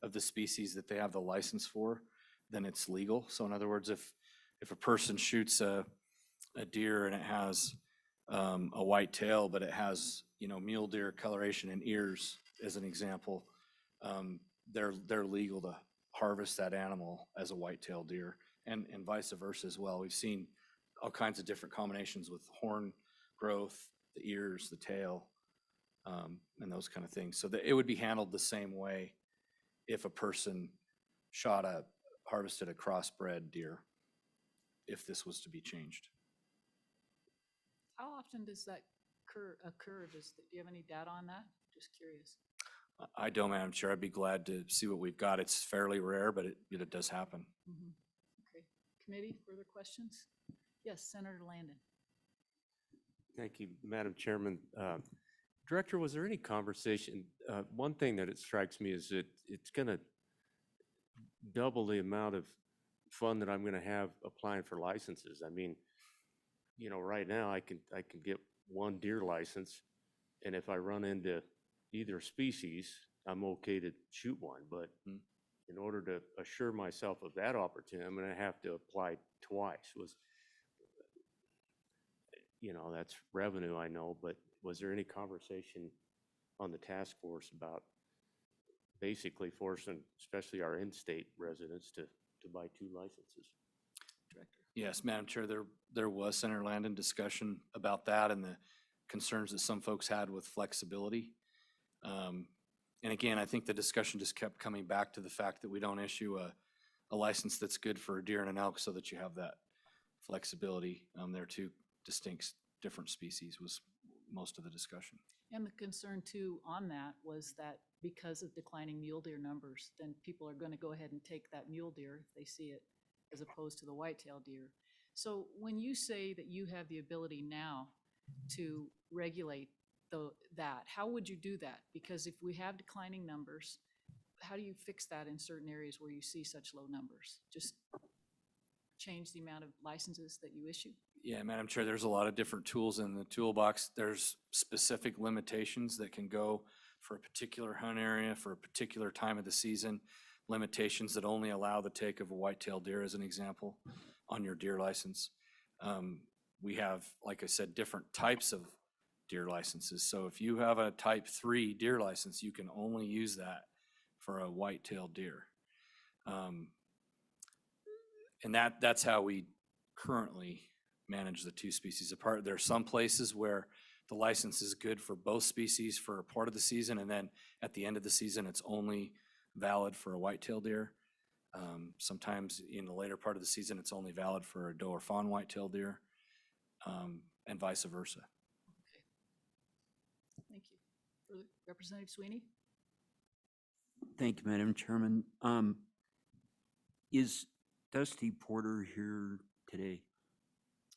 of the species that they have the license for, then it's legal. So in other words, if a person shoots a deer and it has a white tail, but it has, mule deer coloration and ears, as an example, they're legal to harvest that animal as a white-tailed deer, and vice versa as well. We've seen all kinds of different combinations with horn growth, the ears, the tail, and those kind of things. So it would be handled the same way if a person harvested a crossbred deer, if this was to be changed. How often does that occur? Do you have any data on that? Just curious. I don't, Madam Chair. I'd be glad to see what we've got. It's fairly rare, but it does happen. Mhm. Okay. Committee, further questions? Yes, Senator Landon. Thank you, Madam Chairman. Director, was there any conversation? One thing that it strikes me is that it's going to double the amount of fun that I'm going to have applying for licenses. I mean, right now I can get one deer license, and if I run into either species, I'm okay to shoot one. But in order to assure myself of that opportunity, I'm going to have to apply twice. That's revenue, I know, but was there any conversation on the task force about basically forcing, especially our in-state residents, to buy two licenses? Director. Yes, Madam Chair, there was, Senator Landon, discussion about that and the concerns that some folks had with flexibility. And again, I think the discussion just kept coming back to the fact that we don't issue a license that's good for a deer and an elk so that you have that flexibility. They're two distinct, different species was most of the discussion. And the concern too on that was that because of declining mule deer numbers, then people are going to go ahead and take that mule deer if they see it, as opposed to the whitetail deer. So when you say that you have the ability now to regulate that, how would you do that? Because if we have declining numbers, how do you fix that in certain areas where you see such low numbers? Just change the amount of licenses that you issue? Yeah, Madam Chair, there's a lot of different tools in the toolbox. There's specific limitations that can go for a particular hunt area, for a particular time of the season, limitations that only allow the take of a white-tailed deer, as an example, on your deer license. We have, like I said, different types of deer licenses. So if you have a type 3 deer license, you can only use that for a white-tailed deer. And that's how we currently manage the two species apart. There are some places where the license is good for both species for a part of the season, and then at the end of the season, it's only valid for a white-tailed deer. Sometimes in the later part of the season, it's only valid for a doe or fawn white-tailed deer, and vice versa. Okay. Thank you. Further, Representative Sweeney? Thank you, Madam Chairman. Is Dusty Porter here today?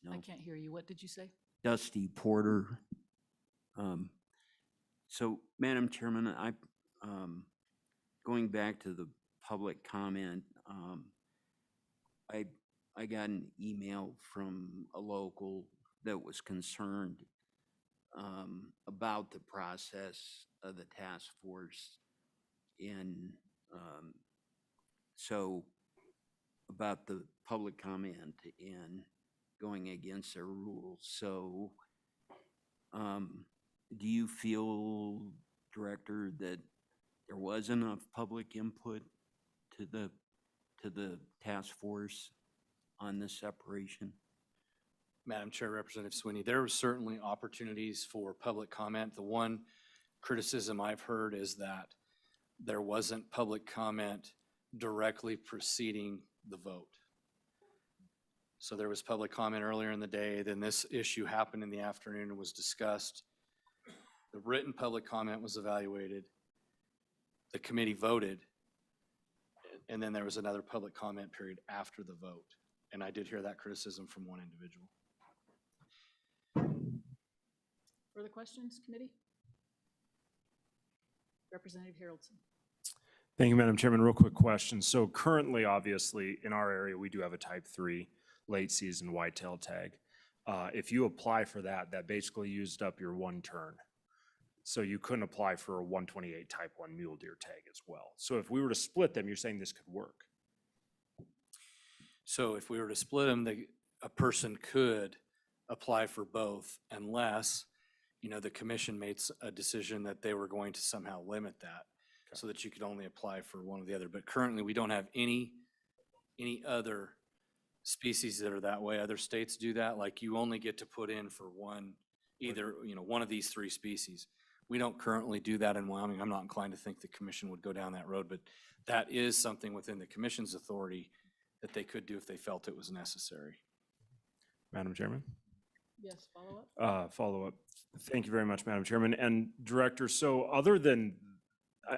I No. can't hear you. What did you say? Dusty Porter. So, Madam Chairman, going back to the public comment, I got an email from a local that was concerned about the process of the task force, and so about the public comment and going against their rules. So do you feel, Director, that there was enough public input to the task force on this separation? Madam Chair, Representative Sweeney, there were certainly opportunities for public comment. The one criticism I've heard is that there wasn't public comment directly preceding the vote. So there was public comment earlier in the day, then this issue happened in the afternoon and was discussed. The written public comment was evaluated. The committee voted. And then there was another public comment period after the vote. And I did hear that criticism from one individual. Further questions, committee? Representative Haroldson. Thank you, Madam Chairman. Real quick question. So currently, obviously, in our area, we do have a type 3 late season whitetail tag. If you apply for that, that basically used up your one turn. So you couldn't apply for a 128 type 1 mule deer tag as well. So if we were to split them, you're saying this could work? So if we were to split them, a person could apply for both unless, the commission made a decision that they were going to somehow limit that so that you could only apply for one or the other. But currently, we don't have any other species that are that way. Other states do that. Like you only get to put in for one, either, one of these 3 species. We don't currently do that in Wyoming. I'm not inclined to think the commission would go down that road, but that is something within the commission's authority that they could do if they felt it was necessary. Madam Chairman? Yes, follow-up? Follow-up. Thank you very much, Madam Chairman. And Director, so other than,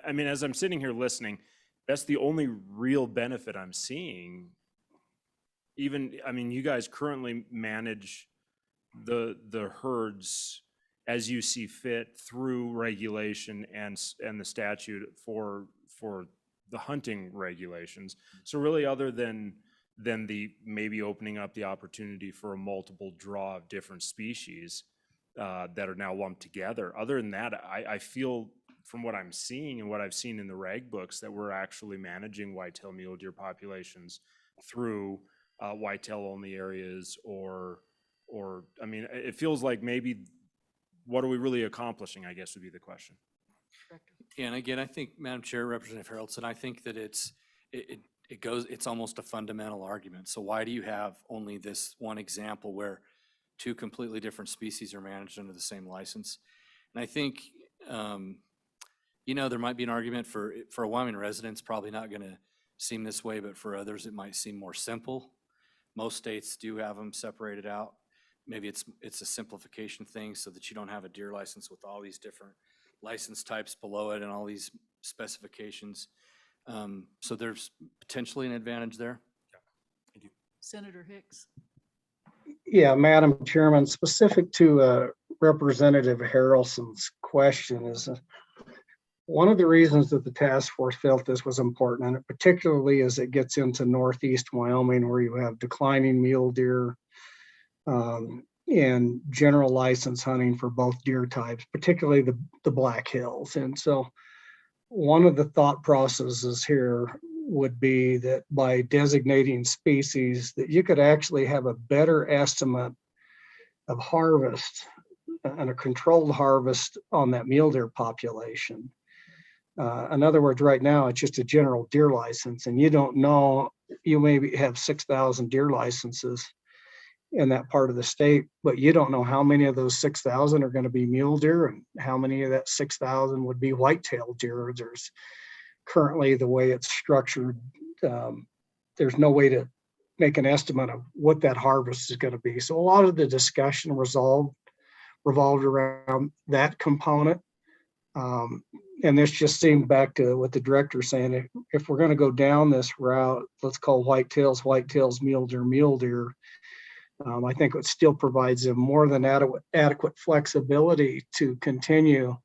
I mean, as I'm sitting here listening, that's the only real benefit I'm seeing. Even, I mean, you guys currently manage the herds as you see fit through regulation and the statute for the hunting regulations. So really, other than the maybe opening up the opportunity for a multiple draw of different species that are now lumped together, other than that, I feel from what I'm seeing and what I've seen in the reg books that we're actually managing whitetail mule deer populations through whitetail only areas or I mean, it feels like maybe what are we really accomplishing, I guess would be the question. Yeah, and again, I think, Madam Chair, Representative Haroldson, I think that it's almost a fundamental argument. So why do you have only this one example where 2 completely different species are managed under the same license? And I think, there might be an argument for a Wyoming resident, it's probably not going to seem this way, but for others, it might seem more simple. Most states do have them separated out. Maybe it's a simplification thing so that you don't have a deer license with all these different license types below it and all these specifications. So there's potentially an advantage there. Thank you. Senator Hicks. Yeah, Madam Chairman, specific to Representative Harrelson's question is one of the reasons that the task force felt this was important, and particularly as it gets into northeast Wyoming where you have declining mule deer and general license hunting for both deer types, particularly the Black Hills. And so one of the thought processes here would be that by designating species that you could actually have a better estimate of harvest and a controlled harvest on that mule deer population. In other words, right now, it's just a general deer license and you don't know, you maybe have 6,000 deer licenses in that part of the state, but you don't know how many of those 6,000 are going to be mule deer and how many of that 6,000 would be whitetail deer. There's currently the way it's structured, there's no way to make an estimate of what that harvest is going to be. So a lot of the discussion revolved around that component. And this just seemed back to what the director's saying, if we're going to go down this route, let's call whitetails, mule deer. I think it still provides them more than adequate flexibility to continue.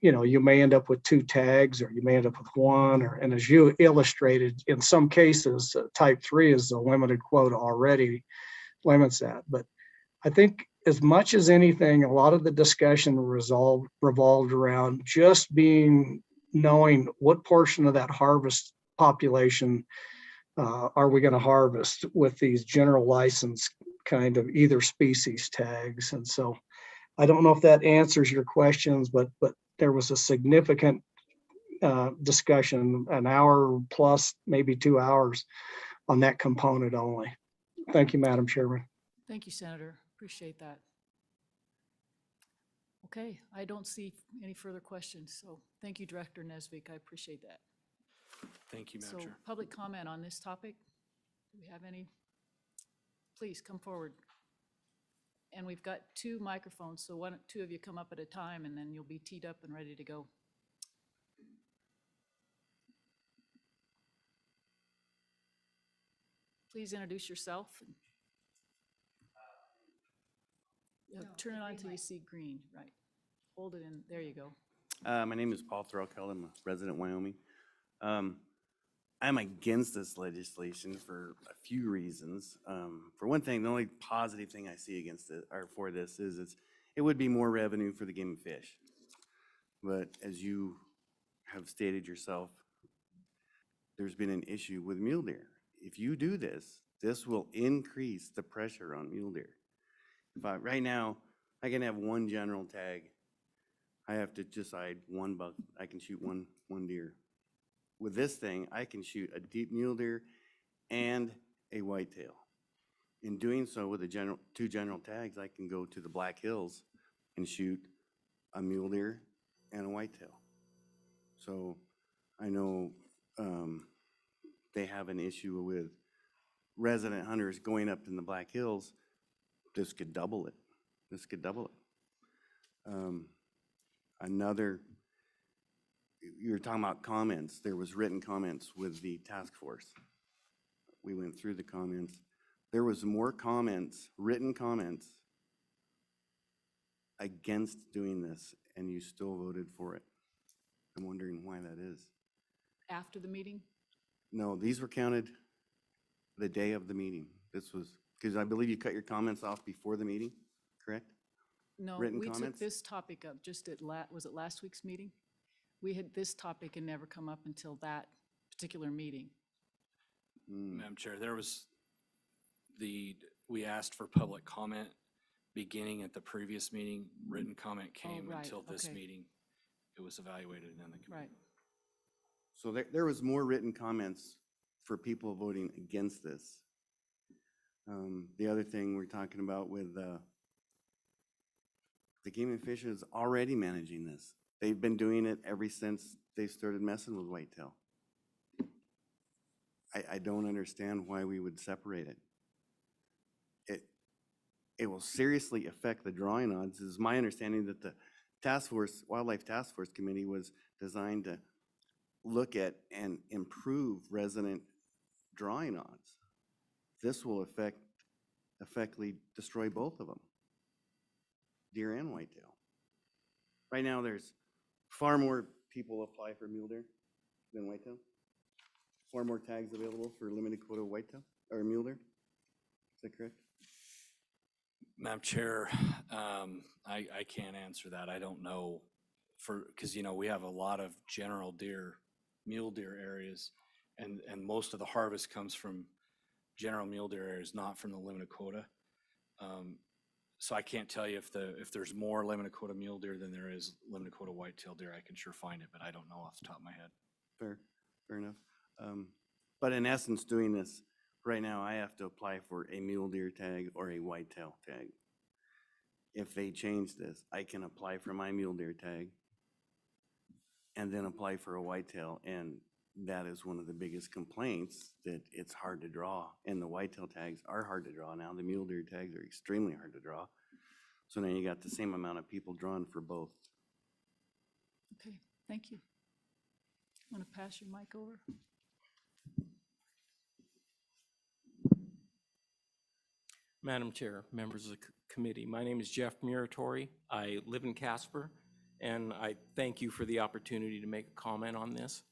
You may end up with 2 tags or you may end up with 1, and as you illustrated, in some cases, type 3 is a limited quota already, limits that. But I think as much as anything, a lot of the discussion revolved around just knowing what portion of that harvest population are we going to harvest with these general license kind of either species tags. And so I don't know if that answers your questions, but there was a significant discussion, an hour plus, maybe 2 hours on that component only. Thank you, Madam Chairman. Thank you, Senator. Appreciate that. Okay, I don't see any further questions. So thank you, Director Nesvik. I appreciate that. Thank you, Madam Chair. So public comment on this topic? Do we have any? Please come forward. And we've got 2 microphones, so why don't 2 of you come up at a time, and then you'll be teed up and ready to go. Please introduce yourself. Turn it on until you see green, right. Hold it in, there you go. My name is Paul Threlkel. I'm a resident of Wyoming. I'm against this legislation for a few reasons. For one thing, the only positive thing I see against it, or for this, is it would be more revenue for the game and fish. But as you have stated yourself, there's been an issue with mule deer. If you do this, this will increase the pressure on mule deer. Right now, I can have 1 general tag. I have to decide 1 buck. I can shoot one deer. With this thing, I can shoot a deep mule deer and a whitetail. In doing so with the 2 general tags, I can go to the Black Hills and shoot a mule deer and a whitetail. So I know they have an issue with resident hunters going up in the Black Hills. This could double it. This could double it. You were talking about comments. There was written comments with the task force. We went through the comments. There was more comments, written comments, against doing this, and you still voted for it. I'm wondering why that is. After the meeting? No, these were counted the day of the meeting. This was, because I believe you cut your comments off before the meeting, correct? No, Written we took comments? this topic up just at, was it last week's meeting? We had, this topic had never come up until that particular meeting. Madam Chair, we asked for public comment beginning at the previous meeting. Written comment came right, until this okay. meeting. It was evaluated in the committee. Right. So there was more written comments for people voting against this. The other thing we're talking about with the Game and Fish is already managing this. They've been doing it ever since they started messing with whitetail. I don't understand why we would separate it. It will seriously affect the drawing odds. It's my understanding that the Wildlife Task Force Committee was designed to look at and improve resident drawing odds. This will effectively destroy both of them, deer and whitetail. Right now, there's far more people apply for mule deer than whitetail. Far more tags available for limited quota whitetail or mule deer. Is that correct? Madam Chair, I can't answer that. I don't know because we have a lot of general deer, mule deer areas, and most of the harvest comes from general mule deer areas, not from the limited quota. So I can't tell you if there's more limited quota mule deer than there is limited quota whitetail deer. I can sure find it, but I don't know off the top of my head. Fair enough. But in essence, doing this, right now, I have to apply for a mule deer tag or a whitetail tag. If they change this, I can apply for my mule deer tag and then apply for a whitetail. And that is one of the biggest complaints, that it's hard to draw. And the whitetail tags are hard to draw now. The mule deer tags are extremely hard to draw. So now you got the same amount of people drawn for both. Okay, thank you. Want to pass your mic over? Madam Chair, members of the committee, my name is Jeff Muratori. I live in Casper, and I thank you for the opportunity to make a comment on this.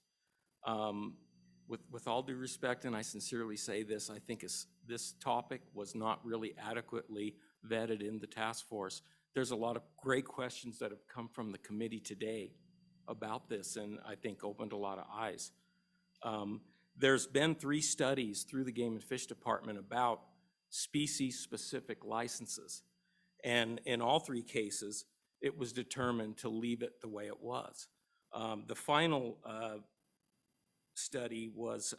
With all due respect, and I sincerely say this, I think this topic was not really adequately vetted in the task force. There's a lot of great questions that have come from the committee today about this, and I think opened a lot of eyes. There's been 3 studies through the Game and Fish Department about species-specific licenses. And in all 3 cases, it was determined to leave it the way it was. The final study was,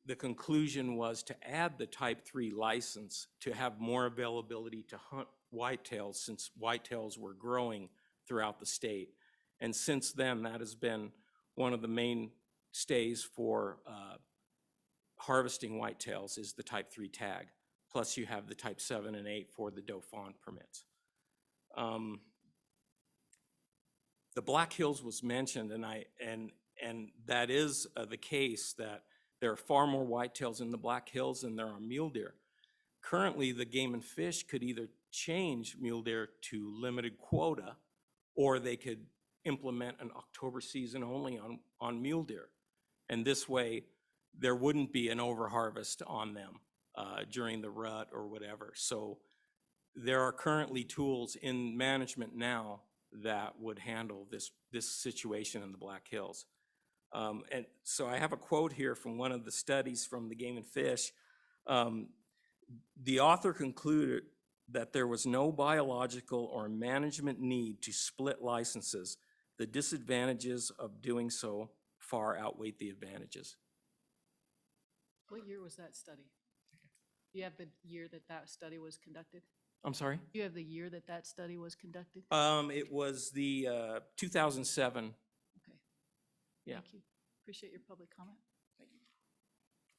the conclusion was to add the type 3 license to have more availability to hunt whitetails, since whitetails were growing throughout the state. And since then, that has been one of the mainstays for harvesting whitetails, is the type 3 tag. plus you have the type 7 and 8 for the doe fawn permits. The Black Hills was mentioned, and that is the case, that there are far more whitetails in the Black Hills than there are mule deer. Currently, the Game and Fish could either change mule deer to limited quota, or they could implement an October season only on mule deer. And this way, there wouldn't be an overharvest on them during the rut or whatever. So there are currently tools in management now that would handle this situation in the Black Hills. And so I have a quote here from one of the studies from the Game and Fish. The author concluded that there was no biological or management need to split licenses. The disadvantages of doing so far outweighed the advantages. What year was that study? Do you have the year that that study was conducted? I'm sorry? Do you have the year that that study was conducted? It was the 2007. Okay. Yeah. Thank you. Appreciate your public comment. Thank you.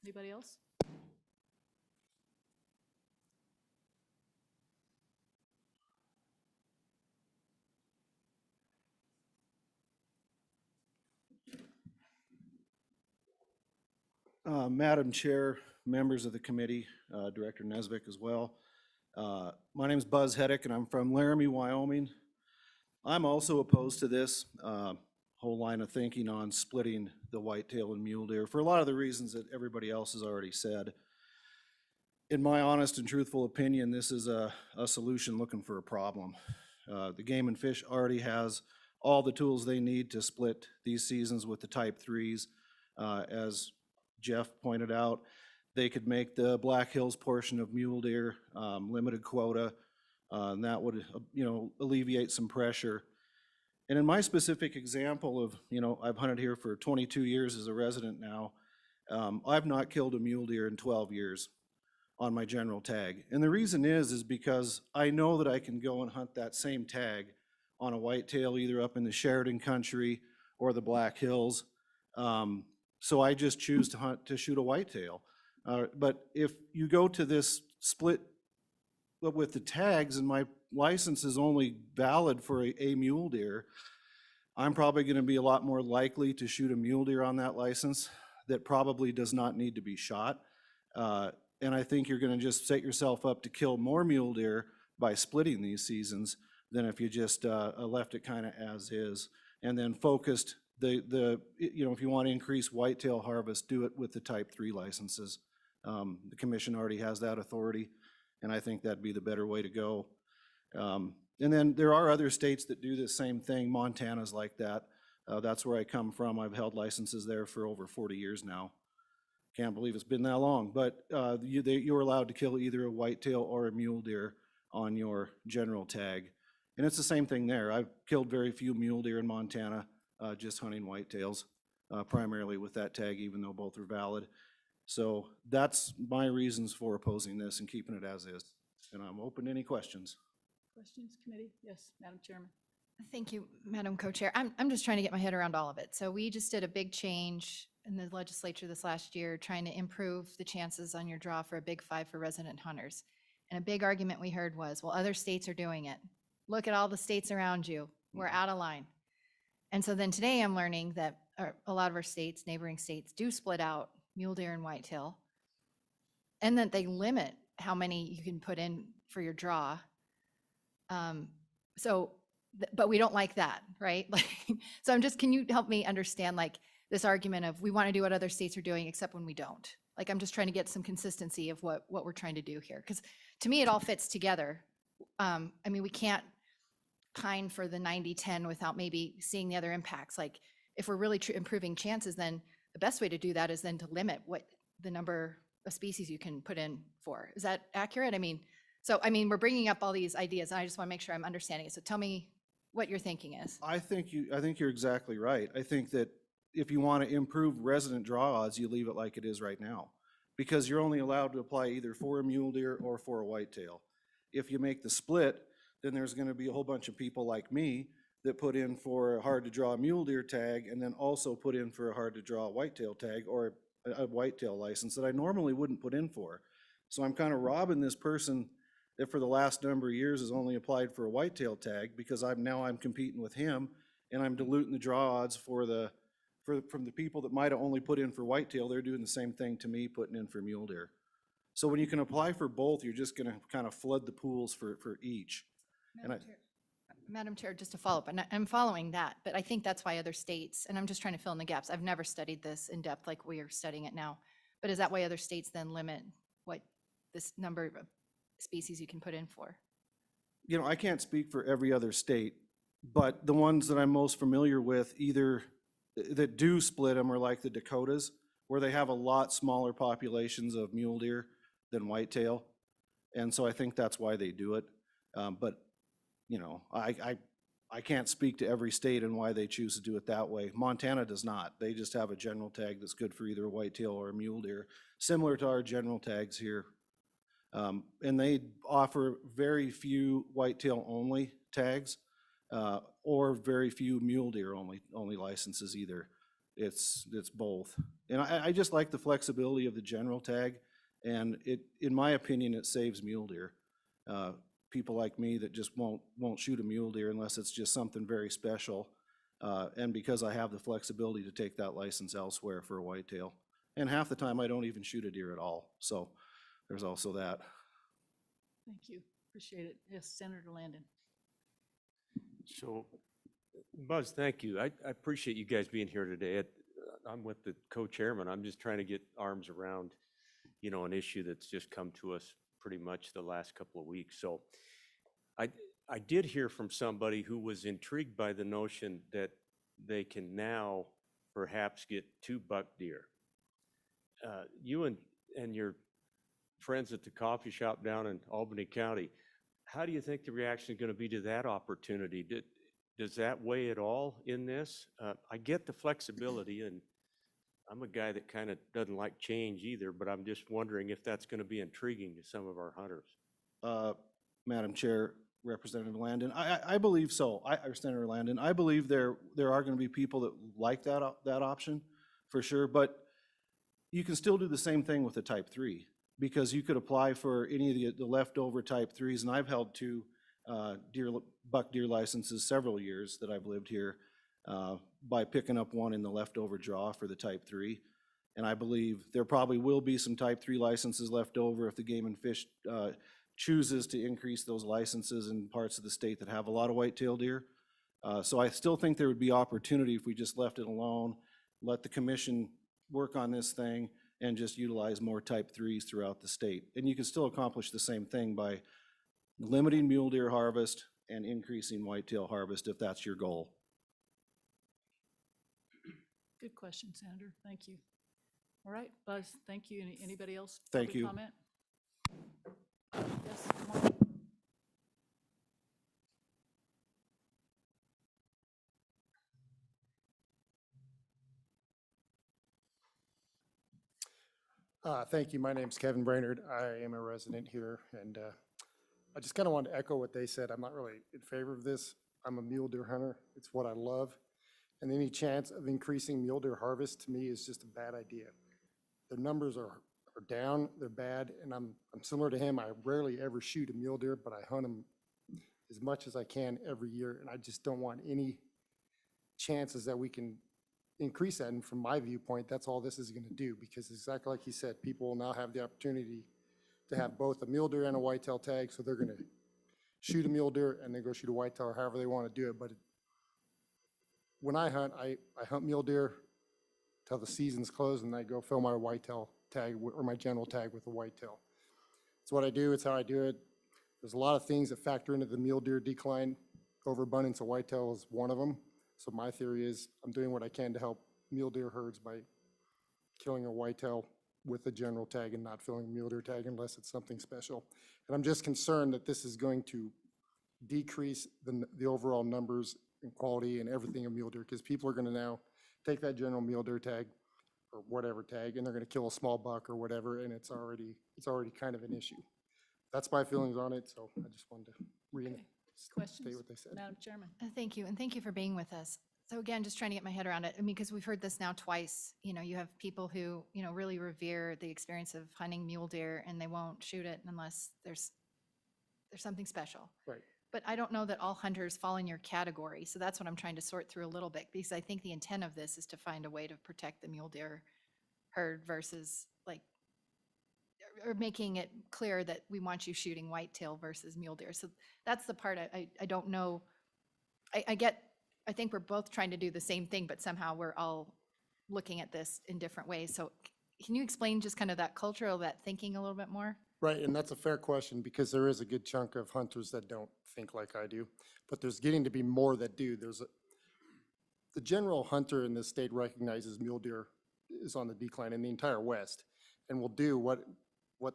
Anybody else? Madam Chair, members of the committee, Director Nesvik as well. My name is Buzz Heddick, and I'm from Laramie, Wyoming. I'm also opposed to this whole line of thinking on splitting the whitetail and mule deer for a lot of the reasons that everybody else has already said. In my honest and truthful opinion, this is a solution looking for a problem. The Game and Fish already has all the tools they need to split these seasons with the type 3s. As Jeff pointed out, they could make the Black Hills portion of mule deer limited quota, and that would, alleviate some pressure. And in my specific example of, I've hunted here for 22 years as a resident now, I've not killed a mule deer in 12 years on my general tag. And the reason is because I know that I can go and hunt that same tag on a whitetail, either up in the Sheridan country or the Black Hills. So I just choose to shoot a whitetail. But if you go to this split with the tags and my license is only valid for a mule deer, I'm probably going to be a lot more likely to shoot a mule deer on that license that probably does not need to be shot. And I think you're going to just set yourself up to kill more mule deer by splitting these seasons than if you just left it kind of as is and then focused if you want to increase whitetail harvest, do it with the type 3 licenses. The commission already has that authority, and I think that'd be the better way to go. And then there are other states that do the same thing. Montana's like that. That's where I come from. I've held licenses there for over 40 years now. Can't believe it's been that long, but you're allowed to kill either a whitetail or a mule deer on your general tag. And it's the same thing there. I've killed very few mule deer in Montana, just hunting whitetails, primarily with that tag, even though both are valid. So that's my reasons for opposing this and keeping it as is. And I'm open to any questions. Questions, committee? Yes, Madam Chairman. Thank you, Madam Co-Chair. I'm just trying to get my head around all of it. So we just did a big change in the legislature this last year, trying to improve the chances on your draw for a big 5 for resident hunters. And a big argument we heard was, well, other states are doing it. Look at all the states around you. We're out of line. And so then today I'm learning that a lot of our states, neighboring states, do split out mule deer and whitetail, and that they limit how many you can put in for your draw. But we don't like that, right? So can you help me understand this argument of we want to do what other states are doing except when we don't? I'm just trying to get some consistency of what we're trying to do here. Because to me, it all fits together. We can't pine for the 90-10 without maybe seeing the other impacts. If we're really improving chances, then the best way to do that is then to limit what the number of species you can put in for. Is that accurate? We're bringing up all these ideas, and I just want to make sure I'm understanding it. So tell me what your thinking is. I think you're exactly right. I think that if you want to improve resident draw odds, you leave it like it is right now, because you're only allowed to apply either for a mule deer or for a whitetail. If you make the split, then there's going to be a whole bunch of people like me that put in for a hard to draw mule deer tag and then also put in for a hard to draw whitetail tag or a whitetail license that I normally wouldn't put in for. So I'm kind of robbing this person that for the last number of years has only applied for a whitetail tag because I'm competing with him, and I'm diluting the draw odds from the people that might have only put in for whitetail. They're doing the same thing to me, putting in for mule deer. So when you can apply for both, you're just going to kind of flood the pools for each. Madam Chair, just to follow up, and I'm following that, but I think that's why other states, and I'm just trying to fill in the gaps. I've never studied this in depth like we are studying it now. But is that why other states then limit what this number of species you can put in for? You know, I can't speak for every other state, but the ones that I'm most familiar with, either that do split them, are like the Dakotas, where they have a lot smaller populations of mule deer than whitetail. And so I think that's why they do it. But, you know, I can't speak to every state and why they choose to do it that way. Montana does not. They just have a general tag that's good for either a whitetail or a mule deer, similar to our general tags here. And they offer very few whitetail only tags, or very few mule deer only licenses either. It's both. And I just like the flexibility of the general tag, and in my opinion, it saves mule deer. People like me that just won't shoot a mule deer unless it's just something very special. And because I have the flexibility to take that license elsewhere for a whitetail. And half the time I don't even shoot a deer at all. So there's also that. Thank you. Appreciate it. Yes, Senator Landon. So, Buzz, thank you. I appreciate you guys being here today. I'm with the co-chairman. I'm just trying to get arms around, you know, an issue that's just come to us pretty much the last couple of weeks. So I did hear from somebody who was intrigued by the notion that they can now perhaps get 2 buck deer. You and your friends at the coffee shop down in Albany County, how do you think the reaction is going to be to that opportunity? Does that weigh at all in this? I get the flexibility, and I'm a guy that kind of doesn't like change either, but I'm just wondering if that's going to be intriguing to some of our hunters. Madam Chair, Representative Landon, I believe so. Senator Landon, I believe there are going to be people that like that option for sure, but you can still do the same thing with the Type 3, because you could apply for any of the leftover Type 3s, and I've held 2 buck deer licenses several years that I've lived here by picking up one in the leftover draw for the Type 3. And I believe there probably will be some Type 3 licenses left over if the Game and Fish chooses to increase those licenses in parts of the state that have a lot of whitetail deer. So I still think there would be opportunity if we just left it alone, let the commission work on this thing, and just utilize more Type 3s throughout the state. And you can still accomplish the same thing by limiting mule deer harvest and increasing whitetail harvest if that's your goal. Good question, Senator. Thank you. All right, Buzz, thank you. Anybody else? Thank public you. Comment? Yes, come on. Thank you. My name's Kevin Brainerd. I am a resident here, and I just kind of wanted to echo what they said. I'm not really in favor of this. I'm a mule deer hunter. It's what I love. And any chance of increasing mule deer harvest to me is just a bad idea. The numbers are down, they're bad, and I'm similar to him. I rarely ever shoot a mule deer, but I hunt them as much as I can every year, and I just don't want any chances that we can increase that. And from my viewpoint, that's all this is going to do, because exactly like he said, people will now have the opportunity to have both a mule deer and a whitetail tag, so they're going to shoot a mule deer and then go shoot a whitetail, or however they want to do it. But when I hunt mule deer till the season's closed, and I go fill my whitetail tag or my general tag with a whitetail. It's what I do. It's how I do it. There's a lot of things that factor into the mule deer decline. Overabundance of whitetail is one of them. So my theory is I'm doing what I can to help mule deer herds by killing a whitetail with a general tag and not filling a mule deer tag unless it's something special. And I'm just concerned that this is going to decrease the overall numbers and quality and everything of mule deer, because people are going to now take that general mule deer tag or whatever tag, and they're going to kill a small buck or whatever, and it's already kind of an issue. That's my feelings on it, so I just wanted to Questions? state what they said. Madam Chairman. Thank you, and thank you for being with us. So again, just trying to get my head around it. I mean, because we've heard this now twice, you have people who, really revere the experience of hunting mule deer and they won't shoot it unless there's something special. Right. But I don't know that all hunters fall in your category. So that's what I'm trying to sort through a little bit, because I think the intent of this is to find a way to protect the mule deer herd versus or making it clear that we want you shooting whitetail versus mule deer. So that's the part I don't know. I think we're both trying to do the same thing, but somehow we're all looking at this in different ways. So can you explain just kind of that culture of that thinking a little bit more? Right, and that's a fair question because there is a good chunk of hunters that don't think like I do, but there's getting to be more that do. The general hunter in this state recognizes mule deer is on the decline in the entire West and will do what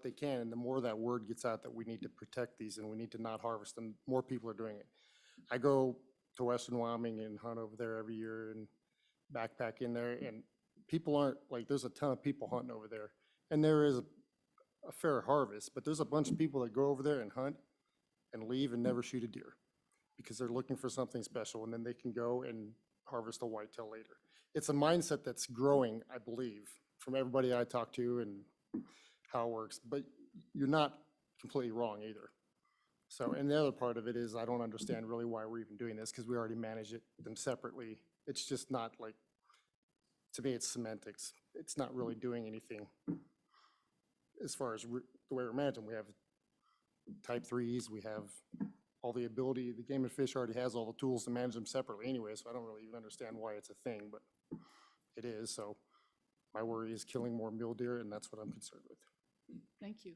they can. And the more that word gets out that we need to protect these and we need to not harvest them, more people are doing it. I go to Western Wyoming and hunt over there every year and backpack in there, and people aren't there's a ton of people hunting over there, and there is a fair harvest, but there's a bunch of people that go over there and hunt and leave and never shoot a deer because they're looking for something special, and then they can go and harvest a whitetail later. It's a mindset that's growing, I believe, from everybody I talk to and how it works, but you're not completely wrong either. So, and the other part of it is I don't understand really why we're even doing this because we already manage them separately. It's just not to me, it's semantics. It's not really doing anything as far as the way we're managing. We have type 3s, we have all the ability, the Game and Fish already has all the tools to manage them separately anyway, so I don't really even understand why it's a thing, but it is. So my worry is killing more mule deer, and that's what I'm concerned with. Thank you.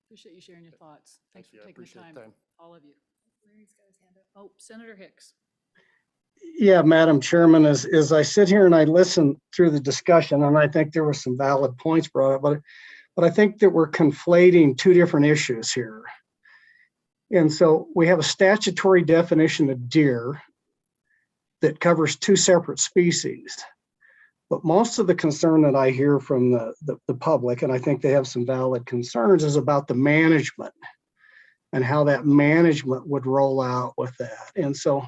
Appreciate you sharing your thoughts. Thanks Thank you. for I taking the appreciate time, the time. all of you. Larry's got his hand up. Oh, Senator Hicks. Yeah, Madam Chairman, as I sit here and I listen through the discussion, and I think there were some valid points brought up, but I think that we're conflating two different issues here. And so we have a statutory definition of deer that covers two separate species. But most of the concern that I hear from the public, and I think they have some valid concerns, is about the management and how that management would roll out with that. And so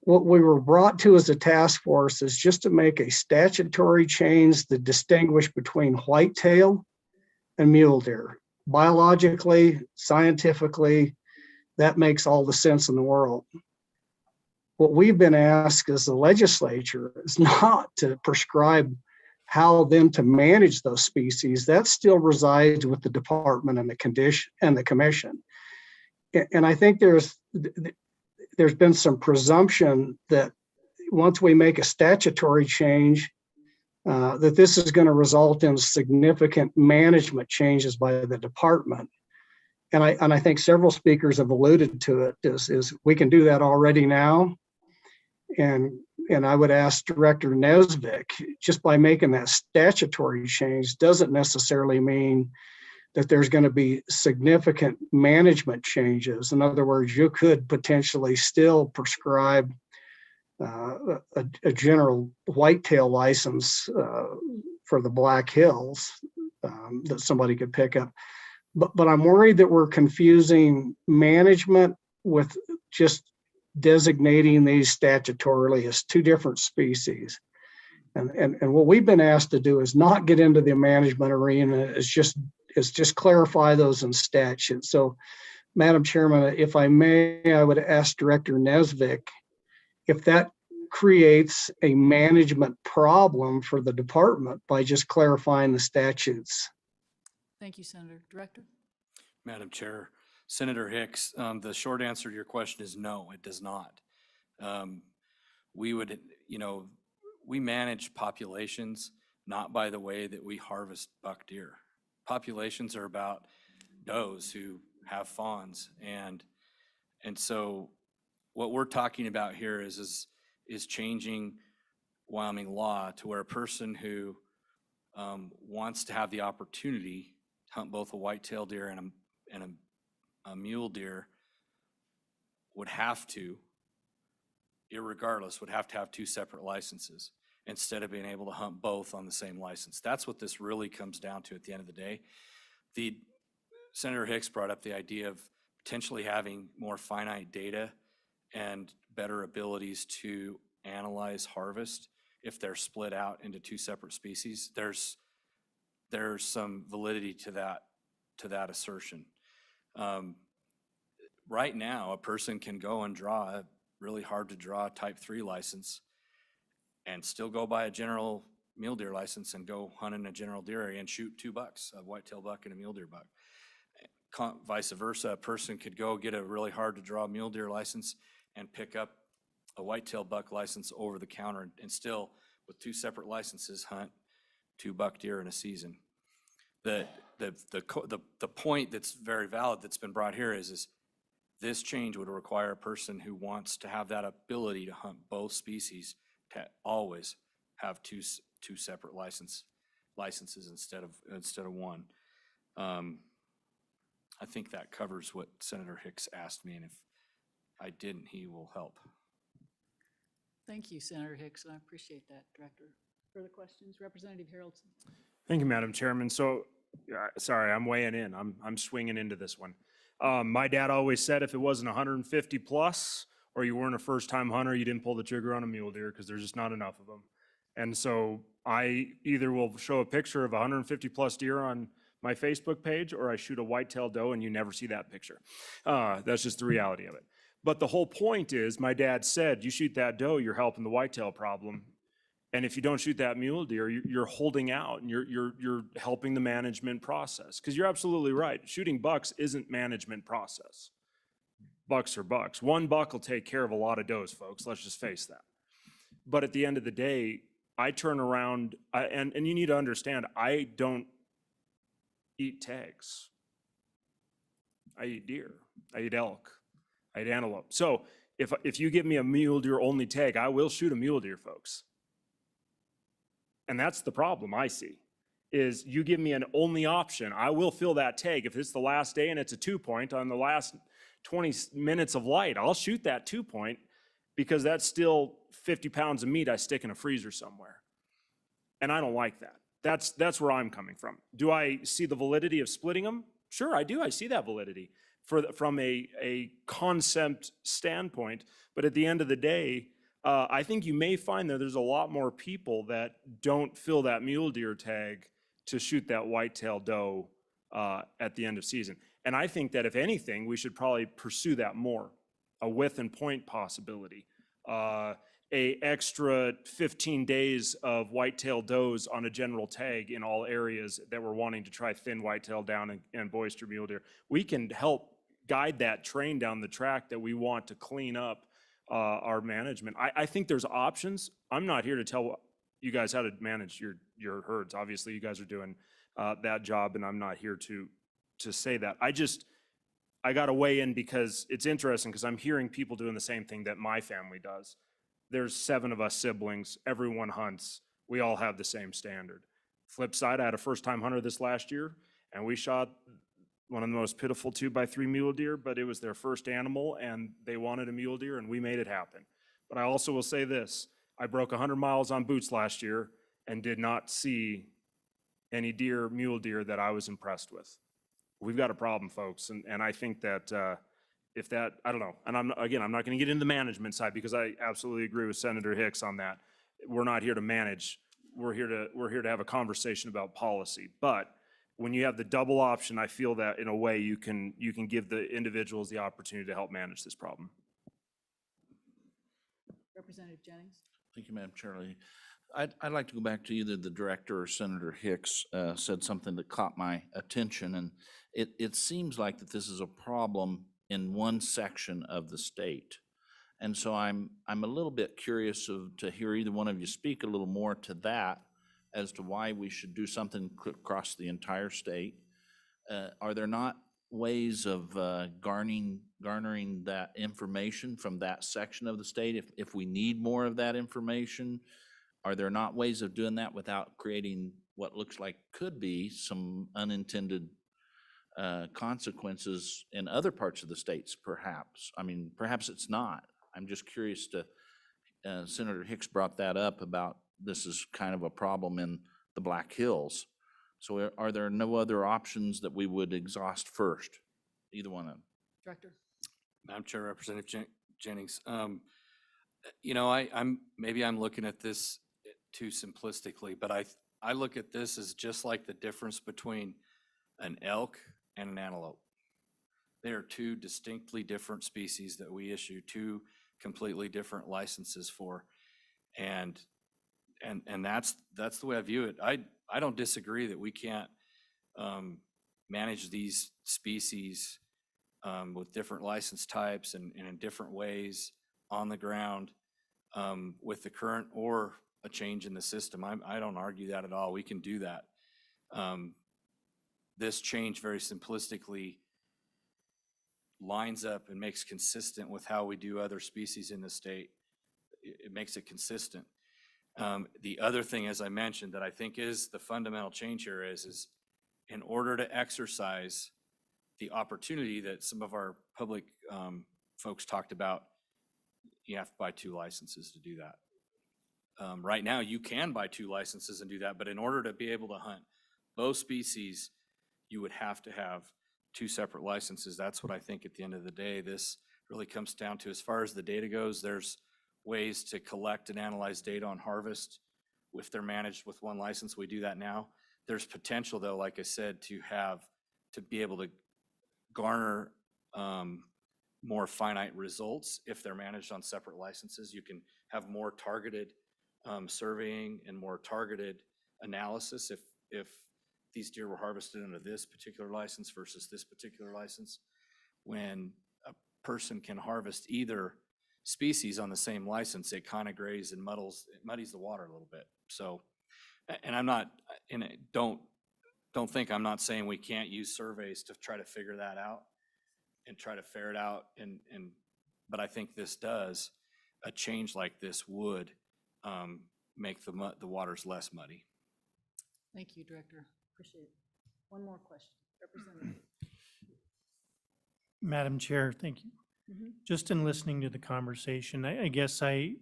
what we were brought to as a task force is just to make a statutory change that distinguish between whitetail and mule deer. Biologically, scientifically, that makes all the sense in the world. What we've been asked as the legislature is not to prescribe how then to manage those species. That still resides with the department and the commission. And I think there's been some presumption that once we make a statutory change, that this is going to result in significant management changes by the department. And I think several speakers have alluded to it, is we can do that already now. And I would ask Director Nesvik, just by making that statutory change doesn't necessarily mean that there's going to be significant management changes. In other words, you could potentially still prescribe a general whitetail license for the Black Hills that somebody could pick up. But I'm worried that we're confusing management with just designating these statutorily as two different species. And what we've been asked to do is not get into the management arena, is just clarify those in statute. So, Madam Chairman, if I may, I would ask Director Nesvik if that creates a management problem for the department by just clarifying the statutes. Thank you, Senator. Director? Madam Chair, Senator Hicks, the short answer to your question is no, it does not. We would, we manage populations not by the way that we harvest buck deer. Populations are about does who have fawns, and so what we're talking about here is changing Wyoming law to where a person who wants to have the opportunity to hunt both a whitetail deer and a mule deer would have to, irregardless, would have to have two separate licenses instead of being able to hunt both on the same license. That's what this really comes down to at the end of the day. Senator Hicks brought up the idea of potentially having more finite data and better abilities to analyze harvest if they're split out into two separate species. There's some validity to that assertion. Right now, a person can go and draw a really hard to draw type 3 license and still go buy a general mule deer license and go hunt in a general deer area and shoot 2 bucks, a whitetail buck and a mule deer buck. Vice versa, a person could go get a really hard to draw mule deer license and pick up a whitetail buck license over the counter and still, with 2 separate licenses, hunt 2 buck deer in a season. The point that's very valid that's been brought here is this change would require a person who wants to have that ability to hunt both species to always have two separate licenses instead of one. I think that covers what Senator Hicks asked me, and if I didn't, he will help. Thank you, Senator Hicks, and I appreciate that, Director. Further questions? Representative Haroldson. Thank you, Madam Chairman. So, sorry, I'm weighing in. I'm swinging into this one. My dad always said if it wasn't 150 plus, or you weren't a first-time hunter, you didn't pull the trigger on a mule deer because there's just not enough of them. And so I either will show a picture of 150 plus deer on my Facebook page, or I shoot a whitetail doe and you never see that picture. That's just the reality of it. But the whole point is, my dad said, you shoot that doe, you're helping the whitetail problem. And if you don't shoot that mule deer, you're holding out and you're helping the management process. Because you're absolutely right. Shooting bucks isn't management process. Bucks are bucks. One buck will take care of a lot of does, folks. Let's just face that. But at the end of the day, I turn around, and you need to understand, I don't eat tags. I eat deer. I eat elk. I eat antelope. So if you give me a mule deer only tag, I will shoot a mule deer, folks. And that's the problem I see, is you give me an only option, I will fill that tag. If it's the last day and it's a 2-point on the last 20 minutes of light, I'll shoot that 2-point because that's still 50 pounds of meat I stick in a freezer somewhere. And I don't like that. That's where I'm coming from. Do I see the validity of splitting them? Sure, I do. I see that validity from a concept standpoint. But at the end of the day, I think you may find that there's a lot more people that don't fill that mule deer tag to shoot that whitetail doe at the end of season. And I think that if anything, we should probably pursue that more, a width and point possibility. A extra 15 days of whitetail does on a general tag in all areas that we're wanting to try thin whitetail down and boister mule deer. We can help guide that train down the track that we want to clean up our management. I think there's options. I'm not here to tell you guys how to manage your herds. Obviously, you guys are doing that job, and I'm not here to say that. I got to weigh in because it's interesting because I'm hearing people doing the same thing that my family does. There's 7 of us siblings. Everyone hunts. We all have the same standard. Flip side, I had a first-time hunter this last year, and we shot one of the most pitiful 2x3 mule deer, but it was their first animal and they wanted a mule deer and we made it happen. But I also will say this, I broke 100 miles on boots last year and did not see any mule deer that I was impressed with. We've got a problem, folks, and I think that I don't know, and I'm not going to get into the management side because I absolutely agree with Senator Hicks on that. We're not here to manage. We're here to have a conversation about policy. But when you have the double option, I feel that in a way you can give the individuals the opportunity to help manage this problem. Representative Jennings. Thank you, Madam Chair. I'd like to go back to either the director or Senator Hicks said something that caught my attention, and it seems like that this is a problem in one section of the state. And so I'm a little bit curious to hear either one of you speak a little more to that as to why we should do something across the entire state. Are there not ways of garnering that information from that section of the state if we need more of that information? Are there not ways of doing that without creating what looks like could be some unintended consequences in other parts of the states, perhaps? I mean, perhaps it's not. I'm just curious Senator Hicks brought that up about this is kind of a problem in the Black Hills. So are there no other options that we would exhaust first? Either one of them. Director. Madam Chair, Representative Jennings. You know, maybe I'm looking at this too simplistically, but I look at this as just like the difference between an elk and an antelope. They are two distinctly different species that we issue two completely different licenses for. And that's the way I view it. I don't disagree that we can't manage these species with different license types and in different ways on the ground with the current or a change in the system. I don't argue that at all. We can do that. This change very simplistically lines up and makes consistent with how we do other species in the state. It makes it consistent. The other thing, as I mentioned, that I think is the fundamental change here is in order to exercise the opportunity that some of our public folks talked about, you have to buy 2 licenses to do that. Right now, you can buy 2 licenses and do that, but in order to be able to hunt both species, you would have to have 2 separate licenses. That's what I think at the end of the day, this really comes down to. As far as the data goes, there's ways to collect and analyze data on harvest if they're managed with 1 license. We do that now. There's potential though, like I said, to be able to garner more finite results if they're managed on separate licenses. You can have more targeted surveying and more targeted analysis if these deer were harvested under this particular license versus this particular license. When a person can harvest either species on the same license, it kind of grays and muddies the water a little bit. So, and I'm not, and don't think I'm not saying we can't use surveys to try to figure that out and try to ferret out. But I think this does, a change like this would make the waters less muddy. Thank you, Director. Appreciate it. One more question. Representative. Madam Chair, thank you. Just in listening to the conversation, I guess I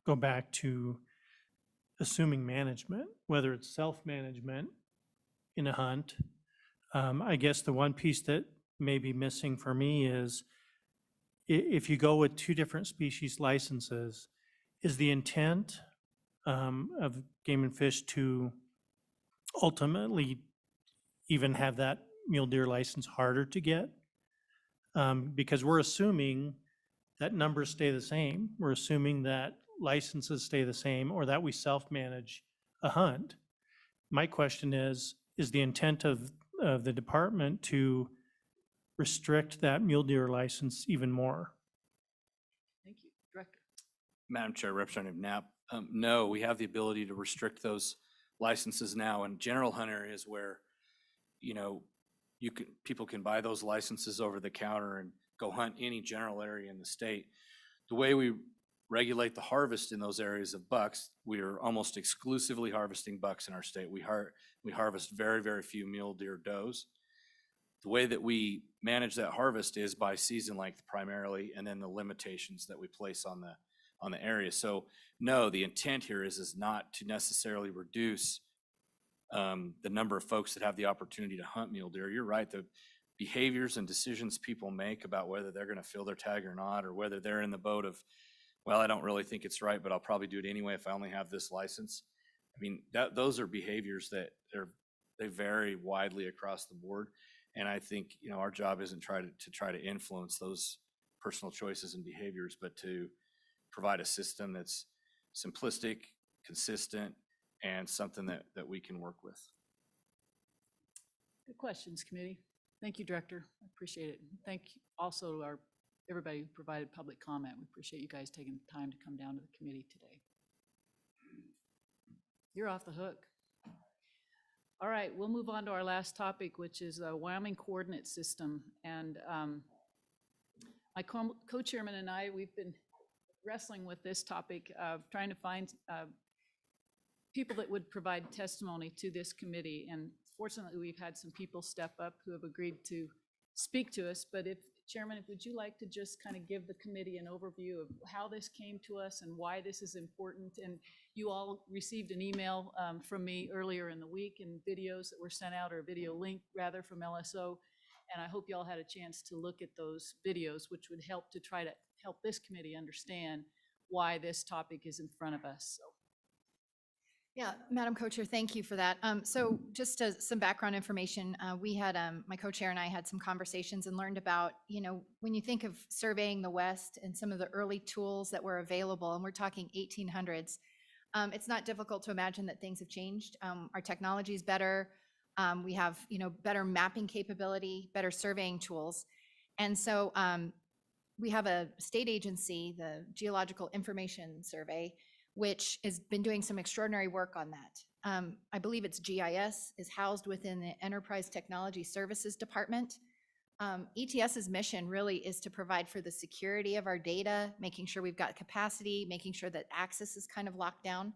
go back to assuming management, whether it's self-management in a hunt. I guess the one piece that may be missing for me is if you go with 2 different species licenses, is the intent of Game and Fish to ultimately even have that mule deer license harder to get? Because we're assuming that numbers stay the same. We're assuming that licenses stay the same or that we self-manage a hunt. My question is the intent of the department to restrict that mule deer license even more? Thank you. Director. Madam Chair, Representative Knapp, no, we have the ability to restrict those licenses now in general hunt areas where, you know, people can buy those licenses over the counter and go hunt any general area in the state. The way we regulate the harvest in those areas of bucks, we are almost exclusively harvesting bucks in our state. We harvest very, very few mule deer does. The way that we manage that harvest is by season length primarily, and then the limitations that we place on the area. So no, the intent here is not to necessarily reduce the number of folks that have the opportunity to hunt mule deer. You're right, the behaviors and decisions people make about whether they're gonna fill their tag or not, or whether they're in the boat of, well, I don't really think it's right, but I'll probably do it anyway if I only have this license. I mean, those are behaviors that they vary widely across the board. And I think, you know, our job isn't to try to influence those personal choices and behaviors, but to provide a system that's simplistic, consistent, and something that we can work with. Good questions, committee. Thank you, Director. I appreciate it. Thank you also to everybody who provided public comment. We appreciate you guys taking the time to come down to the committee today. You're off the hook. All right, we'll move on to our last topic, which is a Wyoming coordinate system. And my co-chairman and I, we've been wrestling with this topic of trying to find people that would provide testimony to this committee. And fortunately, we've had some people step up who have agreed to speak to us. But Chairman, would you like to just kind of give the committee an overview of how this came to us and why this is important? And you all received an email from me earlier in the week and videos that were sent out, or a video link rather, from LSO. And I hope you all had a chance to look at those videos, which would help to try to help this committee understand why this topic is in front of us. So. Yeah, Madam Co-Chair, thank you for that. So just some background information, we had, my co-chair and I had some conversations and learned about, when you think of surveying the West and some of the early tools that were available, and we're talking 1800s, it's not difficult to imagine that things have changed. Our technology is better. We have, better mapping capability, better surveying tools. And so we have a state agency, the Geological Information Survey, which has been doing some extraordinary work on that. I believe it's GIS is housed within the Enterprise Technology Services Department. ETS's mission really is to provide for the security of our data, making sure we've got capacity, making sure that access is kind of locked down.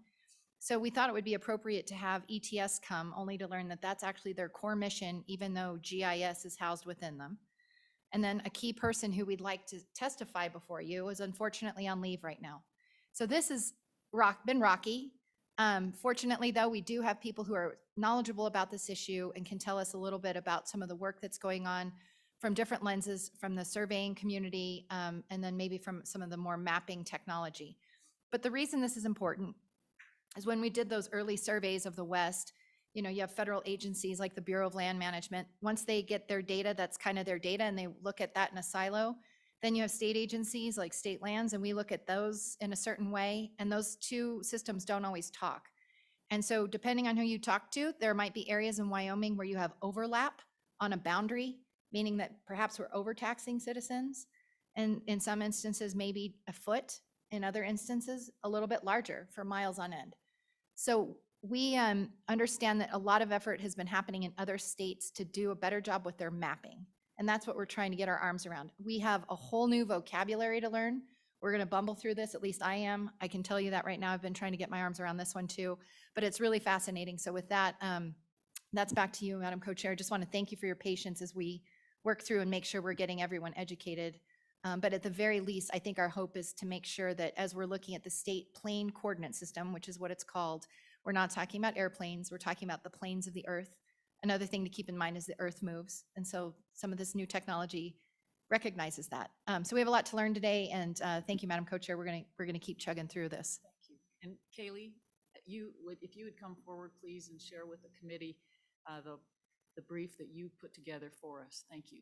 So we thought it would be appropriate to have ETS come, only to learn that that's actually their core mission, even though GIS is housed within them. And then a key person who we'd like to testify before you is unfortunately on leave right now. So this has been rocky. Fortunately, though, we do have people who are knowledgeable about this issue and can tell us a little bit about some of the work that's going on from different lenses, from the surveying community, and then maybe from some of the more mapping technology. But the reason this is important is when we did those early surveys of the West, you have federal agencies like the Bureau of Land Management. Once they get their data, that's kind of their data, and they look at that in a silo. Then you have state agencies like state lands, and we look at those in a certain way, and those two systems don't always talk. And so depending on who you talk to, there might be areas in Wyoming where you have overlap on a boundary, meaning that perhaps we're overtaxing citizens, and in some instances, maybe a foot, in other instances, a little bit larger for miles on end. So we understand that a lot of effort has been happening in other states to do a better job with their mapping. And that's what we're trying to get our arms around. We have a whole new vocabulary to learn. We're going to bumble through this, at least I am. I can tell you that right now. I've been trying to get my arms around this one too, but it's really fascinating. So with that, that's back to you, Madam Co-Chair. I just want to thank you for your patience as we work through and make sure we're getting everyone educated. But at the very least, I think our hope is to make sure that as we're looking at the state plane coordinate system, which is what it's called, we're not talking about airplanes, we're talking about the planes of the earth. Another thing to keep in mind is the earth moves. And so some of this new technology recognizes that. So we have a lot to learn today, and thank you, Madam Co-Chair. We're gonna keep chugging through this. Thank you. And Kaylee, if you would come forward, please, and share with the committee the brief that you put together for us. Thank you.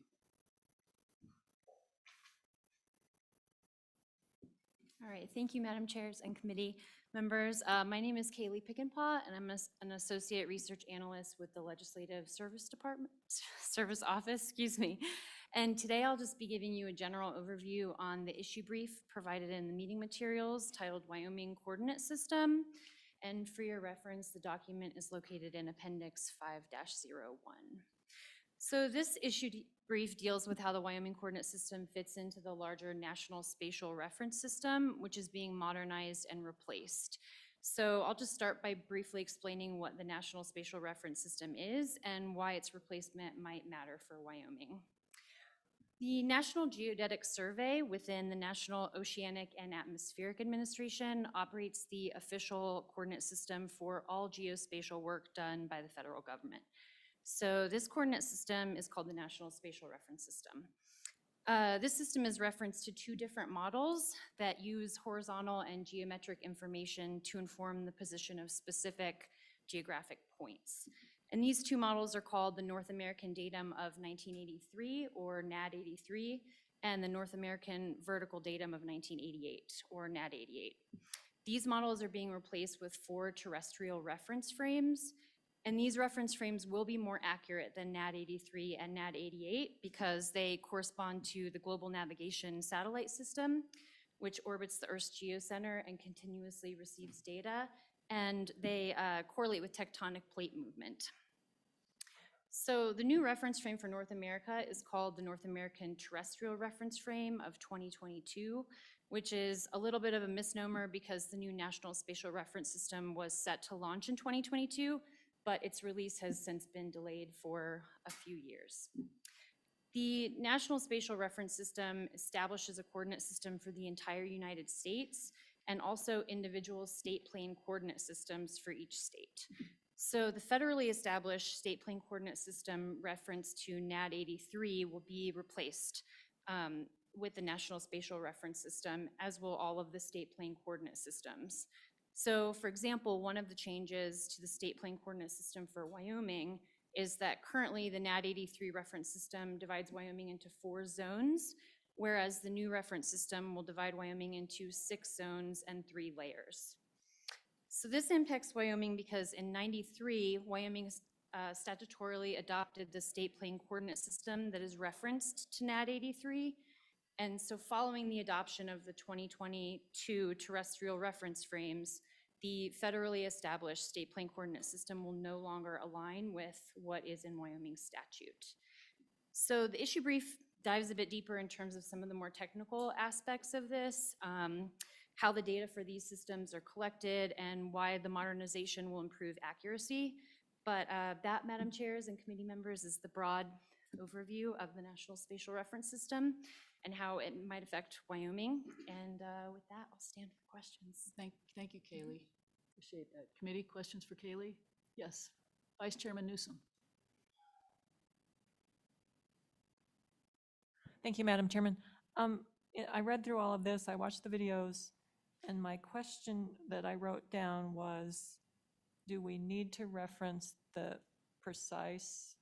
All right, thank you, Madam Chairs and committee members. My name is Kaylee Pickenpaw, and I'm an associate research analyst with the Legislative Service Office, excuse me. And today I'll just be giving you a general overview on the issue brief provided in the meeting materials titled Wyoming Coordinate System. And for your reference, the document is located in Appendix 5-01. So this issue brief deals with how the Wyoming Coordinate System fits into the larger National Spatial Reference System, which is being modernized and replaced. So I'll just start by briefly explaining what the National Spatial Reference System is and why its replacement might matter for Wyoming. The National Geodetic Survey within the National Oceanic and Atmospheric Administration operates the official coordinate system for all geospatial work done by the federal government. So this coordinate system is called the National Spatial Reference System. This system is referenced to two different models that use horizontal and geometric information to inform the position of specific geographic points. And these two models are called the North American Datum of 1983, or NAD83, and the North American Vertical Datum of 1988, or NAD88. These models are being replaced with 4 terrestrial reference frames. And these reference frames will be more accurate than NAD83 and NAD88 because they correspond to the Global Navigation Satellite System, which orbits the Earth's geocenter and continuously receives data, and they correlate with tectonic plate movement. So the new reference frame for North America is called the North American Terrestrial Reference Frame of 2022, which is a little bit of a misnomer because the new National Spatial Reference System was set to launch in 2022, but its release has since been delayed for a few years. The National Spatial Reference System establishes a coordinate system for the entire United States and also individual state plane coordinate systems for each state. So the federally established state plane coordinate system reference to NAD83 will be replaced with the National Spatial Reference System, as will all of the state plane coordinate systems. So for example, one of the changes to the state plane coordinate system for Wyoming is that currently the NAD 83 reference system divides Wyoming into 4 zones, whereas the new reference system will divide Wyoming into 6 zones and 3 layers. So this impacts Wyoming because in '93, Wyoming statutorily adopted the state plane coordinate system that is referenced to NAD 83. And so following the adoption of the 2022 terrestrial reference frames, the federally established state plane coordinate system will no longer align with what is in Wyoming statute. So the issue brief dives a bit deeper in terms of some of the more technical aspects of this, how the data for these systems are collected, and why the modernization will improve accuracy. But that, Madam Chairs and committee members, is the broad overview of the National Spatial Reference System and how it might affect Wyoming. And with that, I'll stand for questions. Thank you, Kaylee. Appreciate that. Committee, questions for Kaylee? Yes. Vice Chairman Newsom. Thank you, Madam Chairman. I read through all of this, I watched the videos, and my question that I wrote down was, do we need to reference the precise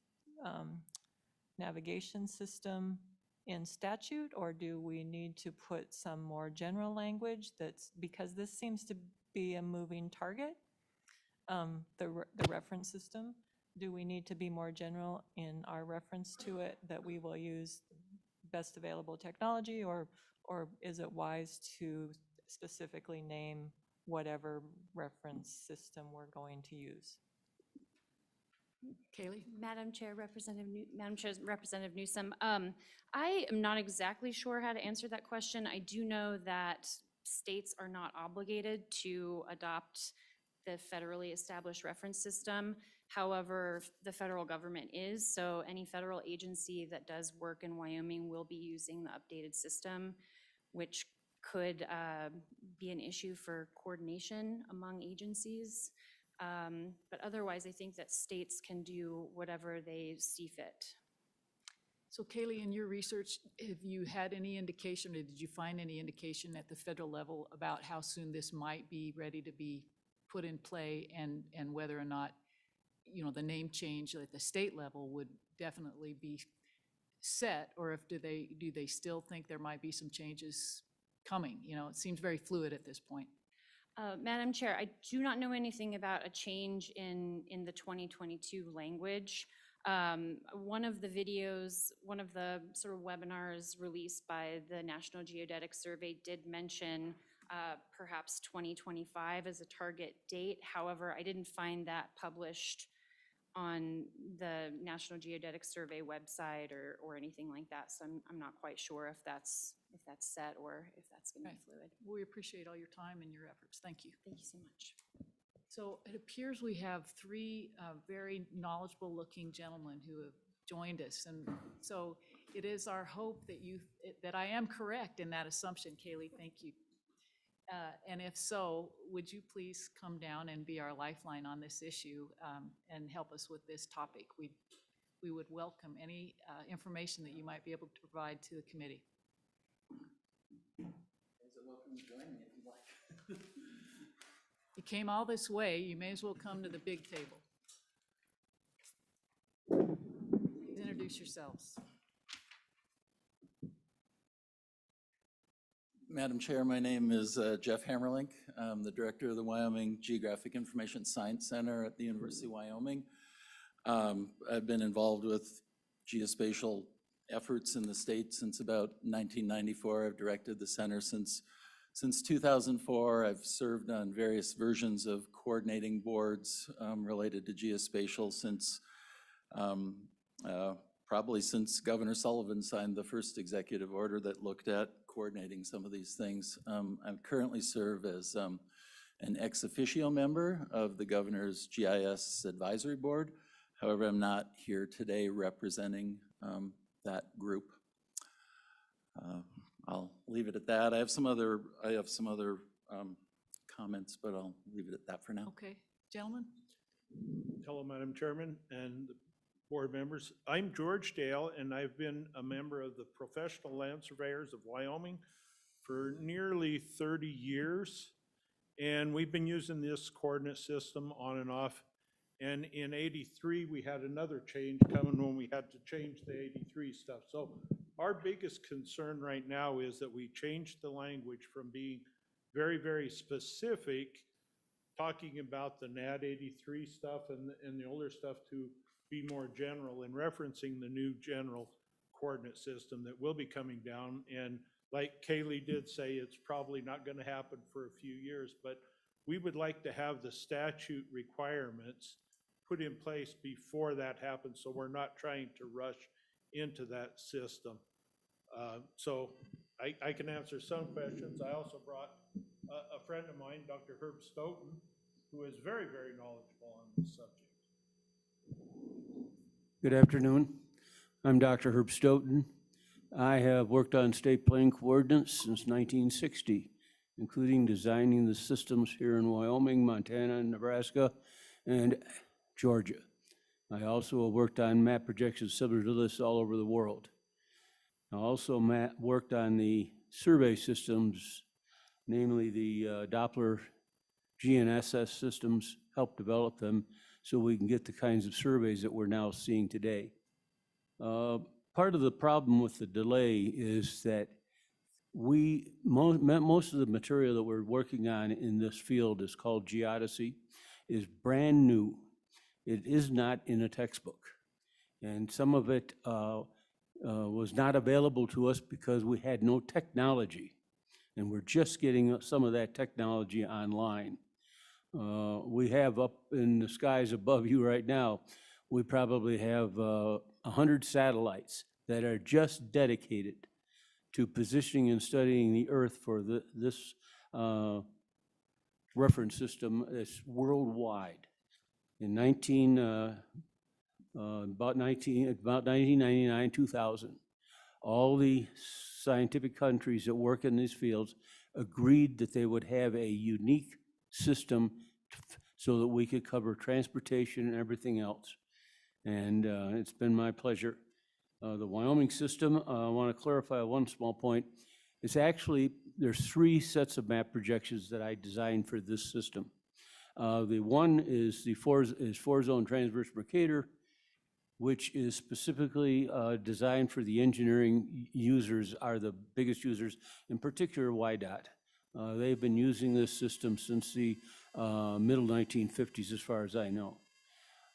navigation system in statute, or do we need to put some more general language that's, because this seems to be a moving target, the reference system? Do we need to be more general in our reference to it, that we will use best available technology, or is it wise to specifically name whatever reference system we're going to use? Kaylee? Madam Chair, Representative Newsom, I am not exactly sure how to answer that question. I do know that states are not obligated to adopt the federally established reference system. However, the federal government is, so any federal agency that does work in Wyoming will be using the updated system, which could be an issue for coordination among agencies. But otherwise, I think that states can do whatever they see fit. So Kaylee, in your research, have you had any indication, or did you find any indication at the federal level about how soon this might be ready to be put in play, and whether or not, you know, the name change at the state level would definitely be set, or if do they still think there might be some changes coming? You know, it seems very fluid at this point. Madam Chair, I do not know anything about a change in the 2022 language. One of the videos, one of the sort of webinars released by the National Geodetic Survey did mention perhaps 2025 as a target date. However, I didn't find that published on the National Geodetic Survey website or anything like that. So I'm not quite sure if that's set or if that's going to be fluid. We appreciate all your time and your efforts. Thank you. Thank you so much. So it appears we have 3 very knowledgeable looking gentlemen who have joined us. And so it is our hope that I am correct in that assumption, Kaylee. Thank you. And if so, would you please come down and be our lifeline on this issue and help us with this topic? We would welcome any information that you might be able to provide to the committee. Welcome to join me if you'd like. You came all this way, you may as well come to the big table. Please introduce yourselves. Madam Chair, my name is Jeff Hammerlink. I'm the director of the Wyoming Geographic Information Science Center at the University of Wyoming. I've been involved with geospatial efforts in the state since about 1994. I've directed the center since 2004. I've served on various versions of coordinating boards related to geospatial since probably since Governor Sullivan signed the first executive order that looked at coordinating some of these things. I currently serve as an ex officio member of the governor's GIS advisory board. However, I'm not here today representing that group. I'll leave it at that. I have some other comments, but I'll leave it at that for now. Okay, gentlemen. Hello, Madam Chairman and board members. I'm George Dale, and I've been a member of the Professional Land Surveyors of Wyoming for nearly 30 years. And we've been using this coordinate system on and off. And in '83, we had another change coming when we had to change the '83 stuff. So our biggest concern right now is that we changed the language from being very, very specific, talking about the NAD 83 stuff and the older stuff, to be more general and referencing the new general coordinate system that will be coming down. And like Kaylee did say, it's probably not going to happen for a few years, but we would like to have the statute requirements put in place before that happens, so we're not trying to rush into that system. So I can answer some questions. I also brought a friend of mine, Dr. Herb Stoughton, who is very, very knowledgeable on this subject. Good afternoon. I'm Dr. Herb Stoughton. I have worked on state plane coordinates since 1960, including designing the systems here in Wyoming, Montana, Nebraska, and Georgia. I also have worked on map projections similar to this all over the world. I also worked on the survey systems, namely the Doppler GNSS systems, helped develop them so we can get the kinds of surveys that we're now seeing today. Part of the problem with the delay is that most of the material that we're working on in this field is called geodesy, is brand new. It is not in a textbook. And some of it was not available to us because we had no technology. And we're just getting some of that technology online. We have up in the skies above you right now, we probably have 100 satellites that are just dedicated to positioning and studying the Earth for this reference system that's worldwide. In about 1999, 2000, all the scientific countries that work in these fields agreed that they would have a unique system so that we could cover transportation and everything else. And it's been my pleasure. The Wyoming system, I want to clarify one small point. It's actually, there's 3 sets of map projections that I designed for this system. The one is the 4-zone transverse Mercator, which is specifically designed for the engineering users, are the biggest users, in particular YDOT. They've been using this system since the middle 1950s, as far as I know.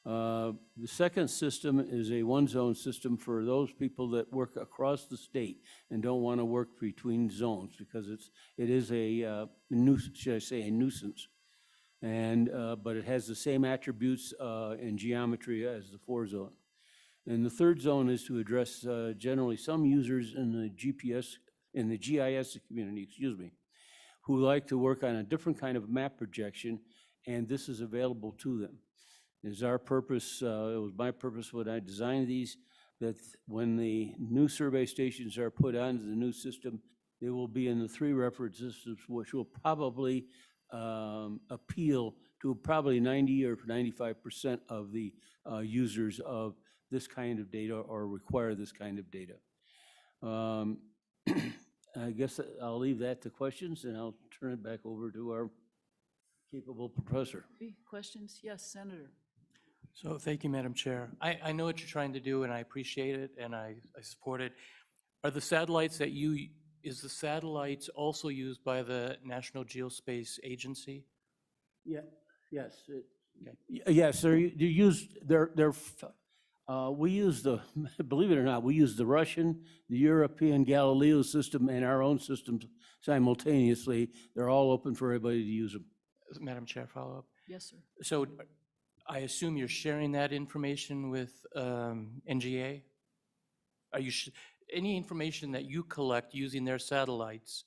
The second system is a 1-zone system for those people that work across the state and don't want to work between zones, because it is a nuisance. And but it has the same attributes and geometry as the 4-zone. And the third zone is to address generally some users in the GIS community, who like to work on a different kind of map projection, and this is available to them. It is our purpose, it was my purpose when I designed these, that when the new survey stations are put onto the new system, they will be in the 3 reference systems, which will probably appeal to probably 90 or 95% of the users of this kind of data, or require this kind of data. I guess I'll leave that to questions, and I'll turn it back over to our capable professor. Questions? Yes, Senator. So thank you, Madam Chair. I know what you're trying to do, and I appreciate it, and I support it. Are the satellites that is the satellites also used by the National Geospatial Agency? Yeah, yes. Yes, they're used, we use the, believe it or not, we use the Russian, the European Galileo system, and our own systems simultaneously. They're all open for everybody to use them. Madam Chair, follow up? Yes, sir. So I assume you're sharing that information with NGA? Are you any information that you collect using their satellites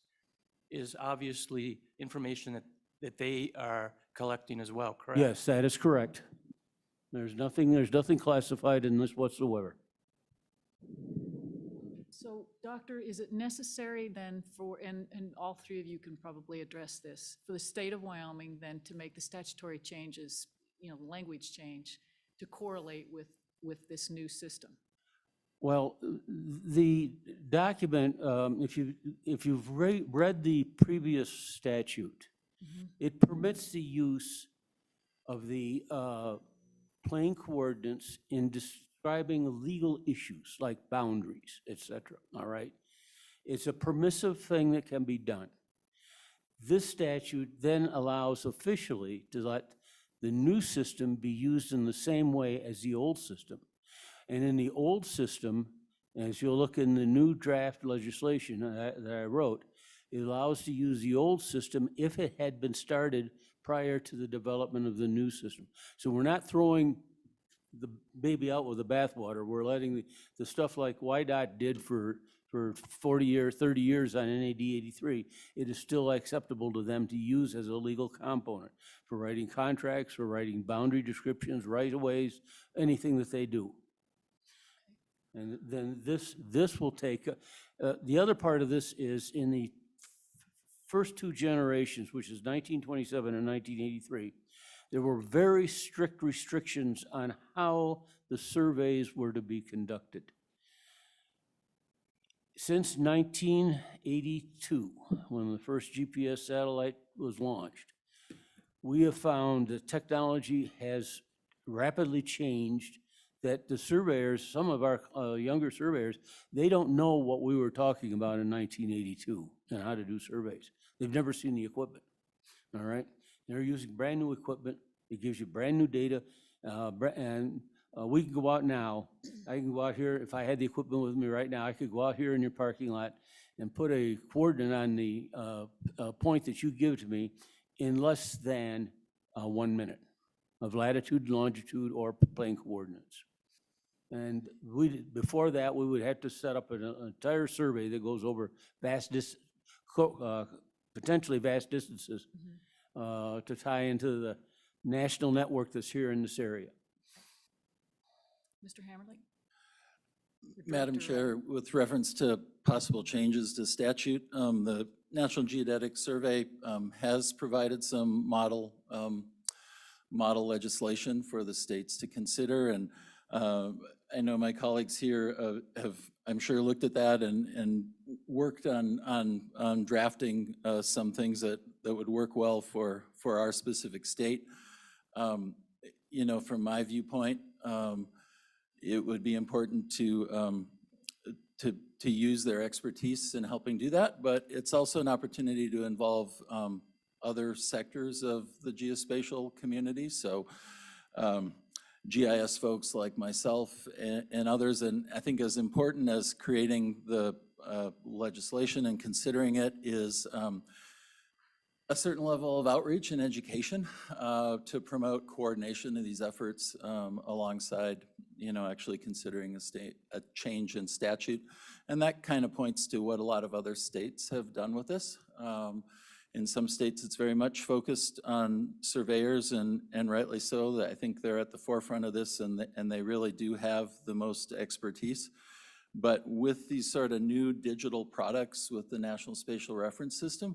is obviously information that they are collecting as well, correct? Yes, that is correct. There's nothing classified in this whatsoever. So, Doctor, is it necessary then for, and all 3 of you can probably address this, for the state of Wyoming then to make the statutory changes, the language change, to correlate with with this new system? Well, the document, if you've read the previous statute, it permits the use of the plane coordinates in describing legal issues like boundaries, et cetera, all right? It's a permissive thing that can be done. This statute then allows officially to let the new system be used in the same way as the old system. And in the old system, as you'll look in the new draft legislation that I wrote, it allows to use the old system if it had been started prior to the development of the new system. So we're not throwing the baby out with the bathwater. We're letting the stuff like YDOT did for 40 years, 30 years on NAD 83, it is still acceptable to them to use as a legal component for writing contracts, for writing boundary descriptions, right-of-ways, anything that they do. And then this will take, the other part of this is in the first two generations, which is 1927 and 1983, there were very strict restrictions on how the surveys were to be conducted. Since 1982, when the first GPS satellite was launched, we have found that technology has rapidly changed, that the surveyors, some of our younger surveyors, they don't know what we were talking about in 1982 and how to do surveys. They've never seen the equipment, all right? They're using brand new equipment. It gives you brand new data, and we can go out now. I can go out here, if I had the equipment with me right now, I could go out here in your parking lot and put a coordinate on the point that you give to me in less than 1 minute of latitude, longitude, or plane coordinates. And before that, we would have to set up an entire survey that goes over potentially vast distances to tie into the national network that's here in this area. Mr. Hammerling? Madam Chair, with reference to possible changes to statute, the National Geodetic Survey has provided some model legislation for the states to consider, and I know my colleagues here have, I'm sure, looked at that and worked on drafting some things that would work well for our specific state. You know, from my viewpoint, it would be important to use their expertise in helping do that, but it's also an opportunity to involve other sectors of the geospatial community. So GIS folks like myself and others, and I think as important as creating the legislation and considering it is a certain level of outreach and education to promote coordination of these efforts alongside, you know, actually considering a change in statute. And that kind of points to what a lot of other states have done with this. In some states, it's very much focused on surveyors, and rightly so. I think they're at the forefront of this, and they really do have the most expertise. But with these sort of new digital products with the National Spatial Reference System,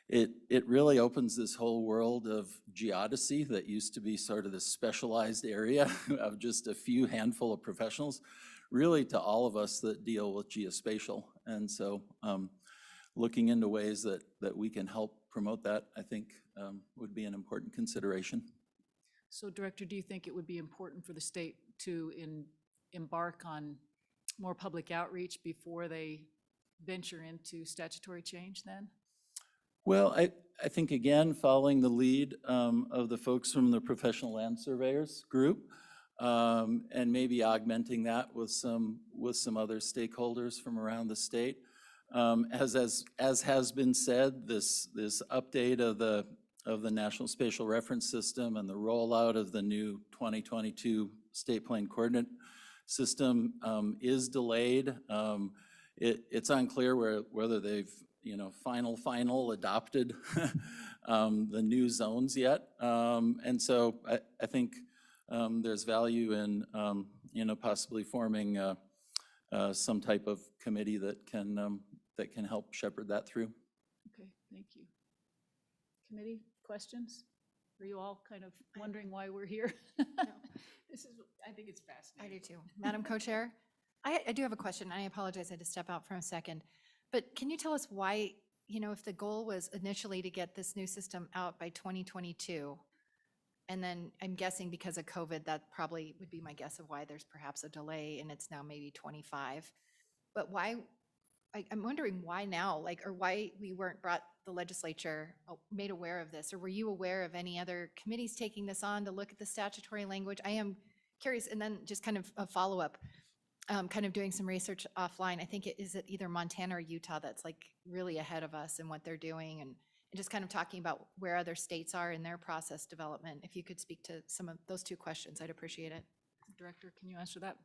it really opens this whole world of geodesy that used to be sort of this specialized area of just a few handful of professionals, really to all of us that deal with geospatial. And so looking into ways that we can help promote that, I think would be an important consideration. So Director, do you think it would be important for the state to embark on more public outreach before they venture into statutory change then? Well, I think, again, following the lead of the folks from the Professional Land Surveyors group, and maybe augmenting that with some other stakeholders from around the state. As has been said, this update of the National Spatial Reference System and the rollout of the new 2022 State Plane Coordinate System is delayed. It's unclear whether they've final adopted the new zones yet. And so I think there's value in possibly forming some type of committee that can help shepherd that through. Okay, thank you. Committee, questions? Are you all kind of wondering why we're here? This is, think it's I fascinating. do too. Madam Co-Chair, I do have a question. I apologize, I had to step out for a second. But can you tell us why, if the goal was initially to get this new system out by 2022, and then I'm guessing because of COVID, that probably would be my guess of why there's perhaps a delay and it's now maybe 25. But why, I'm wondering why now, or why we weren't brought the legislature made aware of this, or were you aware of any other committees taking this on to look at the statutory language? I am curious, and then just kind of a follow-up, kind of doing some research offline. I think is it either Montana or Utah that's like really ahead of us in what they're doing, and just kind of talking about where other states are in their process development. If you could speak to some of those two questions, I'd appreciate it. Director, can you answer that?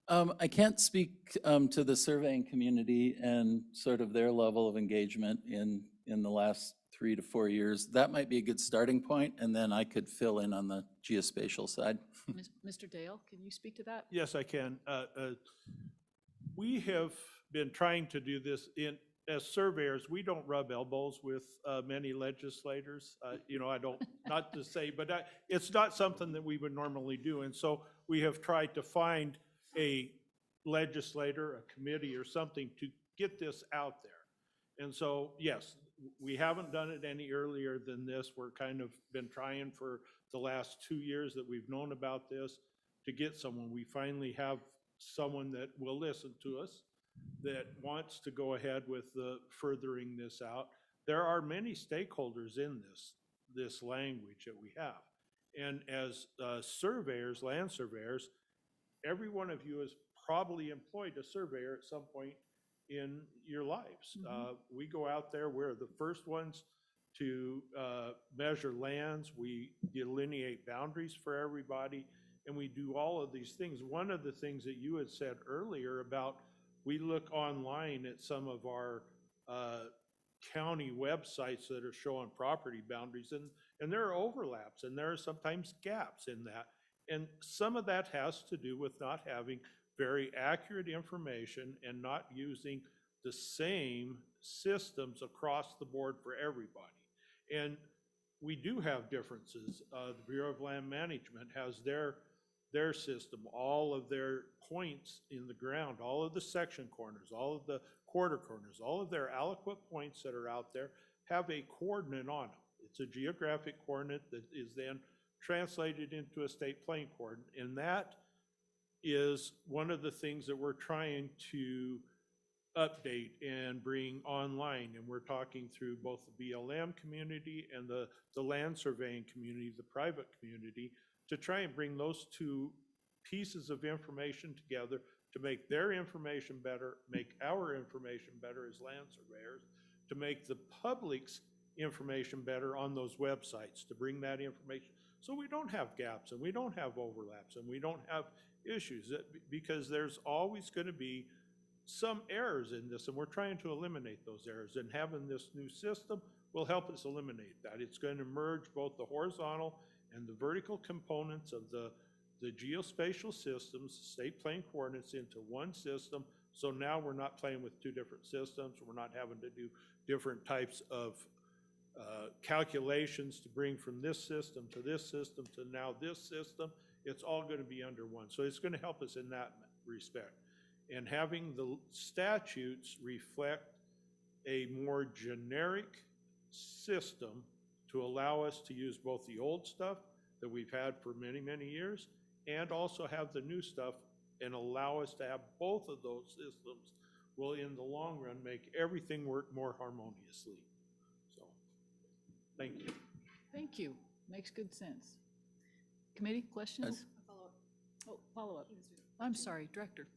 I can't speak to the surveying community and sort of their level of engagement in the last 3 to 4 years. That might be a good starting point, and then I could fill in on the geospatial side. Mr. Dale, can you speak to that? Yes, I can. We have been trying to do this as surveyors. We don't rub elbows with many legislators. I don't, not to say, but it's not something that we would normally do. And so we have tried to find a legislator, a committee or something to get this out there. And so, yes, we haven't done it any earlier than this. We're kind of been trying for the last 2 years that we've known about this to get someone. We finally have someone that will listen to us, that wants to go ahead with furthering this out. There are many stakeholders in this language that we have. And as surveyors, land surveyors, every one of you has probably employed a surveyor at some point in your lives. We go out there, we're the first ones to measure lands, we delineate boundaries for everybody, and we do all of these things. One of the things that you had said earlier about, we look online at some of our county websites that are showing property boundaries, and there are overlaps, and there are sometimes gaps in that. And some of that has to do with not having very accurate information and not using the same systems across the board for everybody. And we do have differences. The Bureau of Land Management has their system, all of their points in the ground, all of the section corners, all of the quarter corners, all of their aliquot points that are out there have a coordinate on them. It's a geographic coordinate that is then translated into a state plane coordinate. And that is one of the things that we're trying to update and bring online. And we're talking through both the BLM community and the land surveying community, the private community, to try and bring those two pieces of information together to make their information better, make our information better as land surveyors, to make the public's information better on those websites, to bring that information so we don't have gaps and we don't have overlaps and we don't have issues, because there's always going to be some errors in this, and we're trying to eliminate those errors, and having this new system will help us eliminate that. It's going to merge both the horizontal and the vertical components of the geospatial systems, state plane coordinates, into one system. So now we're not playing with two different systems. We're not having to do different types of calculations to bring from this system to now this system. It's all going to be under one. So it's going to help us in that respect. And having the statutes reflect a more generic system to allow us to use both the old stuff that we've had for many, many years, and also have the new stuff, and allow us to have both of those systems will, in the long run, make everything work more harmoniously. So, thank you. Thank you. Makes good sense. Committee, questions? Oh, follow-up. I'm sorry, Director.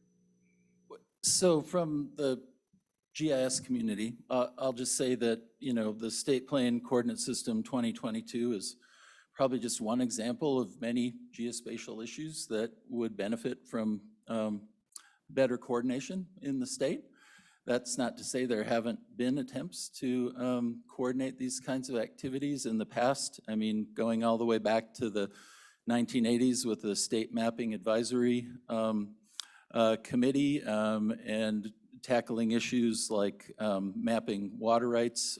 So from the GIS community, I'll just say that, the State Plane Coordinate System 2022 is probably just one example of many geospatial issues that would benefit from better coordination in the state. That's not to say there haven't been attempts to coordinate these kinds of activities in the past. I mean, going all the way back to the 1980s with the State Mapping Advisory Committee and tackling issues like mapping water rights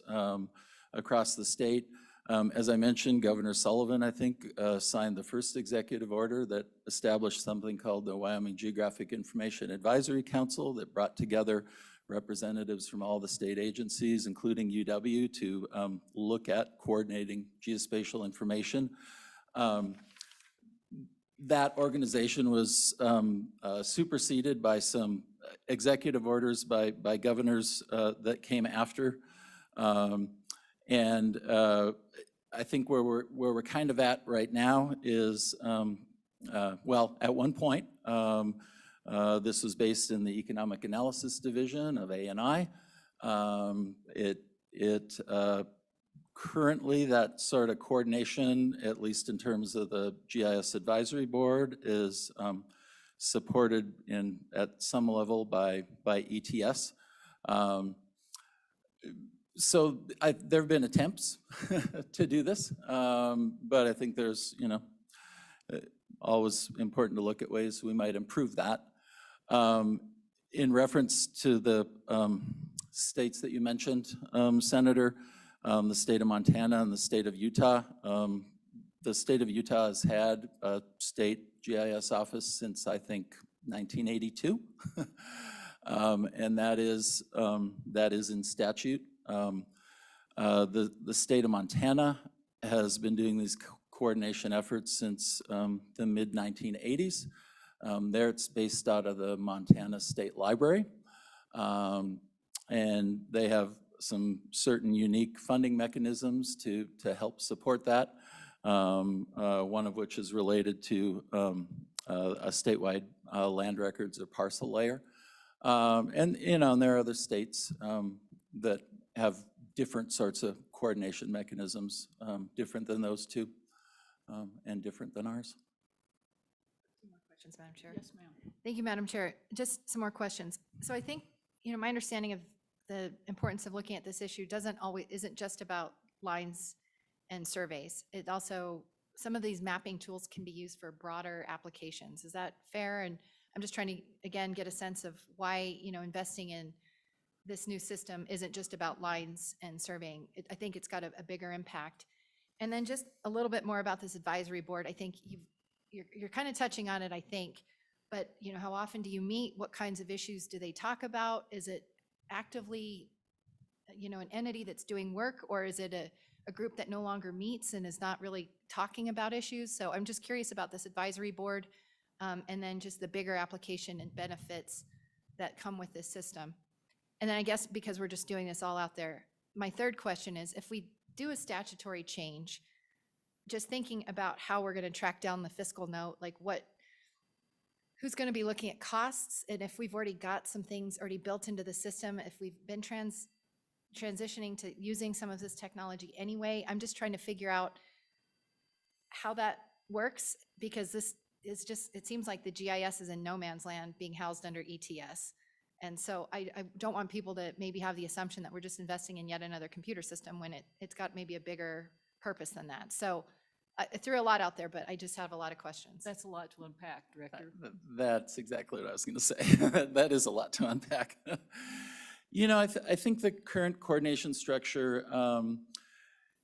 across the state. As I mentioned, Governor Sullivan, I think, signed the first executive order that established something called the Wyoming Geographic Information Advisory Council that brought together representatives from all the state agencies, including UW, to look at coordinating geospatial information. That organization was superseded by some executive orders by governors that came after. I think where we're kind of at right now is, well, at one point, this was based in the Economic Analysis Division of A&I. Currently, that sort of coordination, at least in terms of the GIS Advisory Board, is supported at some level by ETS. So there have been attempts to do this, but I think there's, always important to look at ways we might improve that. In reference to the states that you mentioned, Senator, the state of Montana and the state of Utah. The state of Utah has had a state GIS office since, I think, 1982. And that is in statute. The state of Montana has been doing these coordination efforts since the mid-1980s. There it's based out of the Montana State Library. And they have some certain unique funding mechanisms to help support that, one of which is related to a statewide land records or parcel layer. And there are other states that have different sorts of coordination mechanisms, different than those two, and different than ours. Questions, Madam Chair? Yes, ma'am. Thank you, Madam Chair. Just some more questions. So I think, my understanding of the importance of looking at this issue isn't just about lines and surveys. It also, some of these mapping tools can be used for broader applications. Is that fair? And I'm just trying to, again, get a sense of why, investing in this new system isn't just about lines and surveying. I think it's got a bigger impact. And then just a little bit more about this advisory board. I think you're kind of touching on it, I think, but how often do you meet? What kinds of issues do they talk about? Is it actively, an entity that's doing work, or is it a group that no longer meets and is not really talking about issues? So I'm just curious about this advisory board, and then just the bigger application and benefits that come with this system. And then I guess because we're just doing this all out there, my third question is, if we do a statutory change, just thinking about how we're going to track down the fiscal note, like who's going to be looking at costs, and if we've already got some things already built into the system, if we've been transitioning to using some of this technology anyway. I'm just trying to figure out how that works, because this is just, it seems like the GIS is in no man's land being housed under ETS. And so I don't want people to maybe have the assumption that we're just investing in yet another computer system when it's got maybe a bigger purpose than that. So I threw a lot out there, but I just have a lot of questions. That's a lot to unpack, Director. That's exactly what I was going to say. That is a lot to unpack. I think the current coordination structure,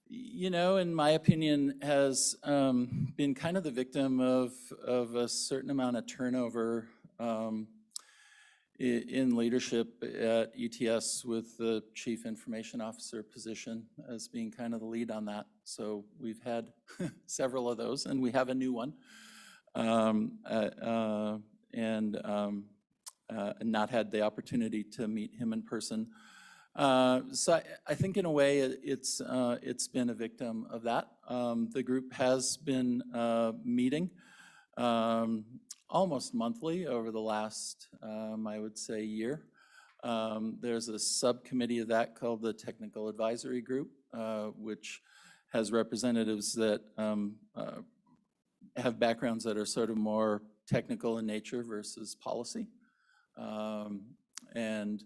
in my opinion, has been kind of the victim of a certain amount of turnover in leadership at ETS, with the Chief Information Officer position as being kind of the lead on that. So we've had several of those, and we have a new one, and not had the opportunity to meet him in person. So I think in a way it's been a victim of that. The group has been meeting almost monthly over the last, I would say, year. There's a subcommittee of that called the Technical Advisory Group, which has representatives that have backgrounds that are sort of more technical in nature versus policy. And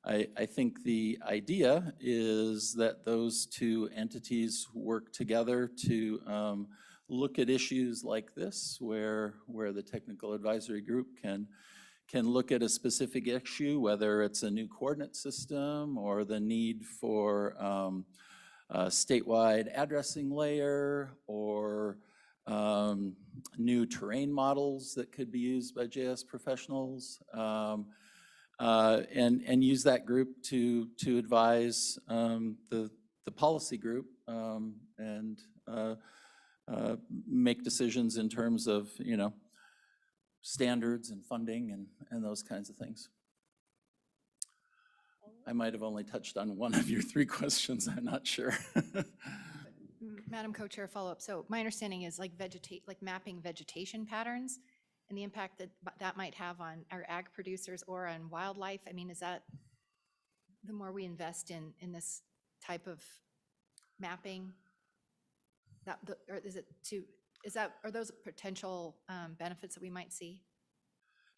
I think the idea is that those two entities work together to look at issues like this, where the Technical Advisory Group can look at a specific issue, whether it's a new coordinate system or the need for statewide addressing layer or new terrain models that could be used by JS professionals, and use that group to advise the policy group and make decisions in terms of, you know, standards and funding and those kinds of things. I might have only touched on one of your three questions, I'm not sure. Madam Co-Chair, follow-up. So my understanding is like mapping vegetation patterns and the impact that that might have on our ag producers or on wildlife. I mean, is that the more we invest in this type of mapping, are those potential benefits that we might see?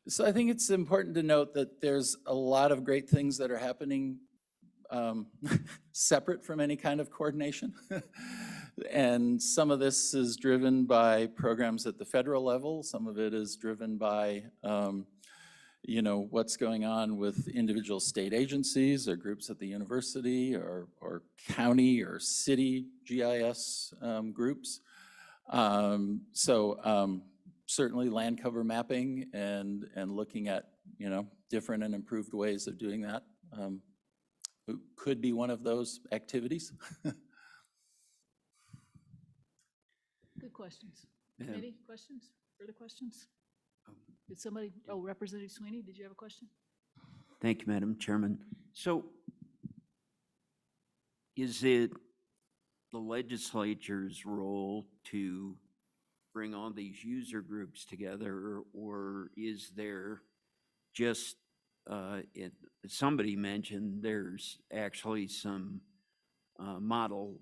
So I think it's important to note that there's a lot of great things that are happening separate from any kind of coordination. And some of this is driven by programs at the federal level. Some of it is driven by, you know, what's going on with individual state agencies or groups at the university or county or city GIS groups. Certainly land cover mapping and looking at, you know, different and improved ways of doing that could be one of those activities. Good questions. Committee questions? Further questions? Did somebody, Representative Sweeney, did you have a question? Thank you, Madam Chairman. So is it the legislature's role to bring all these user groups together, or is there just, somebody mentioned there's actually some model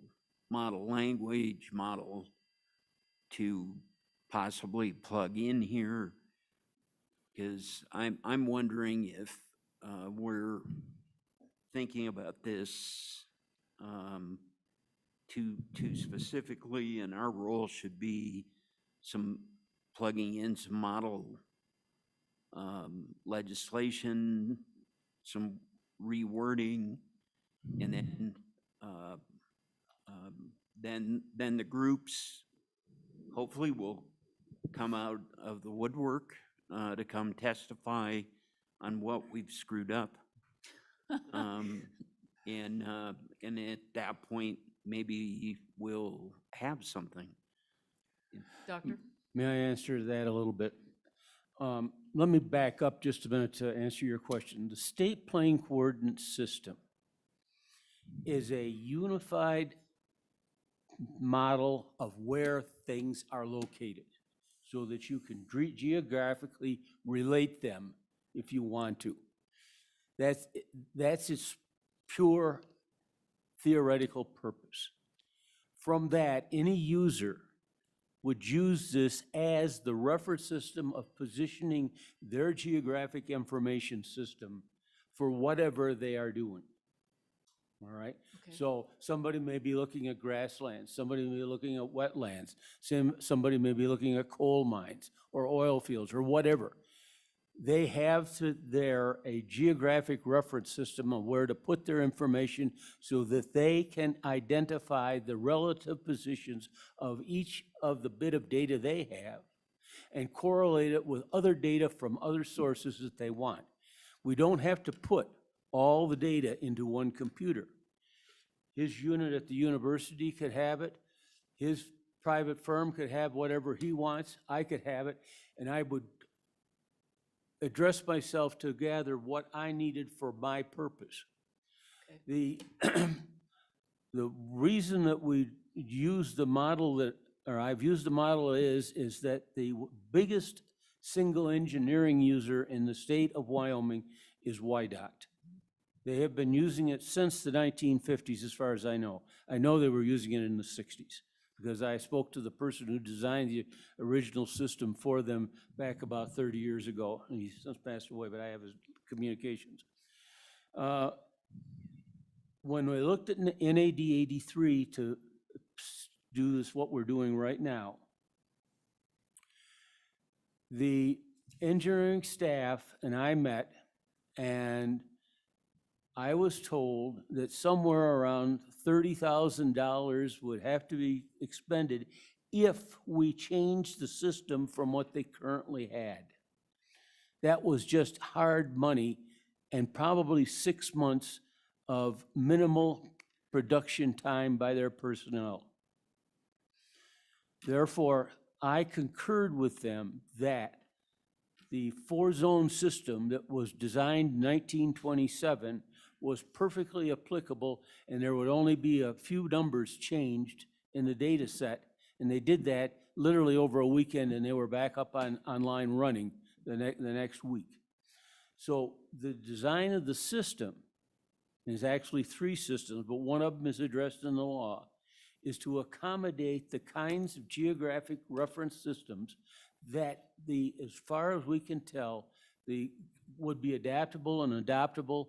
language model to possibly plug in here? Because I'm wondering if we're thinking about this too specifically, and our role should be some plugging in some model legislation, some rewording, and then the groups hopefully will come out of the woodwork to come testify on what we've screwed up. And at that point, maybe we'll have something. Doctor? May I answer that a little bit? Let me back up just a minute to answer your question. The state plane coordinate system is a unified model of where things are located so that you can geographically relate them if you want to. That's its pure theoretical purpose. From that, any user would use this as the reference system of positioning their geographic information system for whatever they are doing. All right? Okay. So somebody may be looking at grasslands, somebody may be looking at wetlands, somebody may be looking at coal mines or oil fields or whatever. They have a geographic reference system of where to put their information so that they can identify the relative positions of each of the bit of data they have and correlate it with other data from other sources that they want. We don't have to put all the data into one computer. His unit at the university could have it. His private firm could have whatever he wants. I could have it, and I would address myself to gather what I needed for my purpose. Okay. The reason that we use the model I've used the model is that the biggest single engineering user in the state of Wyoming is WYDOT. They have been using it since the 1950s, as far as I know. I know they were using it in the 60s because I spoke to the person who designed the original system for them back about 30 years ago. And he's since passed away, but I have his communications. When we looked at NAD 83 to do this, what we're doing right now, the engineering staff and I met, and I was told that somewhere around $30,000 would have to be expended if we changed the system from what they currently had. That was just hard money and probably 6 months of minimal production time by their personnel. Therefore, I concurred with them that the four-zone system that was designed in 1927 was perfectly applicable, and there would only be a few numbers changed in the data set. And they did that literally over a weekend, and they were back up online running the next week. So the design of the system is actually three systems, but one of them is addressed in the law, is to accommodate the kinds of geographic reference systems that as far as we can tell, would be adaptable and adoptable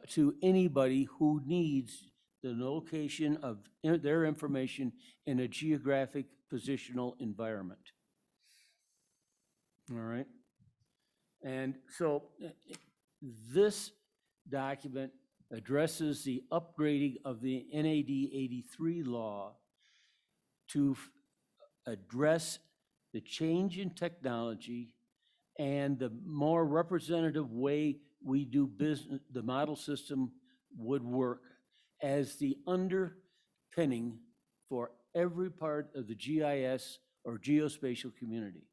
to anybody who needs the location of their information in a geographic positional environment. All right? And so this document addresses the upgrading of the NAD 83 law to address the change in technology and the more representative way we do business, the model system would work as the underpinning for every part of the GIS or geospatial community.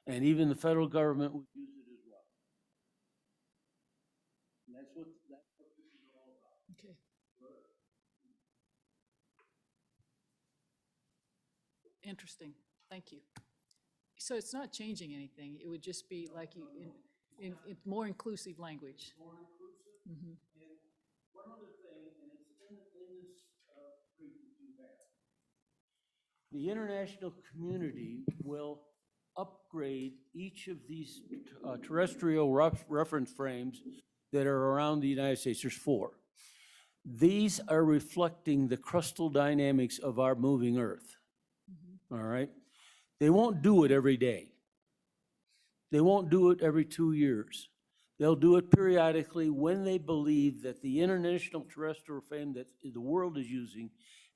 And even the federal government would use it as well. And that's what this is all about. Okay. Interesting. Thank you. So it's not changing anything. It would just be like you, in more inclusive language. More inclusive. Mhm. And one other thing, and it's in this brief that you have. The international community will upgrade each of these terrestrial reference frames that are around the United States. There's 4. These are reflecting the crustal dynamics of our moving Earth. All right? They won't do it every day. They won't do it every 2 years. They'll do it periodically when they believe that the international terrestrial frame that the world is using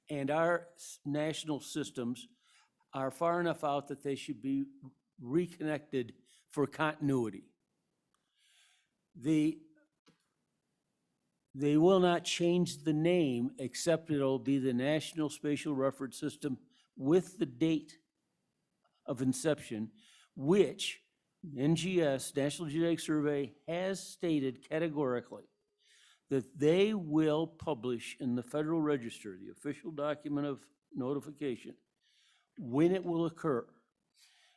and our national systems are far enough out that they should be reconnected for continuity. They will not change the name, except it'll be the National Spatial Reference System with the date of inception, which NGS, National Genetic Survey, has stated categorically that they will publish in the Federal Register, the official document of notification, when it will occur.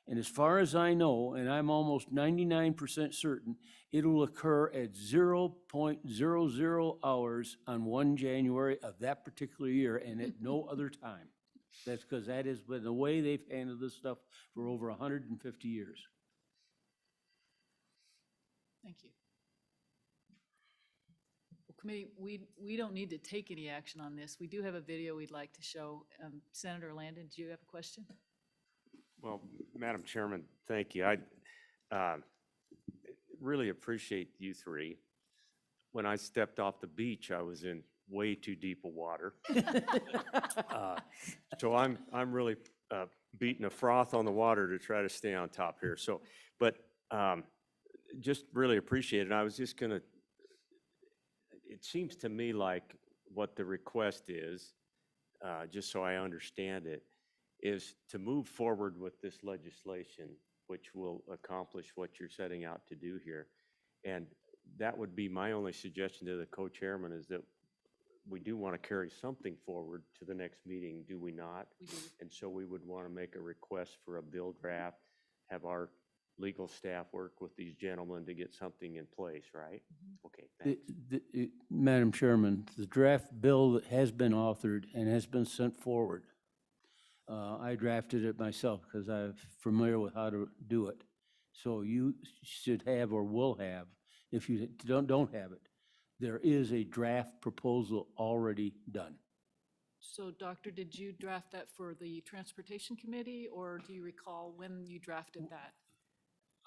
And as far as I know, and I'm almost 99% certain, it will occur at 0.00 hours on 1 January of that particular year and at no other time. That's because that has been the way they've handled this stuff for over 150 years. Thank you. Well, committee, we don't need to take any action on this. We do have a video we'd like to show. Senator Landon, do you have a question? Well, Madam Chairman, thank you. I really appreciate you three. When I stepped off the beach, I was in way too deep of water. So I'm really beating a froth on the water to try to stay on top here. So, but just really appreciate it. And I was just gonna, it seems to me like what the request is, just so I understand it, is to move forward with this legislation, which will accomplish what you're setting out to do here. And that would be my only suggestion to the co-chairman, is that we do want to carry something forward to the next meeting, do we not? We do. And so we would want to make a request for a bill draft, have our legal staff work with these gentlemen to get something in place, right? Okay, thanks. Madam Chairman, the draft bill that has been authored and has been sent forward, I drafted it myself because I'm familiar with how to do it. So you should have or will have, if you don't have it, there is a draft proposal already done. So, Doctor, did you draft that for the Transportation Committee, or do you recall when you drafted that?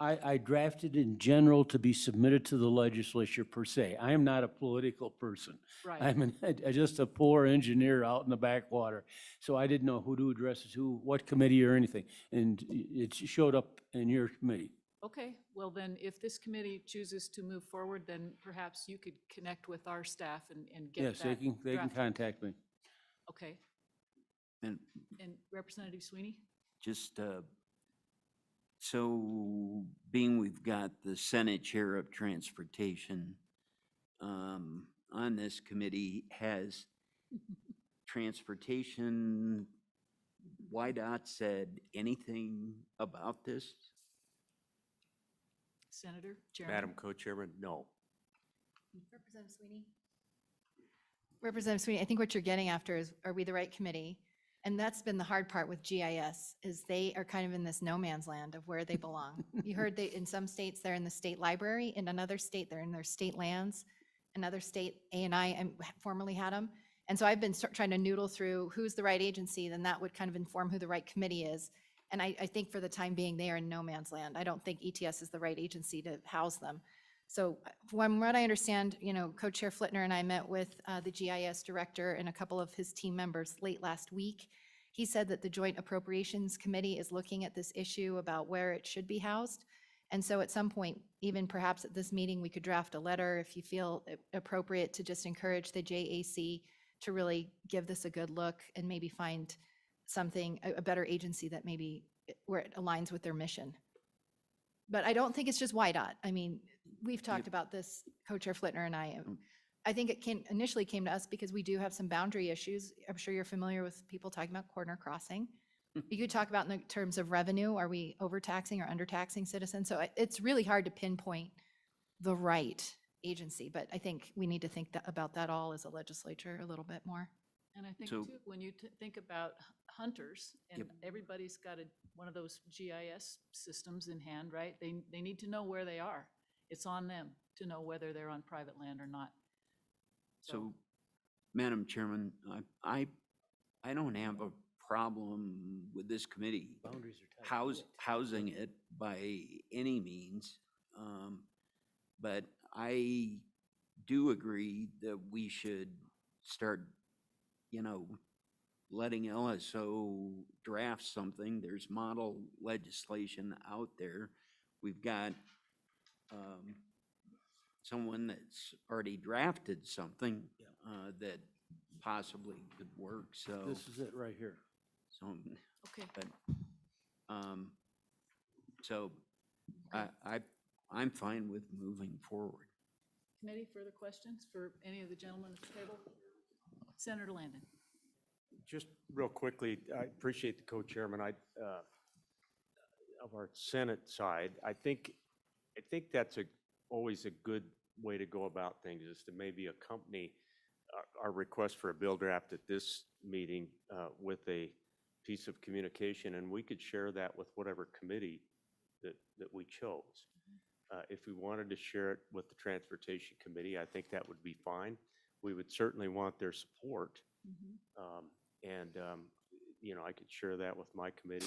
I drafted in general to be submitted to the legislature per se. I am not a political person. Right. I'm just a poor engineer out in the backwater. So I didn't know who to address it to, what committee or anything. And it showed up in your committee. Okay, well then, if this committee chooses to move forward, then perhaps you could connect with our staff and get Yes, that they can drafted. contact me. Okay, And and Representative Sweeney? just, so being we've got the Senate Chair of Transportation on this committee, has transportation, YDOT said anything about this? Senator, Chairman? Madam Co-Chairman, no. Representative Sweeney? Representative Sweeney, I think what you're getting after is, are we the right committee? And that's been the hard part with GIS, is they are kind of in this no man's land of where they belong. You heard they, in some states, they're in the state library, in another state, they're in their state lands. Another state, A&I formerly had them. And so I've been trying to noodle through who's the right agency, then that would kind of inform who the right committee is. And I think for the time being, they are in no man's land. I don't think ETS is the right agency to house them. So from what I understand, you know, Co-Chair Flitner and I met with the GIS director and a couple of his team members late last week. He said that the Joint Appropriations Committee is looking at this issue about where it should be housed. And so at some point, even perhaps at this meeting, we could draft a letter if you feel appropriate to just encourage the JAC to really give this a good look and maybe find something, a better agency that maybe where it aligns with their mission. But I don't think it's just YDOT. I mean, we've talked about this, Co-Chair Flitner and I. I think it initially came to us because we do have some boundary issues. I'm sure you're familiar with people talking about corner crossing. You could talk about in the terms of revenue, are we overtaxing or undertaxing citizens? So it's really hard to pinpoint the right agency, but I think we need to think about that all as a legislature a little bit more. And I think So- too, when you think about hunters, and Yep. everybody's got one of those GIS systems in hand, right? They need to know where they are. It's on them to know whether they're on private land or not. So, Madam Chairman, I don't have a problem with this committee Boundaries are tight. housing it by any means. But I do agree that we should start, you know, letting LSO draft something. There's model legislation out there. We've got someone that's already drafted something that possibly could work, so. This is it right here. So, Okay. but, so I'm fine with moving forward. Committee, further questions for any of the gentlemen at the table? Senator Landon. Just real quickly, I appreciate the co-chairman, of our Senate side. I think that's always a good way to go about things, is to maybe accompany our request for a bill draft at this meeting with a piece of communication, and we could share that with whatever committee that we chose. If we wanted to share it with the Transportation Committee, I think that would be fine. We would certainly want their support. You know, I could share that with my committee.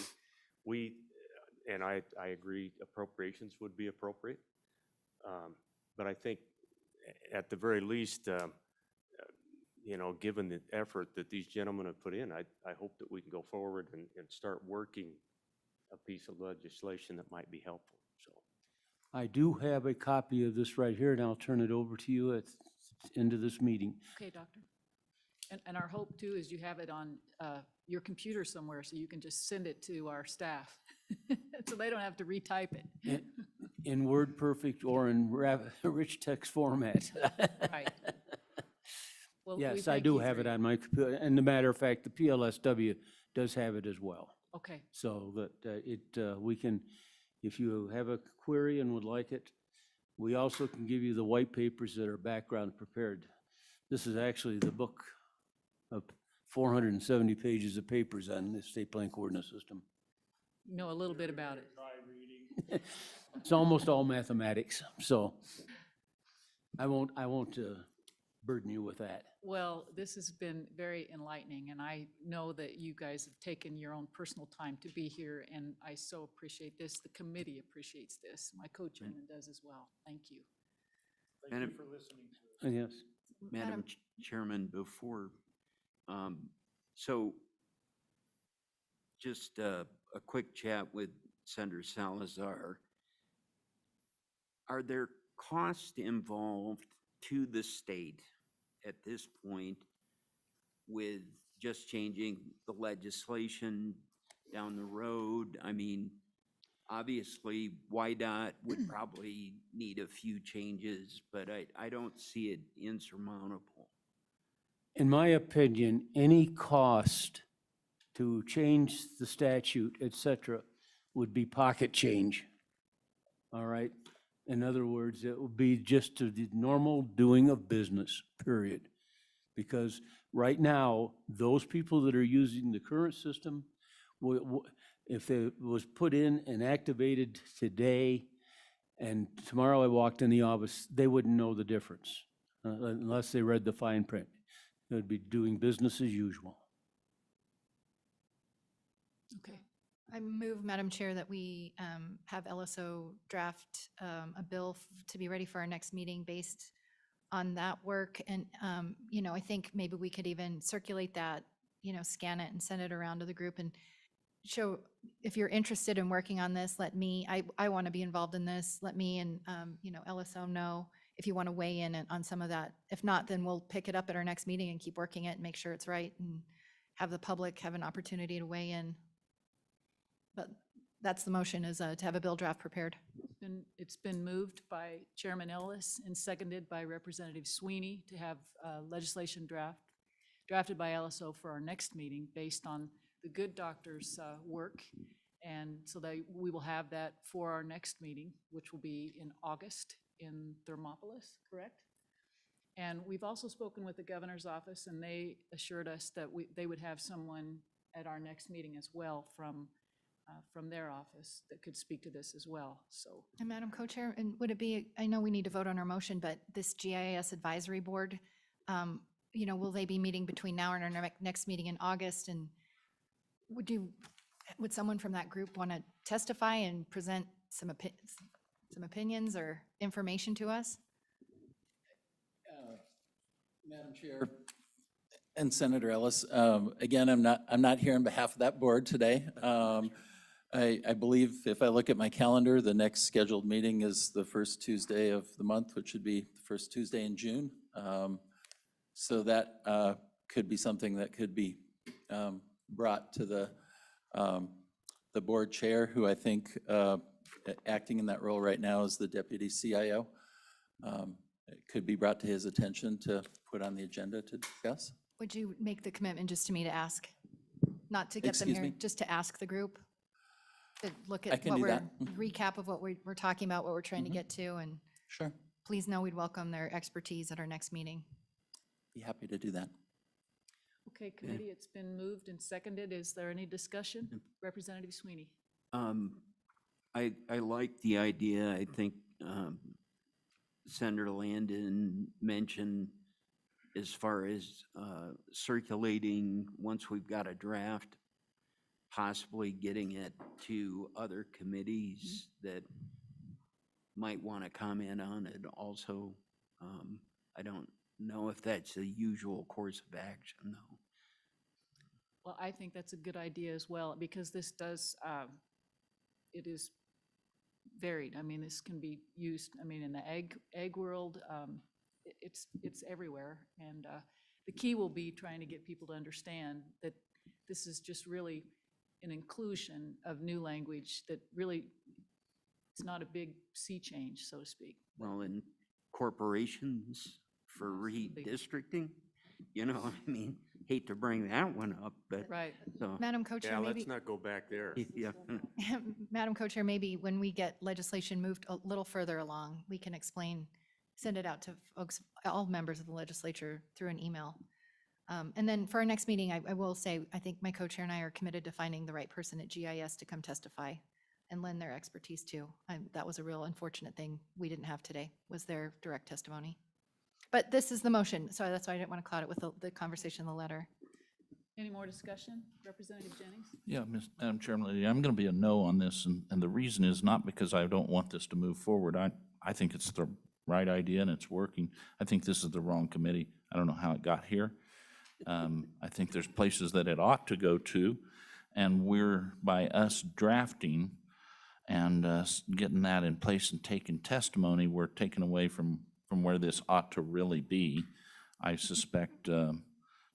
I agree appropriations would be appropriate. But I think at the very least, you know, given the effort that these gentlemen have put in, I hope that we can go forward and start working a piece of legislation that might be helpful, so. I do have a copy of this right here, and I'll turn it over to you at the end of this meeting. Okay, Doctor. And our hope too is you have it on your computer somewhere so you can just send it to our staff. So they don't have to retype it. In Word Perfect or in rich text format. Right. Well, we Yes, I thank do you have for it your- on my computer. And a matter of fact, the PLSW does have it as well. Okay, So that we can, if you have a query and would like it, we also can give you the white papers that are background prepared. This is actually the book of 470 pages of papers on the state plan coordinate system. you know a little bit about it. It's almost all mathematics, so I won't burden you with that. Well, this has been very enlightening, and I know that you guys have taken your own personal time to be here, and I so appreciate this. The committee appreciates this. My co-chairman does as well. Thank you. Thank you Madam- for listening to us. Yes. Madam Chairman, before, so just a quick chat with Senator Salazar. Are there costs involved to the state at this point with just changing the legislation down the road? I mean, obviously, YDOT would probably need a few changes, but I don't see it insurmountable. In my opinion, any cost to change the statute, et cetera, would be pocket change. All right? In other words, it would be just to the normal doing of business, period. Because right now, those people that are using the current system, if it was put in and activated today, and tomorrow I walked in the office, they wouldn't know the difference unless they read the fine print. It would be doing business as usual. Okay. I move, Madam Chair, that we have LSO draft a bill to be ready for our next meeting based on that work. And, I think maybe we could even circulate that, scan it and send it around to the group and show, if you're interested in working on this, let me, I want to be involved in this. Let me and, LSO know if you want to weigh in on some of that. If not, then we'll pick it up at our next meeting and keep working it and make sure it's right and have the public have an opportunity to weigh in. But that's the motion, is to have a bill draft prepared. It's been moved by Chairman Ellis and seconded by Representative Sweeney to have legislation drafted by LSO for our next meeting based on the good doctor's work. And so we will have that for our next meeting, which will be in August in Thermopolis, correct? And we've also spoken with the governor's office, and they assured us that they would have someone at our next meeting as well from their office that could speak to this as well, so. And Madam Co-Chair, and would it be, I know we need to vote on our motion, but this GIS Advisory Board, will they be meeting between now and our next meeting in August? And would someone from that group want to testify and present some opinions or information to us? Madam Chair and Senator Ellis, again, I'm not here on behalf of that board today. I believe if I look at my calendar, the next scheduled meeting is the first Tuesday of the month, which would be the first Tuesday in June. So that could be something that could be brought to the board chair, who I think acting in that role right now is the deputy CIO. It could be brought to his attention to put on the agenda to discuss. Would you make the commitment just to me to ask? Not to get them Excuse here, me? just to ask the group? To look I at can what do we're, that. recap of what we're talking about, what we're trying to Mhm. get to, and Sure, please know we'd welcome their expertise at our next meeting. be happy to do that. Okay, committee, it's been moved and seconded. Is there any discussion? Representative Sweeney. I like the idea. I think Senator Landon mentioned as far as circulating, once we've got a draft, possibly getting it to other committees that might want to comment on it also. I don't know if that's the usual course of action, though. Well, I think that's a good idea as well, because this does, it is varied. I mean, this can be used, in the egg world, it's everywhere. And the key will be trying to get people to understand that this is just really an inclusion of new language that really, it's not a big sea change, so to speak. Well, in corporations for redistricting, hate to bring that one up, but. Right. So, Madam Co-Chair, Yeah, maybe. let's not go back there. yeah. Madam Co-Chair, maybe when we get legislation moved a little further along, we can send it out to folks, all members of the legislature through an email. And then for our next meeting, I will say, I think my co-chair and I are committed to finding the right person at GIS to come testify and lend their expertise too. That was a real unfortunate thing we didn't have today, was their direct testimony. But this is the motion, so that's why I didn't want to cloud it with the conversation in the letter. Any more discussion? Representative Jennings? Yeah, Madam Chairman, I'm going to be a no on this, and the reason is not because I don't want this to move forward. I think it's the right idea and it's working. I think this is the wrong committee. I don't know how it got here. I think there's places that it ought to go to, and by us drafting and getting that in place and taking testimony, we're taking away from where this ought to really be. I suspect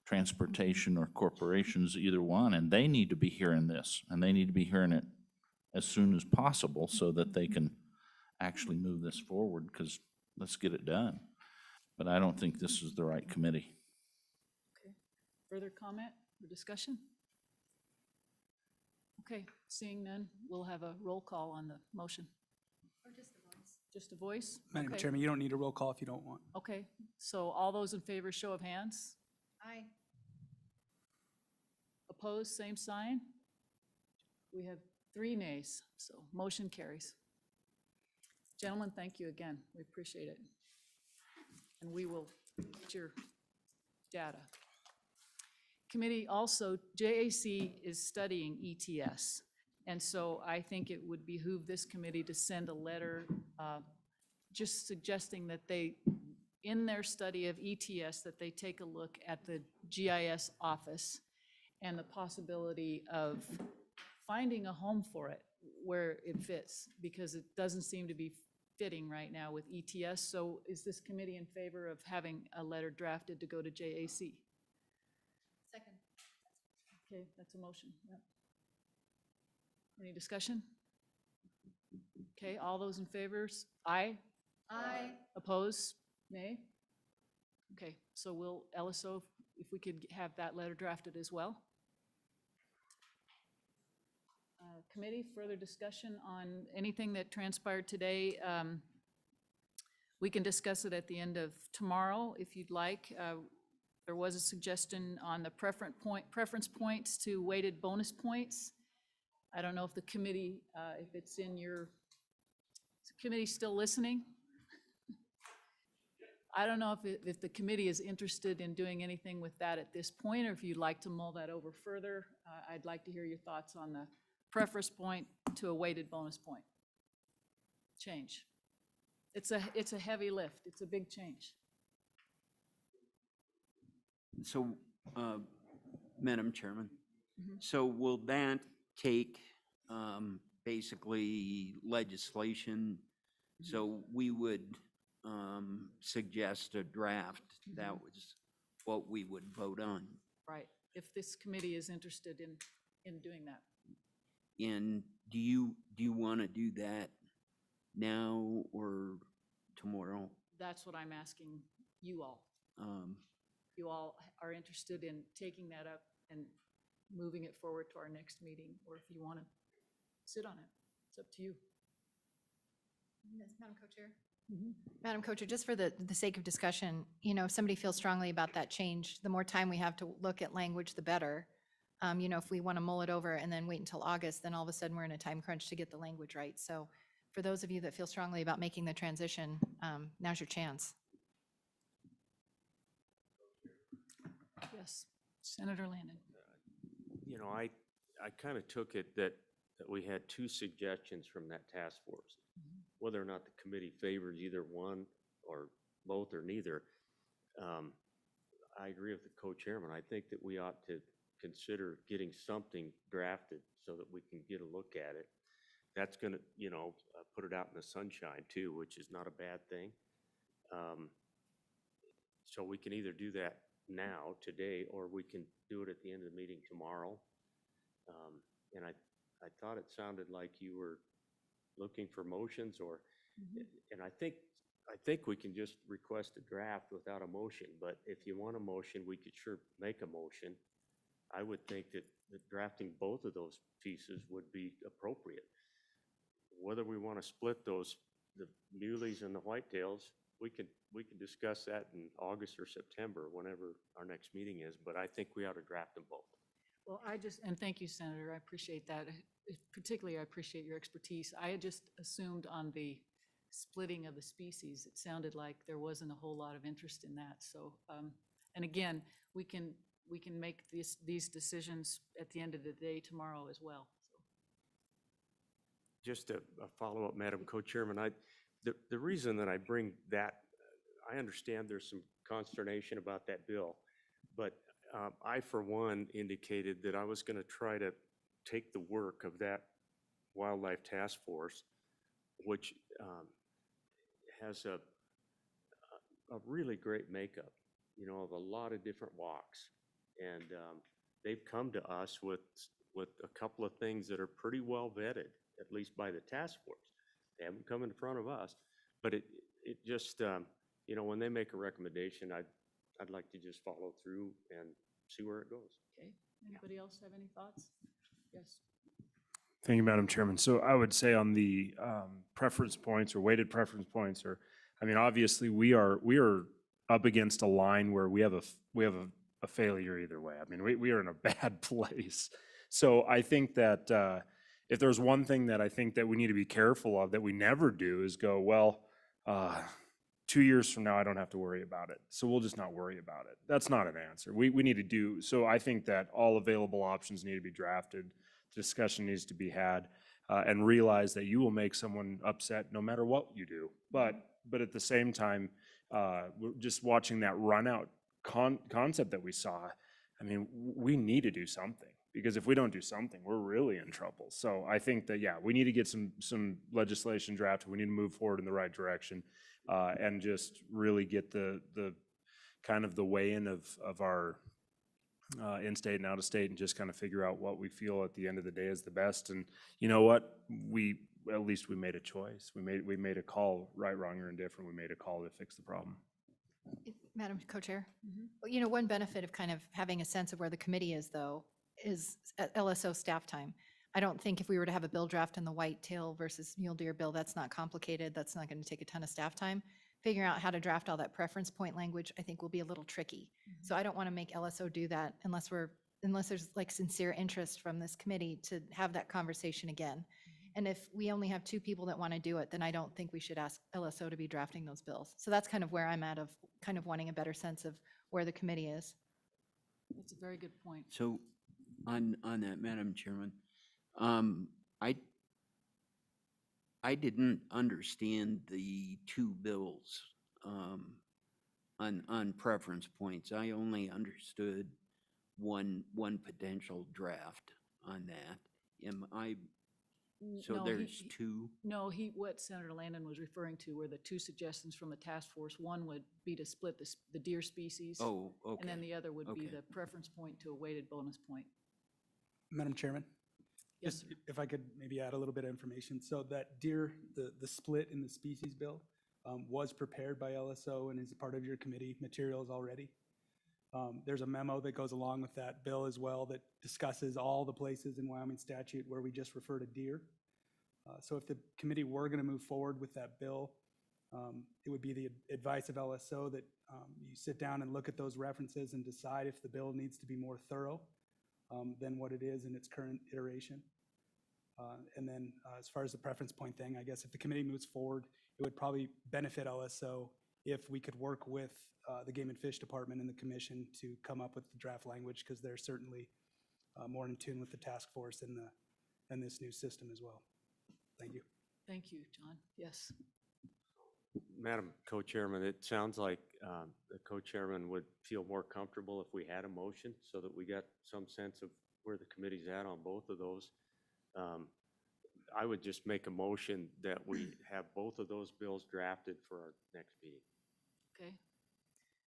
transportation or corporations, either one, and they need to be hearing this, and they need to be hearing it as soon as possible so that they can actually move this forward, because let's get it done. But I don't think this is the right committee. Okay. Further comment or discussion? Okay, seeing none, we'll have a roll call on the motion. Or just a voice? Just a voice? Madam Okay. Chairman, you don't need a roll call if you don't want. Okay, so all those in favor, show of hands. Aye. Opposed, same sign. We have 3 nays, so motion carries. Gentlemen, thank you again. We appreciate it. And we will get your data. Committee also, JAC is studying ETS. And so I think it would behoove this committee to send a letter just suggesting that they, in their study of ETS, that they take a look at the GIS office and the possibility of finding a home for it where it fits, because it doesn't seem to be fitting right now with ETS. So is this committee in favor of having a letter drafted to go to JAC? Second. Okay, that's a motion. Yep. Any discussion? Okay, all those in favor, aye? Aye. Oppose? Nay? Okay, so we'll, LSO, if we could have that letter drafted as well. Committee, further discussion on anything that transpired today? We can discuss it at the end of tomorrow if you'd like. There was a suggestion on the preference points to weighted bonus points. I don't know if the committee, if it's in your, is the committee still listening? I don't know if the committee is interested in doing anything with that at this point, or if you'd like to mull that over further. I'd like to hear your thoughts on the preference point to a weighted bonus point change. It's a heavy lift. It's a big change. So, Madam Chairman, so will that take basically legislation? So we would suggest a draft. That was what we would vote on. Right, if this committee is interested in doing that. And do you want to do that now or tomorrow? That's what I'm asking you all. You all are interested in taking that up and moving it forward to our next meeting, or if you want to sit on it, it's up to you. Madam Co-Chair? Madam Co-Chair, just for the sake of discussion, you know, if somebody feels strongly about that change, the more time we have to look at language, the better. You know, if we want to mull it over and then wait until August, then all of a sudden we're in a time crunch to get the language right. So for those of you that feel strongly about making the transition, now's your chance. Yes, Senator Landon. You know, I kind of took it that we had 2 suggestions from that task force. Whether or not the committee favors either one or both or neither, I agree with the co-chairman. I think that we ought to consider getting something drafted so that we can get a look at it. That's going to, you know, put it out in the sunshine too, which is not a bad thing. So we can either do that now, today, or we can do it at the end of the meeting tomorrow. And I thought it sounded like you were looking for motions, or, and I think we can just request a draft without a motion, but if you want a motion, we could sure make a motion. I would think that drafting both of those pieces would be appropriate. Whether we want to split those, the muleys and the whitetails, we can discuss that in August or September, whenever our next meeting is, but I think we ought to draft them both. Well, and thank you, Senator, I appreciate that. Particularly, I appreciate your expertise. I had just assumed on the splitting of the species, it sounded like there wasn't a whole lot of interest in that. So, and again, we can make these decisions at the end of the day tomorrow as well. So. Just a follow-up, Madam Co-Chairman, the reason that I bring that, I understand there's some consternation about that bill, but I, for one, indicated that I was going to try to take the work of that wildlife task force, which has a really great makeup, you know, of a lot of different walks. And they've come to us with a couple of things that are pretty well vetted, at least by the task force. They haven't come in front of us, but it just, you know, when they make a recommendation, I'd like to just follow through and see where it goes. Okay, anybody else have any thoughts? Yes. Thank you, Madam Chairman. So I would say on the preference points or weighted preference points, or, I mean, obviously we are up against a line where we have a failure either way. I mean, we are in a bad place. So I think that if there's one thing that I think that we need to be careful of that we never do is go, well, 2 years from now, I don't have to worry about it. So we'll just not worry about it. That's not an answer. We need to do, so I think that all available options need to be drafted. Discussion needs to be had, and realize that you will make someone upset no matter what you do. But at the same time, just watching that run out concept that we saw, I mean, we need to do something, because if we don't do something, we're really in trouble. So I think that, yeah, we need to get some legislation drafted. We need to move forward in the right direction, and just really get the kind of the weigh-in of our in-state and out-of-state, and just kind of figure out what we feel at the end of the day is the best. And you know what? At least we made a choice. We made a call, right, wrong, or indifferent. We made a call to fix the problem. Madam Co-Chair, you know, one benefit of kind of having a sense of where the committee is, though, is LSO staff time. I don't think if we were to have a bill draft in the whitetail versus mule deer bill, that's not complicated. That's not going to take a ton of staff time. Figuring out how to draft all that preference point language, I think, will be a little tricky. So I don't want to make LSO do that unless there's like sincere interest from this committee to have that conversation again. And if we only have 2 people that want to do it, then I don't think we should ask LSO to be drafting those bills. So that's kind of where I'm at, of kind of wanting a better sense of where the committee is. That's a very good point. So on that, Madam Chairman, I didn't understand the 2 bills on preference points. I only understood one potential draft on that. So No, there's 2? No, what Senator Landon was referring to were the 2 suggestions from the task force. One would be to split the deer species. Oh, okay. And then the other would be Okay. the preference point to a weighted bonus point. Madam Chairman? Yes, Just if I could maybe add a little bit of information. So that deer, the split in the species bill was prepared by LSO and is part of your committee materials already. There's a memo that goes along with that bill as well that discusses all the places in Wyoming statute where we just refer to deer. So if the committee were going to move forward with that bill, it would be the advice of LSO that you sit down and look at those references and decide if the bill needs to be more thorough than what it is in its current iteration. And then as far as the preference point thing, I guess if the committee moves forward, it would probably benefit LSO if we could work with the Game and Fish Department and the commission to come up with the draft language, because they're certainly more in tune with the task force and this new system as well. Thank you. thank you, John. Yes. Madam Co-Chairman, it sounds like the Co-Chairman would feel more comfortable if we had a motion so that we got some sense of where the committee's at on both of those. I would just make a motion that we have both of those bills drafted for our next meeting. Okay.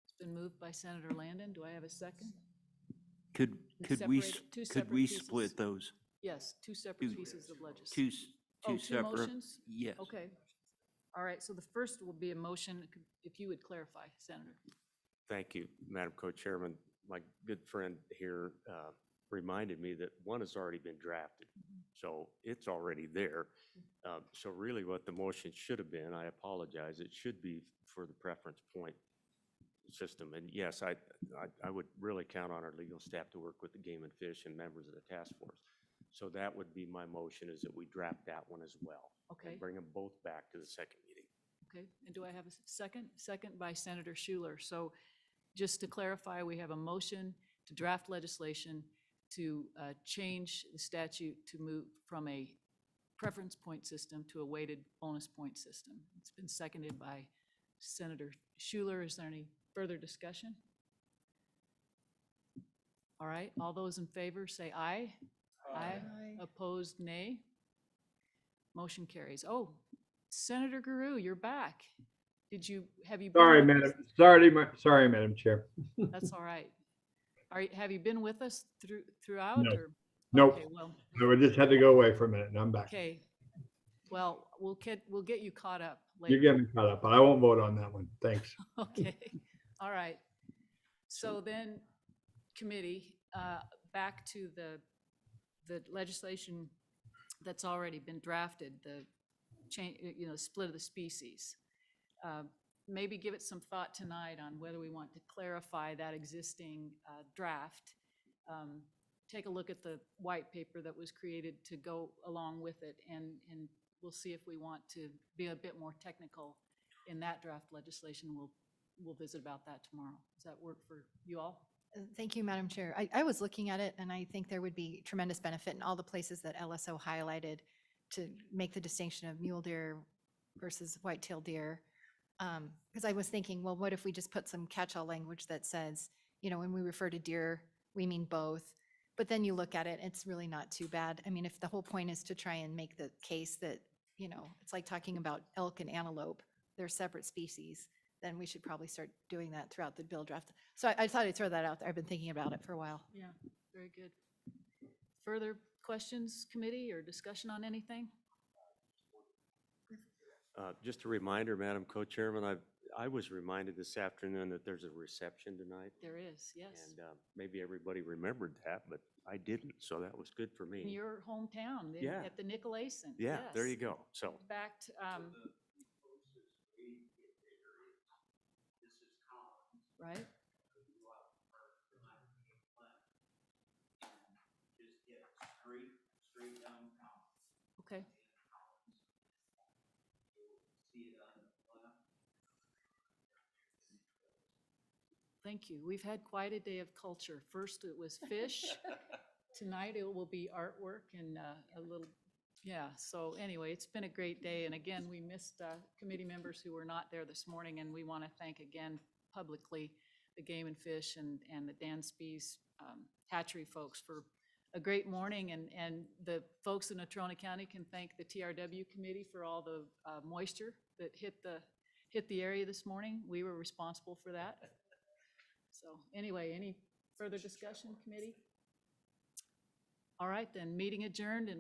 It's been moved by Senator Landon. Do I have a second? Could we Two separate pieces. split those? Yes, 2 separate pieces of legislation. Two Two separate? motions? Yes. Okay. All right, so the first will be a motion, if you would clarify, Senator. Thank you, Madam Co-Chairman. My good friend here reminded me that one has already been drafted, so it's already there. So really what the motion should have been, I apologize, it should be for the preference point system. And yes, I would really count on our legal staff to work with the Game and Fish and members of the task force. So that would be my motion, is that we draft that one as well. Okay. And bring them both back to the second meeting. Okay, and do I have a second? Second by Senator Schuler. So just to clarify, we have a motion to draft legislation to change the statute to move from a preference point system to a weighted bonus point system. It's been seconded by Senator Schuler. Is there any further discussion? All right, all those in favor say aye. Aye. Opposed, nay. Motion carries. Oh, Senator Guru, you're back. Have you been? Sorry, with us? sorry, Madam Chair. That's all right. Have you been with us throughout No. or? Nope. Okay, well, I just had to go away for a minute and I'm back. okay. Well, we'll get you caught up You're later. getting me caught up, but I won't vote on that one. Thanks. Okay, all right. So then, committee, back to the legislation that's already been drafted, the change, split of the species. Maybe give it some thought tonight on whether we want to clarify that existing draft. Take a look at the white paper that was created to go along with it, and we'll see if we want to be a bit more technical in that draft legislation. We'll visit about that tomorrow. Does that work for you all? Thank you, Madam Chair. I was looking at it, and I think there would be tremendous benefit in all the places that LSO highlighted to make the distinction of mule deer versus white-tailed deer. Because I was thinking, well, what if we just put some catch-all language that says, when we refer to deer, we mean both. But then you look at it, it's really not too bad. I mean, if the whole point is to try and make the case that, it's like talking about elk and antelope, they're separate species, then we should probably start doing that throughout the bill draft. So I thought I'd throw that out there. I've been thinking about it for a while. Yeah, very good. Further questions, committee, or discussion on anything? Just a reminder, Madam Co-Chairman, I was reminded this afternoon that there's a reception tonight. There is, yes. And maybe everybody remembered that, but I didn't, so that was good for In me. your hometown, Yeah. at the Nicolason. Yeah, there you yes. go. So, In fact, right? Okay. Thank you. We've had quite a day of culture. First it was fish. Tonight it will be artwork and a little, yeah. So anyway, it's been a great day. And again, we missed committee members who were not there this morning. And we want to thank again publicly the Game and Fish and the Dan Spees Hatchery folks for a great morning. And the folks in Natrona County can thank the TRW committee for all the moisture that hit the area this morning. We were responsible for that. So anyway, any further discussion, committee? All right, then, meeting adjourned, and